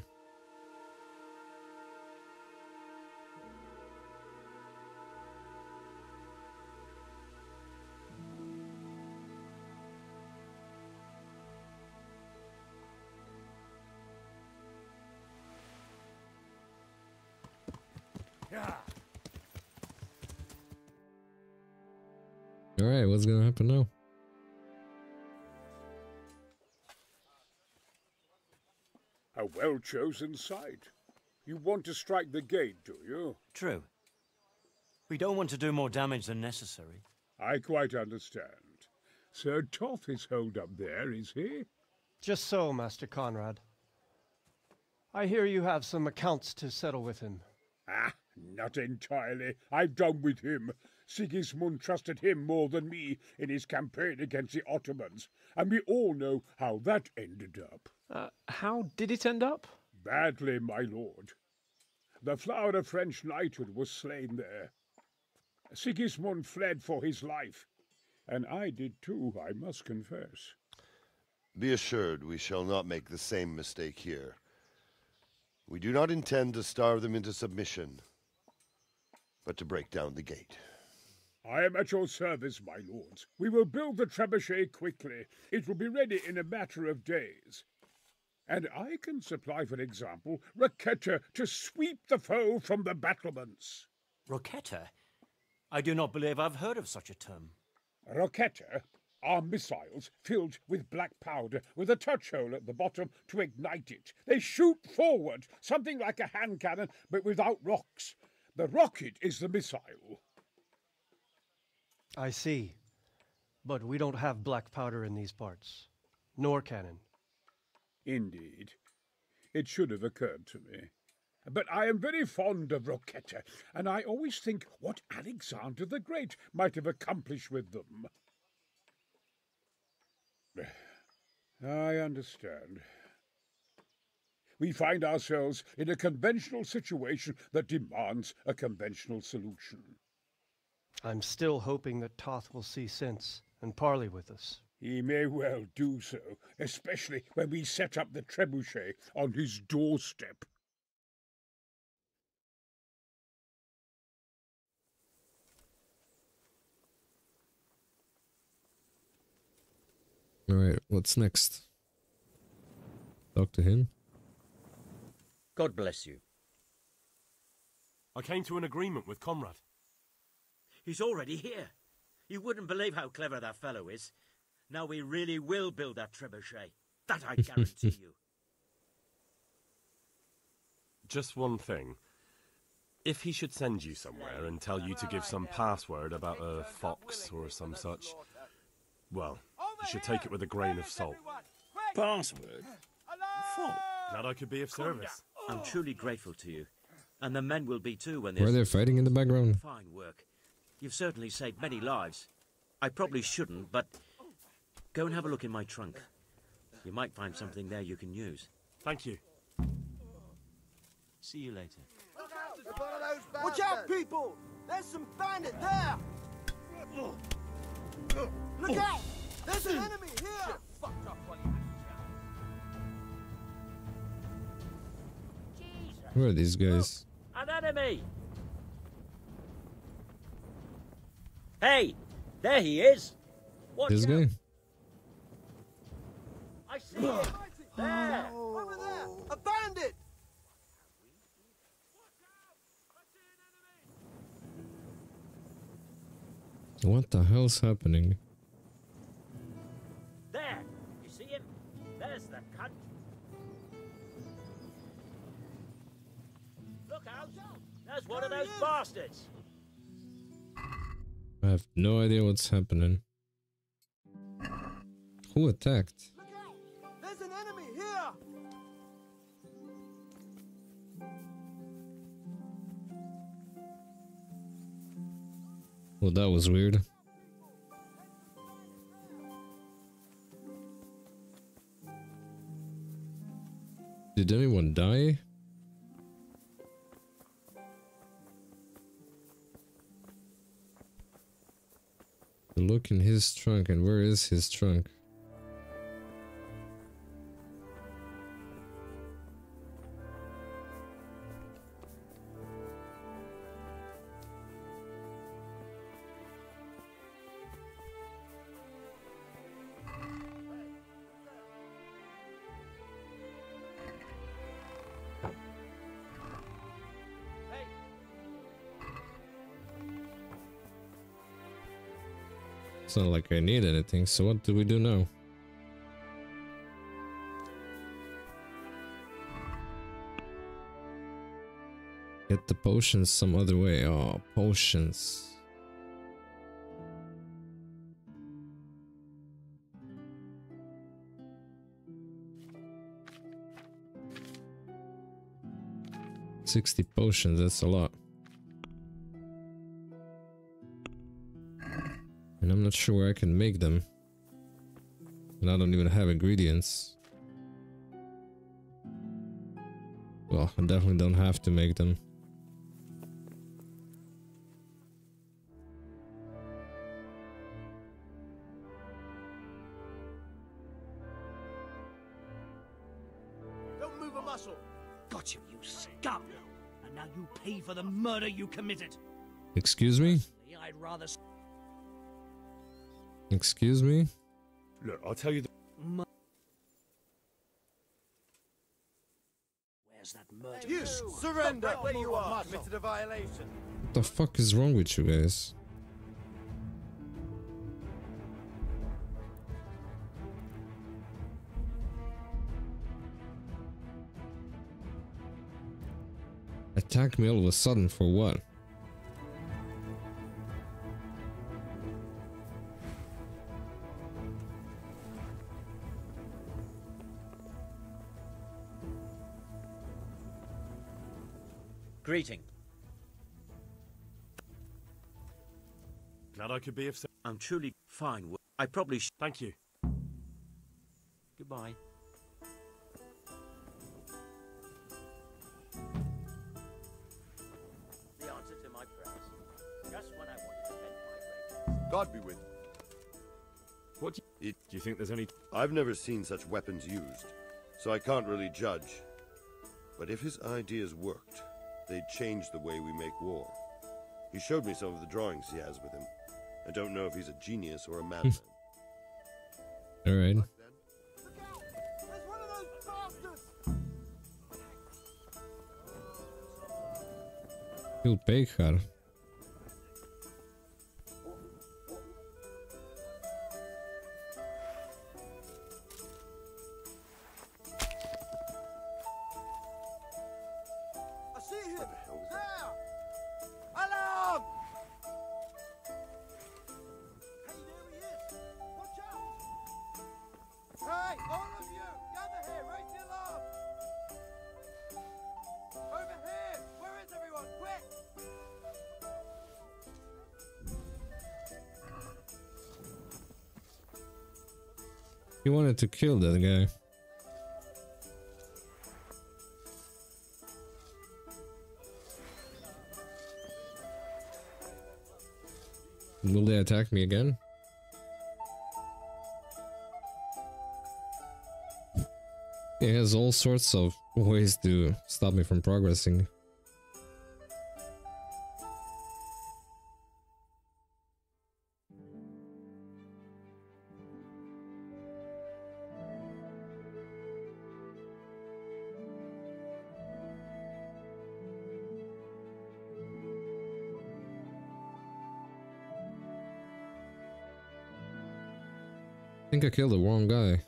Alright, what's gonna happen now? A well-chosen site. You want to strike the gate, do you? True. We don't want to do more damage than necessary. I quite understand. Sir Toth is holed up there, is he? Just so, Master Conrad. I hear you have some accounts to settle with him. Ah, not entirely. I've done with him. Sigismund trusted him more than me in his campaign against the Ottomans, and we all know how that ended up. How did it end up? Badly, my lord. The flower of French knighthood was slain there. Sigismund fled for his life, and I did too, I must confess. Be assured we shall not make the same mistake here. We do not intend to starve them into submission, but to break down the gate. I am at your service, my lords. We will build the trebuchet quickly. It will be ready in a matter of days. And I can supply, for example, Roquetta to sweep the foe from the battlements. Roquetta? I do not believe I've heard of such a term. Roquetta are missiles filled with black powder with a touch hole at the bottom to ignite it. They shoot forward, something like a hand cannon, but without rocks. The rocket is the missile. I see. But we don't have black powder in these parts. Nor cannon. Indeed. It should have occurred to me. But I am very fond of Roquetta, and I always think what Alexander the Great might have accomplished with them. I understand. We find ourselves in a conventional situation that demands a conventional solution. I'm still hoping that Toth will see sense and parley with us. He may well do so, especially when we set up the trebuchet on his doorstep. Alright, what's next? Talk to him? God bless you. I came to an agreement with Conrad. He's already here. You wouldn't believe how clever that fellow is. Now we really will build that trebuchet. That I guarantee you. Just one thing. If he should send you somewhere and tell you to give some password about a fox or some such, well, you should take it with a grain of salt. Password? Fox? Glad I could be of service. I'm truly grateful to you. And the men will be too when Were they fighting in the background? Fine work. You've certainly saved many lives. I probably shouldn't, but go and have a look in my trunk. You might find something there you can use. Thank you. See you later. Watch out, people! There's some bandit there! Look out! There's an enemy here! Who are these guys? An enemy! Hey! There he is! Watch This out. guy? I see him! There! Over there! A bandit! What the hell's happening? There! You see him? There's the cunt! Look out! There's one of those bastards! I have no idea what's happening. Who attacked? There's an enemy here! Well, that was weird. Did anyone die? Look in his trunk, and where is his trunk? It's not like I need anything, so what do we do now? Get the potions some other way. Oh, potions. $60 potions, that's a lot. And I'm not sure where I can make them. And I don't even have ingredients. Well, I definitely don't have to make them. Don't move a muscle. Got you, you scum! And now you pay for the murder you committed. Excuse me? I'd rather... Excuse me? Look, I'll tell you the... Where's that murder? You surrender where you are. Committed a violation. What the fuck is wrong with you guys? Attack me all of a sudden for what? Greeting. Glad I could be of service. I'm truly fine. I probably should. Thank you. Goodbye. The answer to my prayers. Just when I wanted to vent my rage. God be with you. What do you think there's any... I've never seen such weapons used, so I can't really judge. But if his ideas worked, they'd change the way we make war. He showed me some of the drawings he has with him. I don't know if he's a genius or a madman. Alright. Heel Pegar. I see him. There. Alarm! Hey, there he is. Watch out. Hey, all of you, gather here. Raise the alarm. Over here. Where is everyone? Quick. He wanted to kill that guy. Will they attack me again? He has all sorts of ways to stop me from progressing. I think I killed the wrong guy.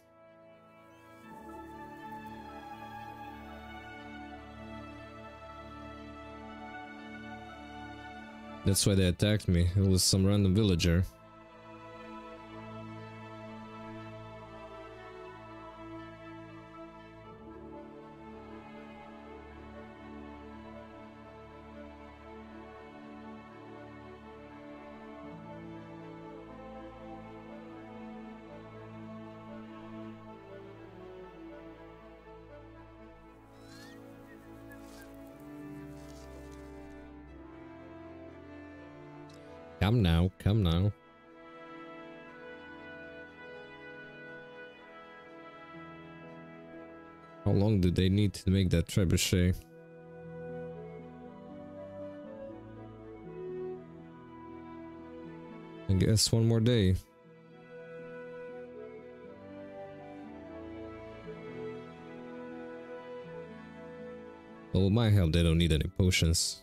That's why they attacked me. It was some random villager. Come now, come now. How long do they need to make that trebuchet? I guess one more day. But with my help, they don't need any potions.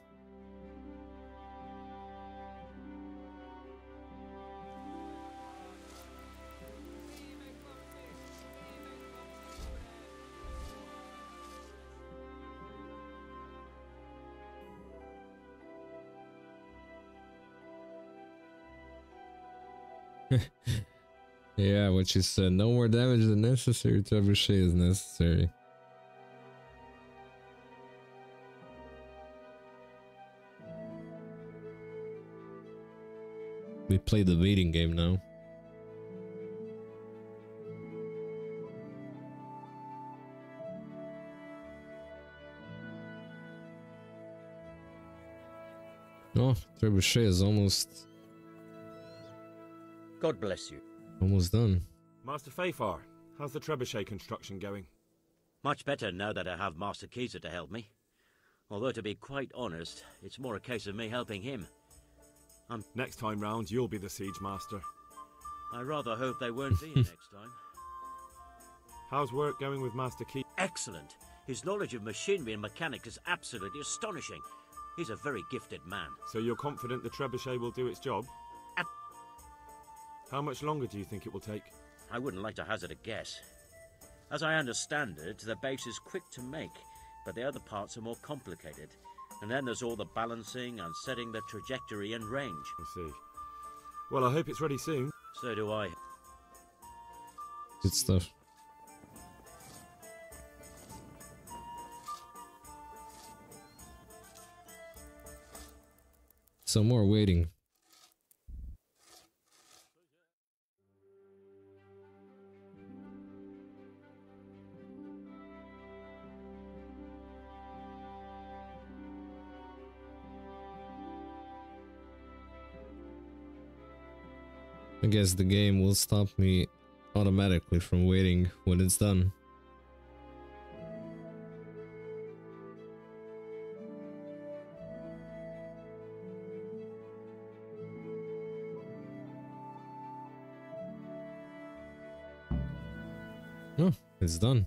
Yeah, what you said. No more damage than necessary. Trebuchet is necessary. We play the waiting game now. Oh, trebuchet is almost God bless you. Almost done. Master Fafar, how's the trebuchet construction going? Much better now that I have Master Keyser to help me. Although, to be quite honest, it's more a case of me helping him. Next time round, you'll be the siege master. I rather hope they won't be next time. How's work going with Master Key? Excellent. His knowledge of machinery and mechanics is absolutely astonishing. He's a very gifted man. So you're confident the trebuchet will do its job? How much longer do you think it will take? I wouldn't like to hazard a guess. As I understand it, the base is quick to make, but the other parts are more complicated. And then there's all the balancing and setting the trajectory and range. I see. Well, I hope it's ready soon. So do I. Good stuff. Some more waiting. I guess the game will stop me automatically from waiting when it's done. Oh, it's done.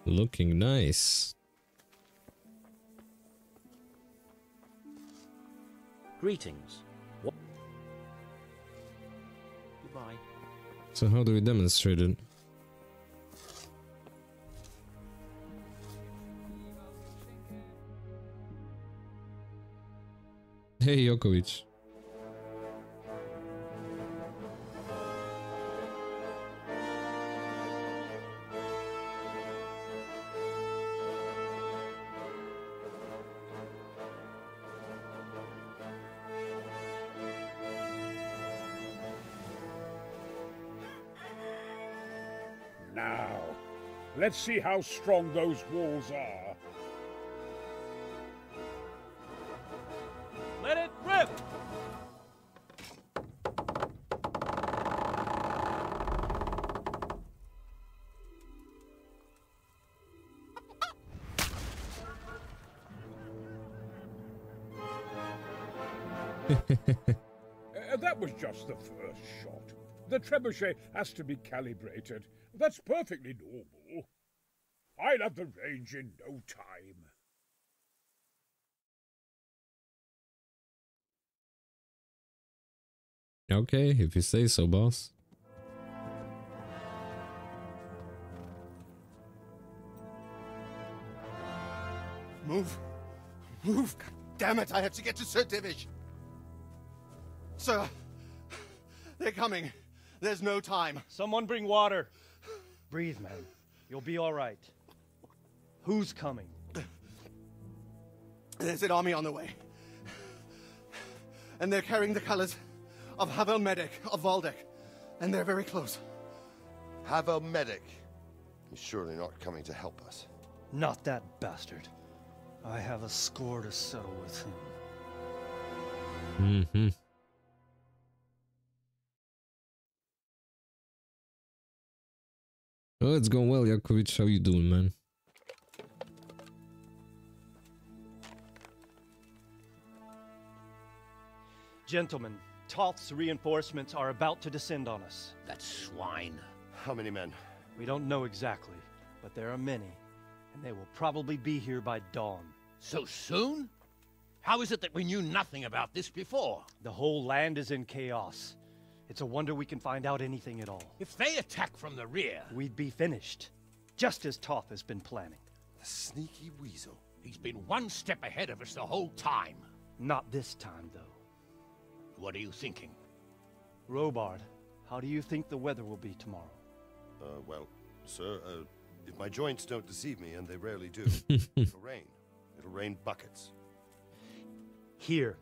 Looking nice. Greetings. What? Goodbye. So how do we demonstrate it? Hey, Jokovic. Now, let's see how strong those walls are. Let it rip! That was just the first shot. The trebuchet has to be calibrated. That's perfectly normal. I'll have the range in no time. Okay, if you say so, boss. Move. Move. God damn it, I have to get to Sir Divish. Sir, they're coming. There's no time. Someone bring water. Breathe, man. You'll be all right. Who's coming? There's an army on the way. and they're carrying the colors of Havel Medic of Valdek, and they're very close. Havel Medic? He's surely not coming to help us. Not that bastard. I have a score to settle with him. Mm-hmm. Oh, it's going well, Yakovic. How you doing, man? Gentlemen, Toth's reinforcements are about to descend on us. That swine. How many men? We don't know exactly, but there are many, and they will probably be here by dawn. So soon? How is it that we knew nothing about this before? The whole land is in chaos. It's a wonder we can find out anything at all. If they attack from the rear... we'd be finished, just as Toth has been planning. The sneaky weasel. He's been one step ahead of us the whole time. Not this time, though. What are you thinking? Robard, how do you think the weather will be tomorrow? Well, sir, if my joints don't deceive me, and they rarely do, it'll rain. It'll rain buckets. Here.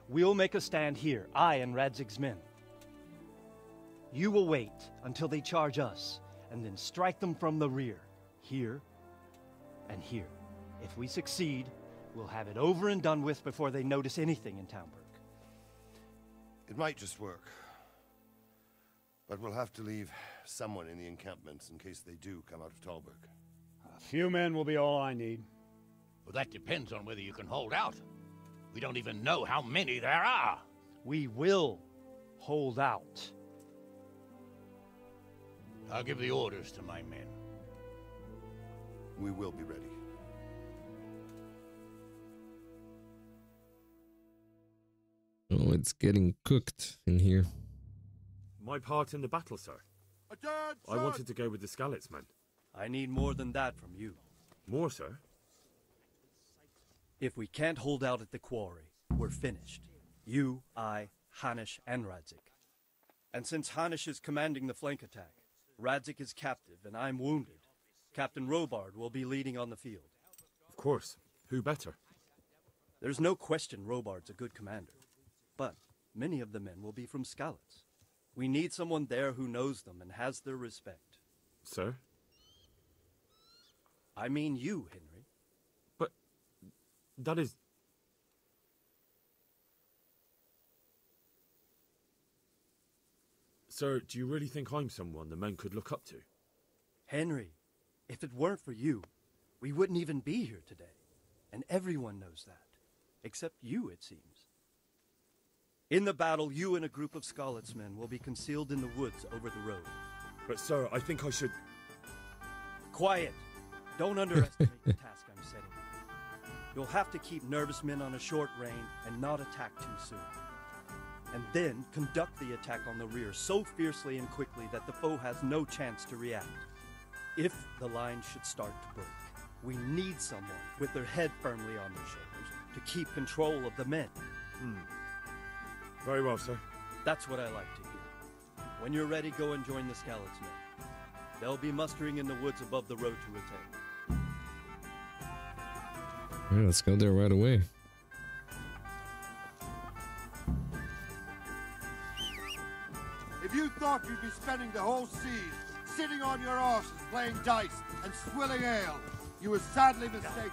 We'll make a stand here, I and Radzig's men. You will wait until they charge us, and then strike them from the rear. Here and here. If we succeed, we'll have it over and done with before they notice anything in Townburg. It might just work. But we'll have to leave someone in the encampments in case they do come out of Talberg. A few men will be all I need. Well, that depends on whether you can hold out. We don't even know how many there are. We will hold out. I'll give the orders to my men. We will be ready. Oh, it's getting cooked in here. My part in the battle, sir. I wanted to go with the Skalitz men. I need more than that from you. More, sir? If we can't hold out at the quarry, we're finished. You, I, Hanish, and Radzik. And since Hanish is commanding the flank attack, Radzik is captive and I'm wounded, Captain Robard will be leading on the field. Of course. Who better? There's no question Robard's a good commander. But many of the men will be from Skalitz. We need someone there who knows them and has their respect. Sir? I mean you, Henry. But that is... Sir, do you really think I'm someone the men could look up to? Henry, if it weren't for you, we wouldn't even be here today. And everyone knows that. Except you, it seems. In the battle, you and a group of Skalitz men will be concealed in the woods over the road. But sir, I think I should... Quiet! Don't underestimate the task I'm setting you. You'll have to keep nervous men on a short rein and not attack too soon. And then conduct the attack on the rear so fiercely and quickly that the foe has no chance to react. If the line should start to break, we need someone with their head firmly on their shoulders to keep control of the men. Very well, sir. That's what I like to hear. When you're ready, go and join the Skalitz men. They'll be mustering in the woods above the road to attack. Yeah, let's go there right away. If you thought you'd be spending the whole siege sitting on your arses playing dice and swilling ale, you were sadly mistaken.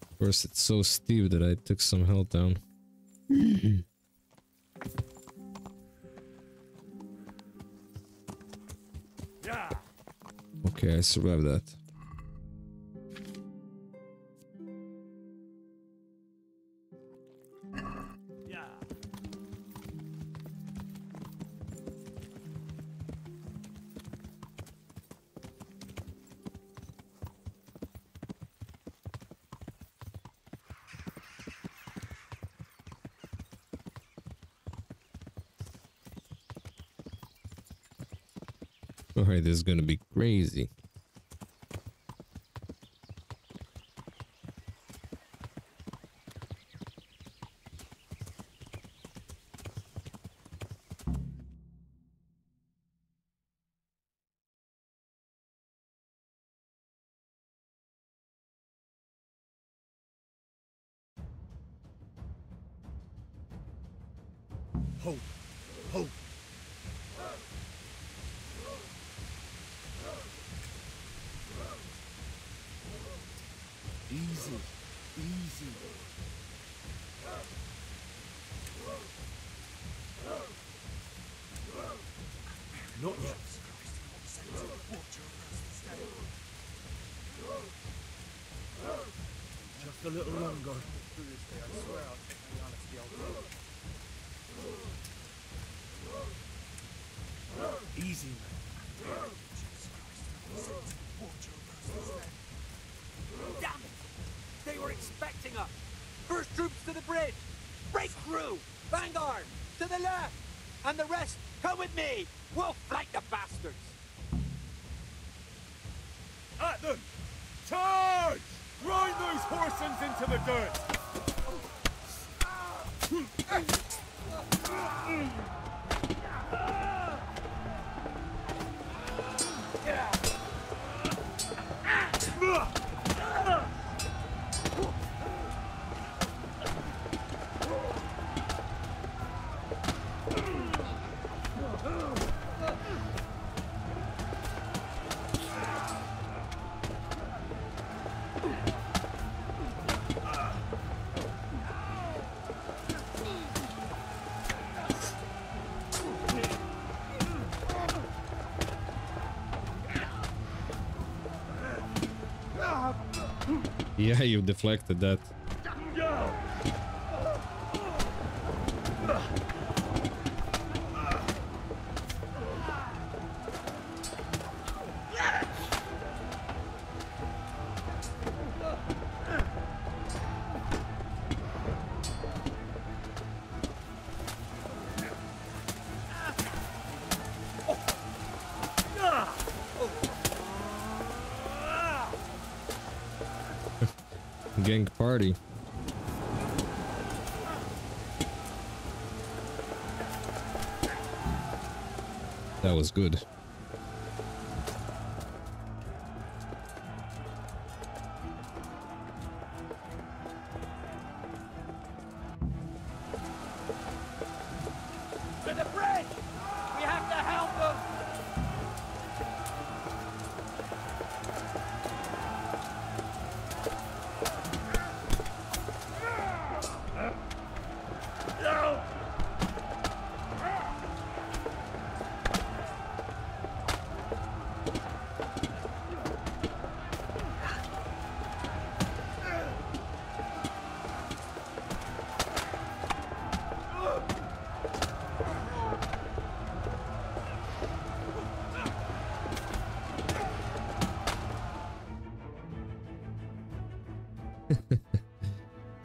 Of course, it's so steep that I took some health down. Okay, I survived that. Alright, this is gonna be crazy. Hold. Hold. Easy. Easy. Not yet. Just a little longer. I swear I'll take my honesty all day. Easy, man. Damn it! They were expecting us! First troops to the bridge! Break through! Vanguard! To the left! And the rest, come with me! We'll flank the bastards! At them! Charge! Grind those horsens into the dirt! Yeah, you deflected that. Gang party. That was good. To the bridge! We have to help them!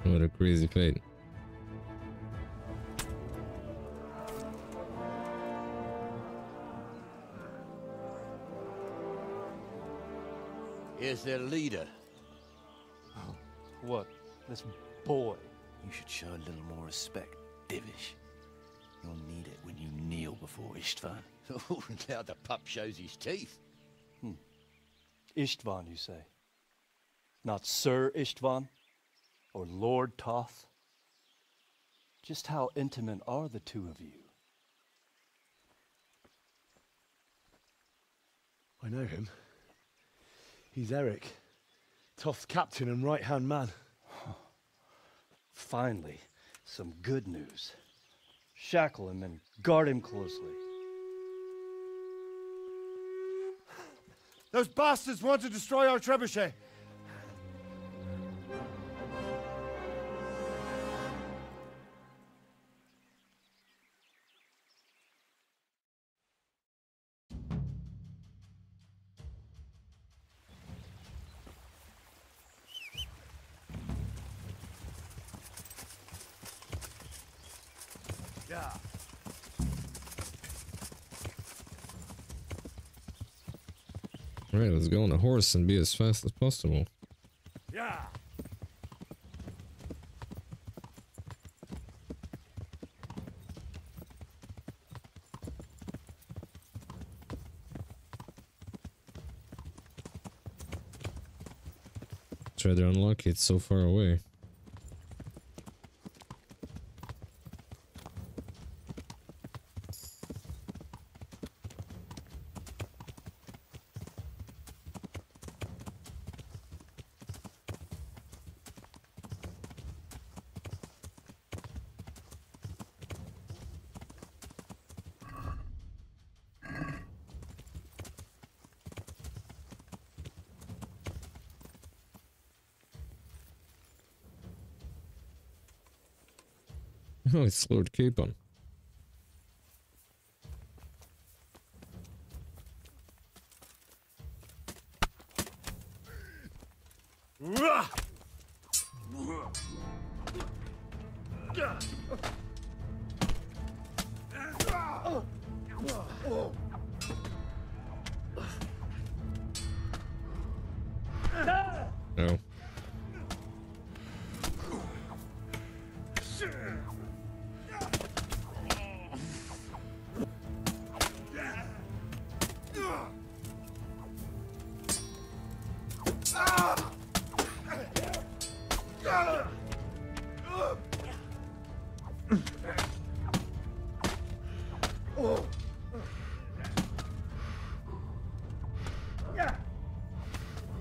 What a crazy fate. Here's their leader. What? This boy? You should show a little more respect, Divish. You'll need it when you kneel before Istvan. Oh, now the pup shows his teeth. Istvan, you say? Not Sir Istvan? Or Lord Toth? Just how intimate are the two of you? I know him. He's Eric, Toth's captain and right-hand man. Finally, some good news. Shackle him and guard him closely. Those bastards want to destroy our trebuchet. Yeah. Alright, let's go on a horse and be as fast as possible. Yeah. It's rather unlucky, it's so far away. Oh, it's Lord Capon. No.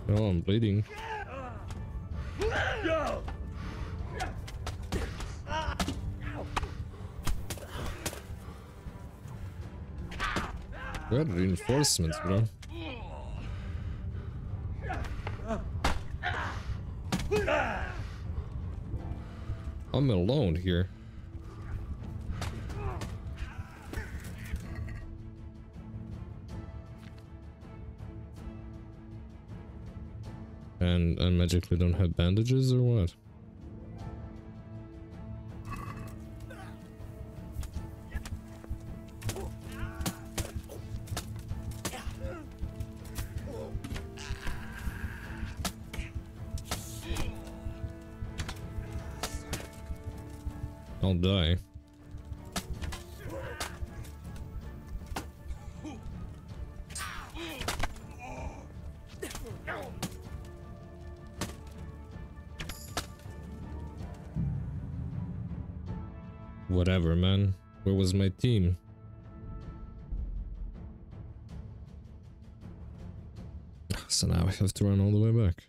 Oh, I'm bleeding. Good reinforcements, bro. I'm alone here. And I magically don't have bandages or what? I'll die. Whatever, man. Where was my team? So now I have to run all the way back.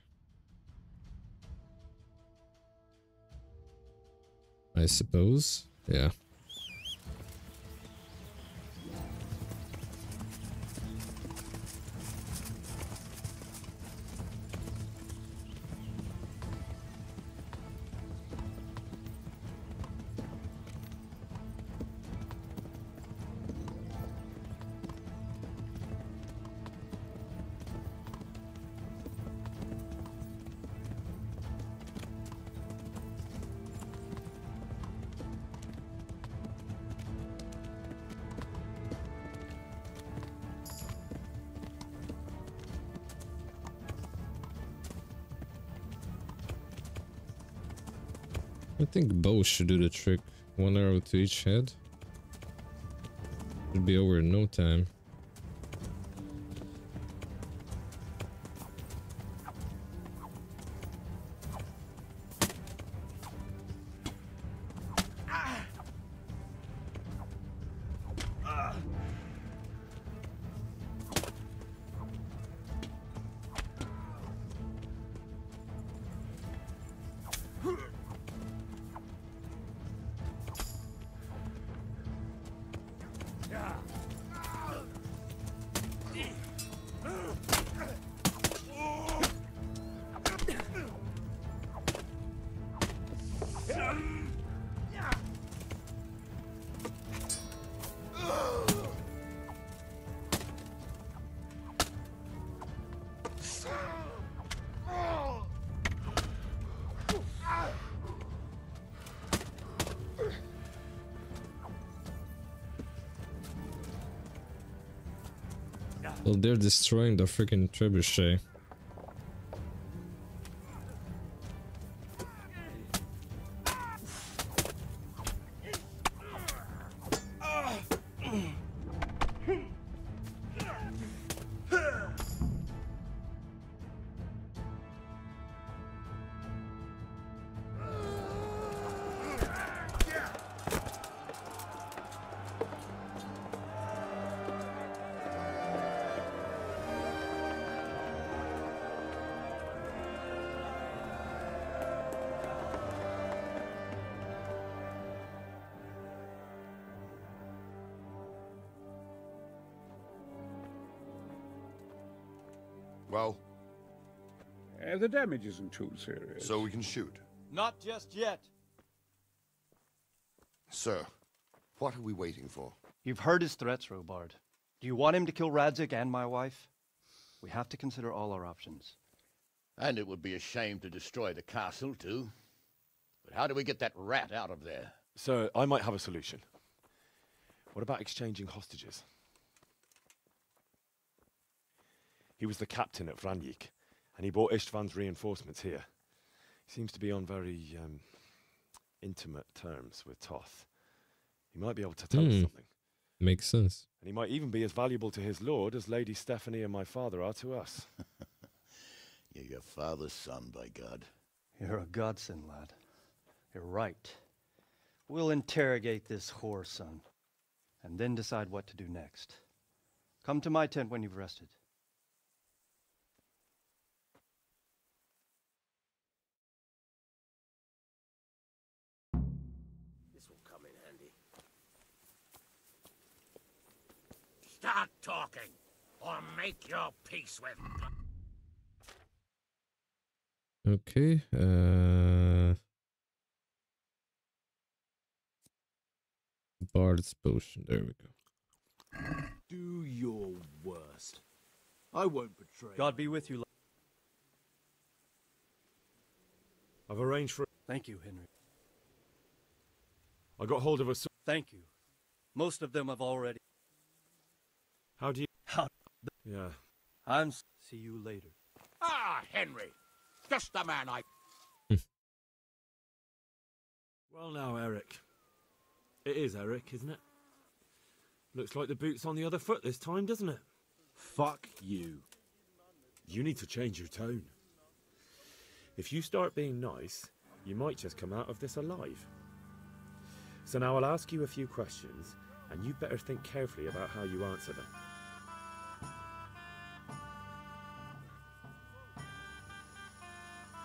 I suppose. Yeah. I think bows should do the trick. One arrow to each head. Should be over in no time. Well, they're destroying the freaking trebuchet. Well? The damage isn't too serious. So we can shoot. Not just yet. Sir, what are we waiting for? You've heard his threats, Robard. Do you want him to kill Radzig and my wife? We have to consider all our options. And it would be a shame to destroy the castle, too. But how do we get that rat out of there? Sir, I might have a solution. What about exchanging hostages? He was the captain at Vranjik, and he brought Istvan's reinforcements here. He seems to be on very, intimate terms with Toth. He might be able to tell us something. Makes sense. And he might even be as valuable to his lord as Lady Stephanie and my father are to us. You're your father's son, by God. You're a godsend, lad. You're right. We'll interrogate this whore, son, and then decide what to do next. Come to my tent when you've rested. This will come in handy. Start talking, or make your peace with. Okay. Bard's potion. There we go. Do your worst. I won't betray. God be with you. I've arranged for... Thank you, Henry. I got hold of a... Thank you. Most of them have already... How do you... How... Yeah. I'm... See you later. Ah, Henry. Just the man I... Well now, Eric. It is Eric, isn't it? Looks like the boot's on the other foot this time, doesn't it? Fuck you. You need to change your tone. If you start being nice, you might just come out of this alive. So now I'll ask you a few questions, and you better think carefully about how you answer them.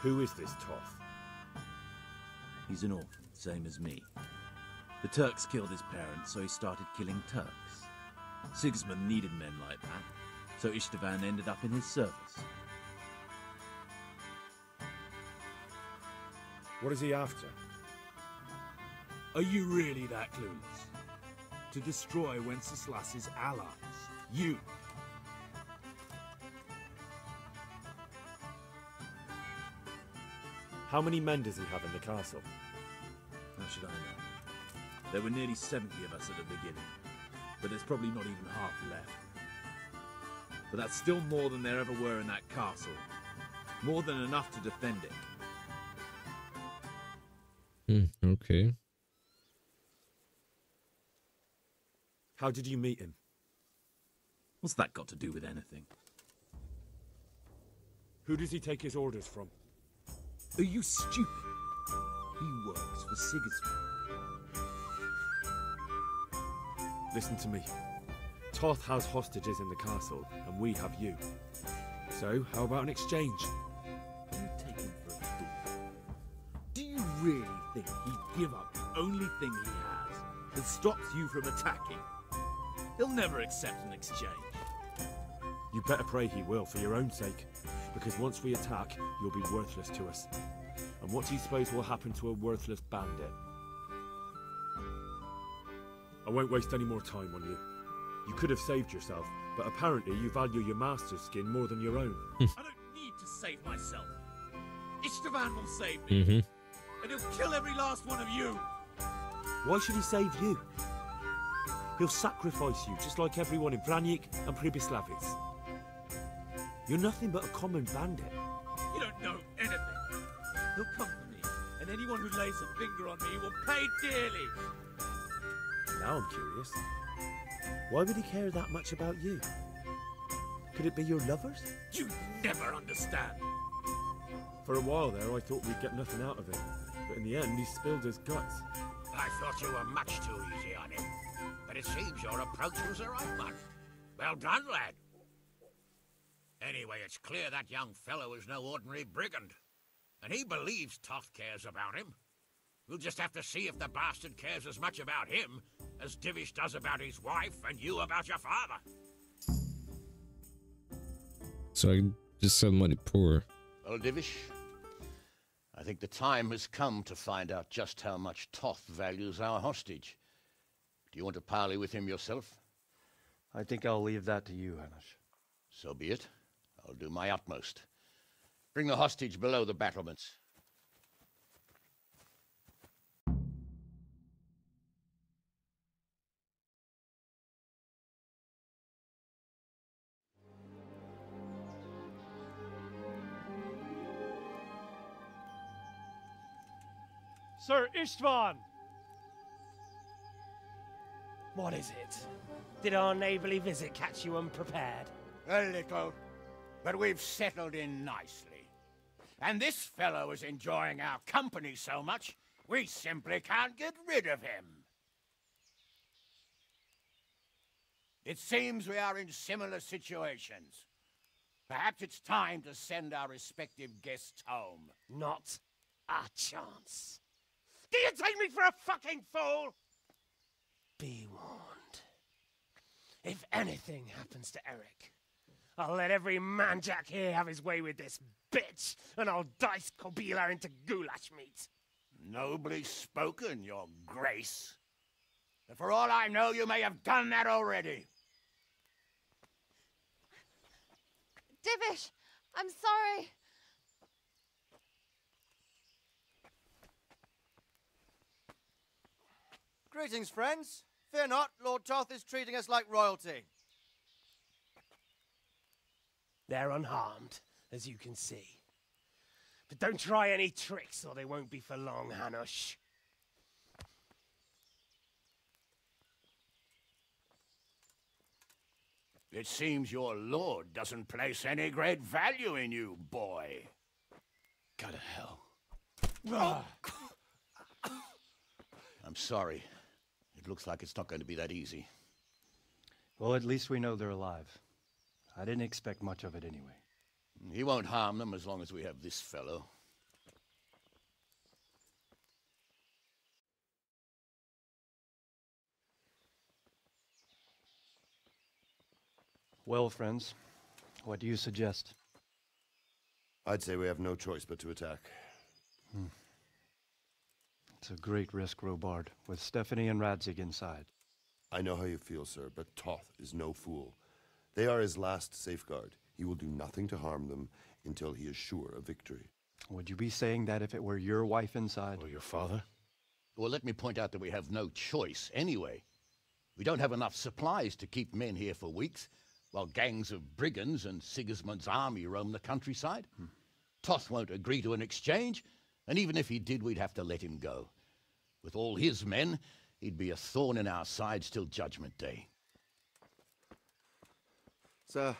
Who is this Toth? He's an orphan, same as me. The Turks killed his parents, so he started killing Turks. Sigismund needed men like that, so Istvan ended up in his service. What is he after? Are you really that clueless? To destroy Wenceslas's allies. You! How many men does he have in the castle? How should I know? There were nearly 70 of us at the beginning, but there's probably not even half left. But that's still more than there ever were in that castle. More than enough to defend it. Okay. How did you meet him? What's that got to do with anything? Who does he take his orders from? Are you stupid? He works for Sigismund. Listen to me. Toth has hostages in the castle, and we have you. So, how about an exchange? You take him for a fool. Do you really think he'd give up the only thing he has that stops you from attacking? He'll never accept an exchange. You better pray he will, for your own sake. Because once we attack, you'll be worthless to us. And what do you suppose will happen to a worthless bandit? I won't waste any more time on you. You could have saved yourself, but apparently you value your master's skin more than your own. I don't need to save myself. Istvan will save me. And he'll kill every last one of you. Why should he save you? He'll sacrifice you, just like everyone in Vranjik and Pribyslavitz. You're nothing but a common bandit. You don't know anything. He'll come for me, and anyone who lays a finger on me will pay dearly. Now I'm curious. Why would he care that much about you? Could it be your lovers? You never understand. For a while there, I thought we'd get nothing out of him. But in the end, he spilled his guts. I thought you were much too easy on him. But it seems your approach was the right one. Well done, lad. Anyway, it's clear that young fellow is no ordinary brigand. And he believes Toth cares about him. We'll just have to see if the bastard cares as much about him as Divish does about his wife and you about your father. So I just said money poor. Well, Divish, I think the time has come to find out just how much Toth values our hostage. Do you want to parley with him yourself? I think I'll leave that to you, Hanish. So be it. I'll do my utmost. Bring the hostage below the battlements. Sir Istvan! What is it? Did our neighborly visit catch you unprepared? A little, but we've settled in nicely. And this fellow is enjoying our company so much, we simply can't get rid of him. It seems we are in similar situations. Perhaps it's time to send our respective guests home. Not a chance. Do you take me for a fucking fool? Be warned. If anything happens to Eric, I'll let every manjack here have his way with this bitch, and I'll dice Kobila into goulash meat. Nobly spoken, your grace. But for all I know, you may have done that already. Divish, I'm sorry. Greetings, friends. Fear not, Lord Toth is treating us like royalty. They're unharmed, as you can see. But don't try any tricks, or they won't be for long, Hanush. It seems your lord doesn't place any great value in you, boy. Go to hell. Oh. I'm sorry. It looks like it's not going to be that easy. Well, at least we know they're alive. I didn't expect much of it anyway. He won't harm them as long as we have this fellow. Well, friends, what do you suggest? I'd say we have no choice but to attack. It's a great risk, Robard, with Stephanie and Radzig inside. I know how you feel, sir, but Toth is no fool. They are his last safeguard. He will do nothing to harm them until he is sure of victory. Would you be saying that if it were your wife inside? Or your father? Well, let me point out that we have no choice anyway. We don't have enough supplies to keep men here for weeks, while gangs of brigands and Sigismund's army roam the countryside. Toth won't agree to an exchange, and even if he did, we'd have to let him go. With all his men, he'd be a thorn in our sides till Judgment Day. Sir,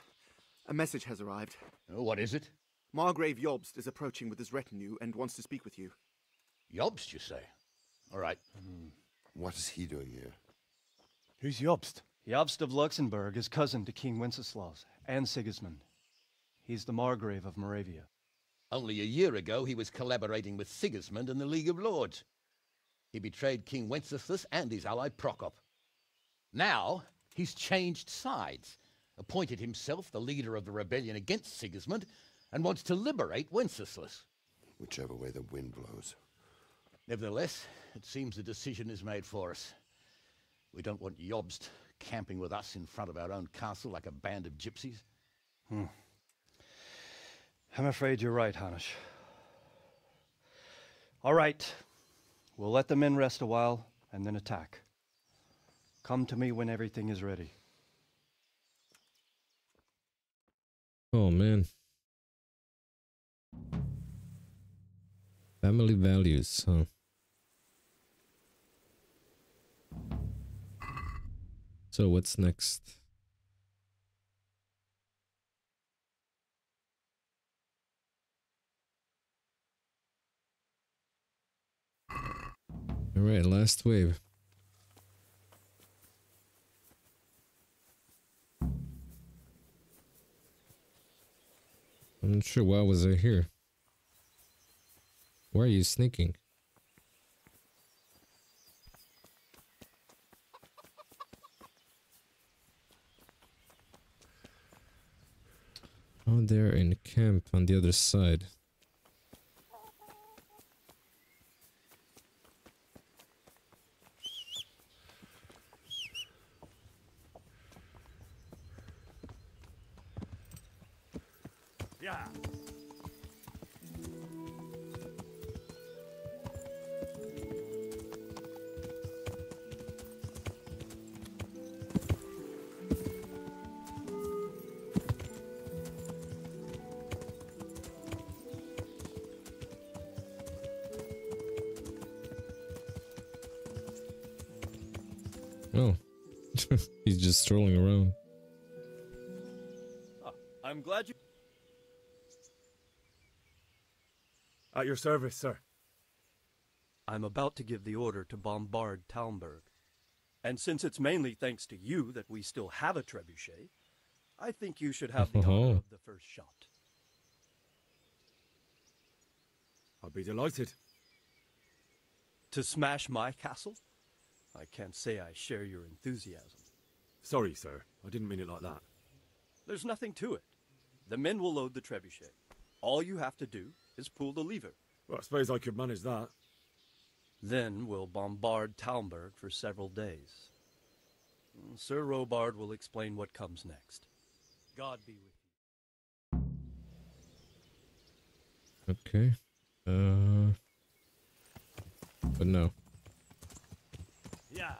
a message has arrived. Oh, what is it? Margrave Jobst is approaching with his retinue and wants to speak with you. Jobst, you say? All right. What is he doing here? Who's Jobst? Jobst of Luxembourg is cousin to King Wenceslaus and Sigismund. He's the Margrave of Moravia. Only a year ago, he was collaborating with Sigismund and the League of Lords. He betrayed King Wenceslas and his ally Prokop. Now, he's changed sides, appointed himself the leader of the rebellion against Sigismund, and wants to liberate Wenceslas. Whichever way the wind blows. Nevertheless, it seems the decision is made for us. We don't want Jobst camping with us in front of our own castle like a band of gypsies. I'm afraid you're right, Hanish. All right. We'll let the men rest a while, and then attack. Come to me when everything is ready. Oh, man. Family values, huh? So what's next? All right, last wave. I'm not sure why was I here. Why are you sneaking? Oh, they're in camp on the other side. Yeah. Oh, he's just strolling around. I'm glad you... At your service, sir. I'm about to give the order to bombard Talmberg. And since it's mainly thanks to you that we still have a trebuchet, I think you should have the honor of the first shot. I'll be delighted. To smash my castle? I can't say I share your enthusiasm. Sorry, sir. I didn't mean it like that. There's nothing to it. The men will load the trebuchet. All you have to do is pull the lever. Well, I suppose I could manage that. Then we'll bombard Talmberg for several days. Sir Robard will explain what comes next. God be with you. Okay. But no. Yeah.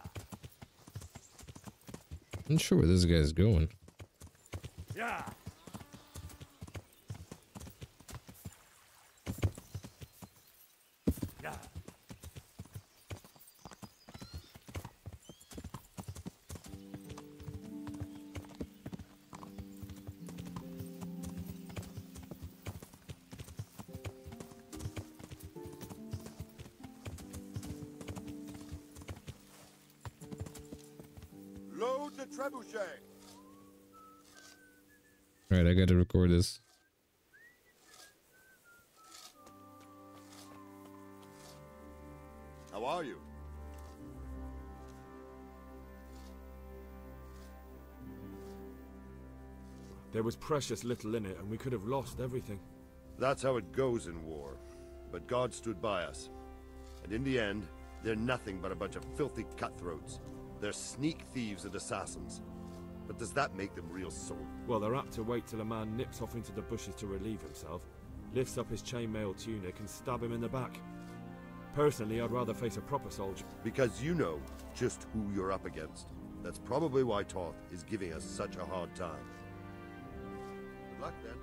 I'm not sure where this guy's going. Yeah. Yeah. Load the trebuchet. Alright, I gotta record this. How are you? There was precious little in it, and we could have lost everything. That's how it goes in war. But God stood by us. And in the end, they're nothing but a bunch of filthy cutthroats. They're sneak thieves and assassins. But does that make them real soldiers? Well, they're apt to wait till a man nips off into the bushes to relieve himself, lifts up his chainmail tunic and stab him in the back. Personally, I'd rather face a proper soldier. Because you know just who you're up against. That's probably why Toth is giving us such a hard time. Good luck, then.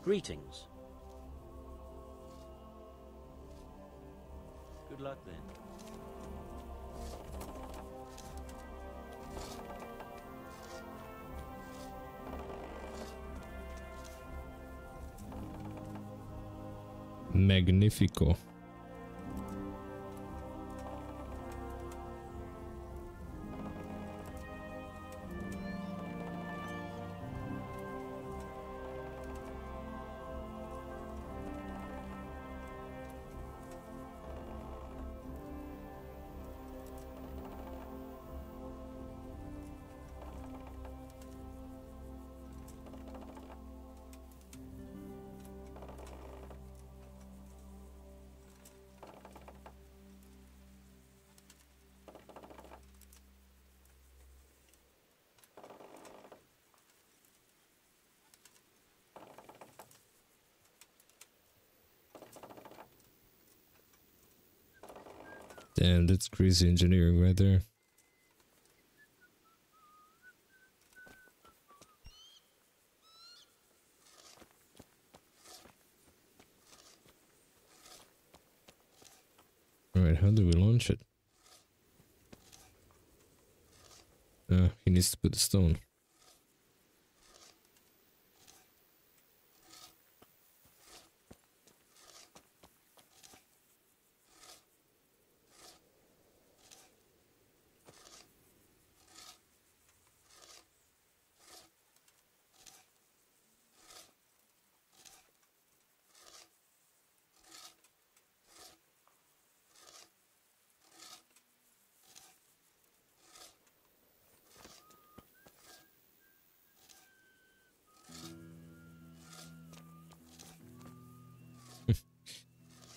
Greetings. Good luck then. Magnifico. Damn, that's crazy engineering right there. Alright, how do we launch it? He needs to put the stone.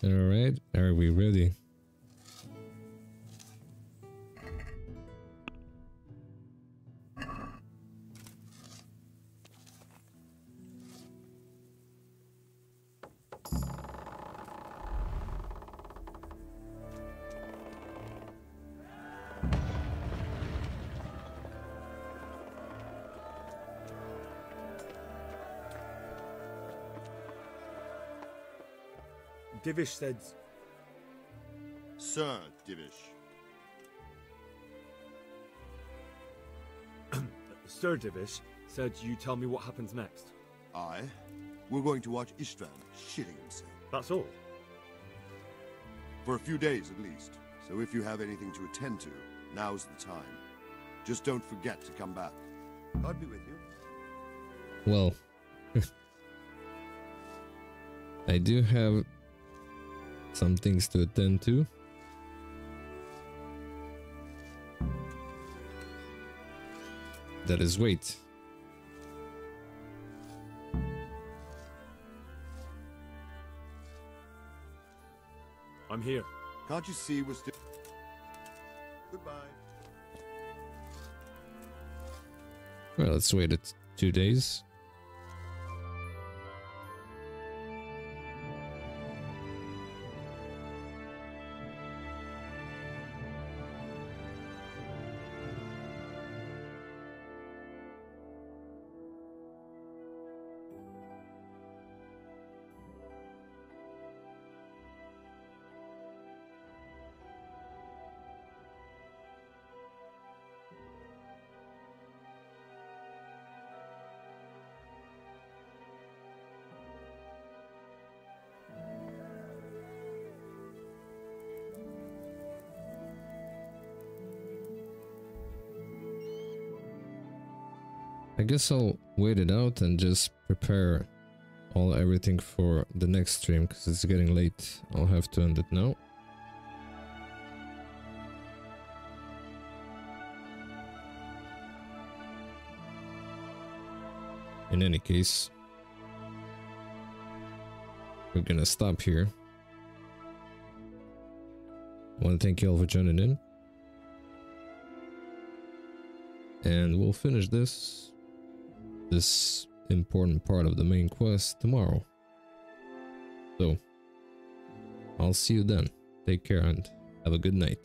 Alright, are we ready? Divish said... Sir Divish. Sir Divish said you tell me what happens next. Aye. We're going to watch Istvan shitting himself. That's all? For a few days at least. So if you have anything to attend to, now's the time. Just don't forget to come back. I'll be with you. Well, I do have some things to attend to. That is wait. I'm here. Can't you see we're still... Goodbye. Well, let's wait 2 days. I guess I'll wait it out and just prepare everything for the next stream because it's getting late. I'll have to end it now. In any case, we're gonna stop here. I want to thank you all for joining in. And we'll finish this important part of the main quest tomorrow. So, I'll see you then. Take care and have a good night.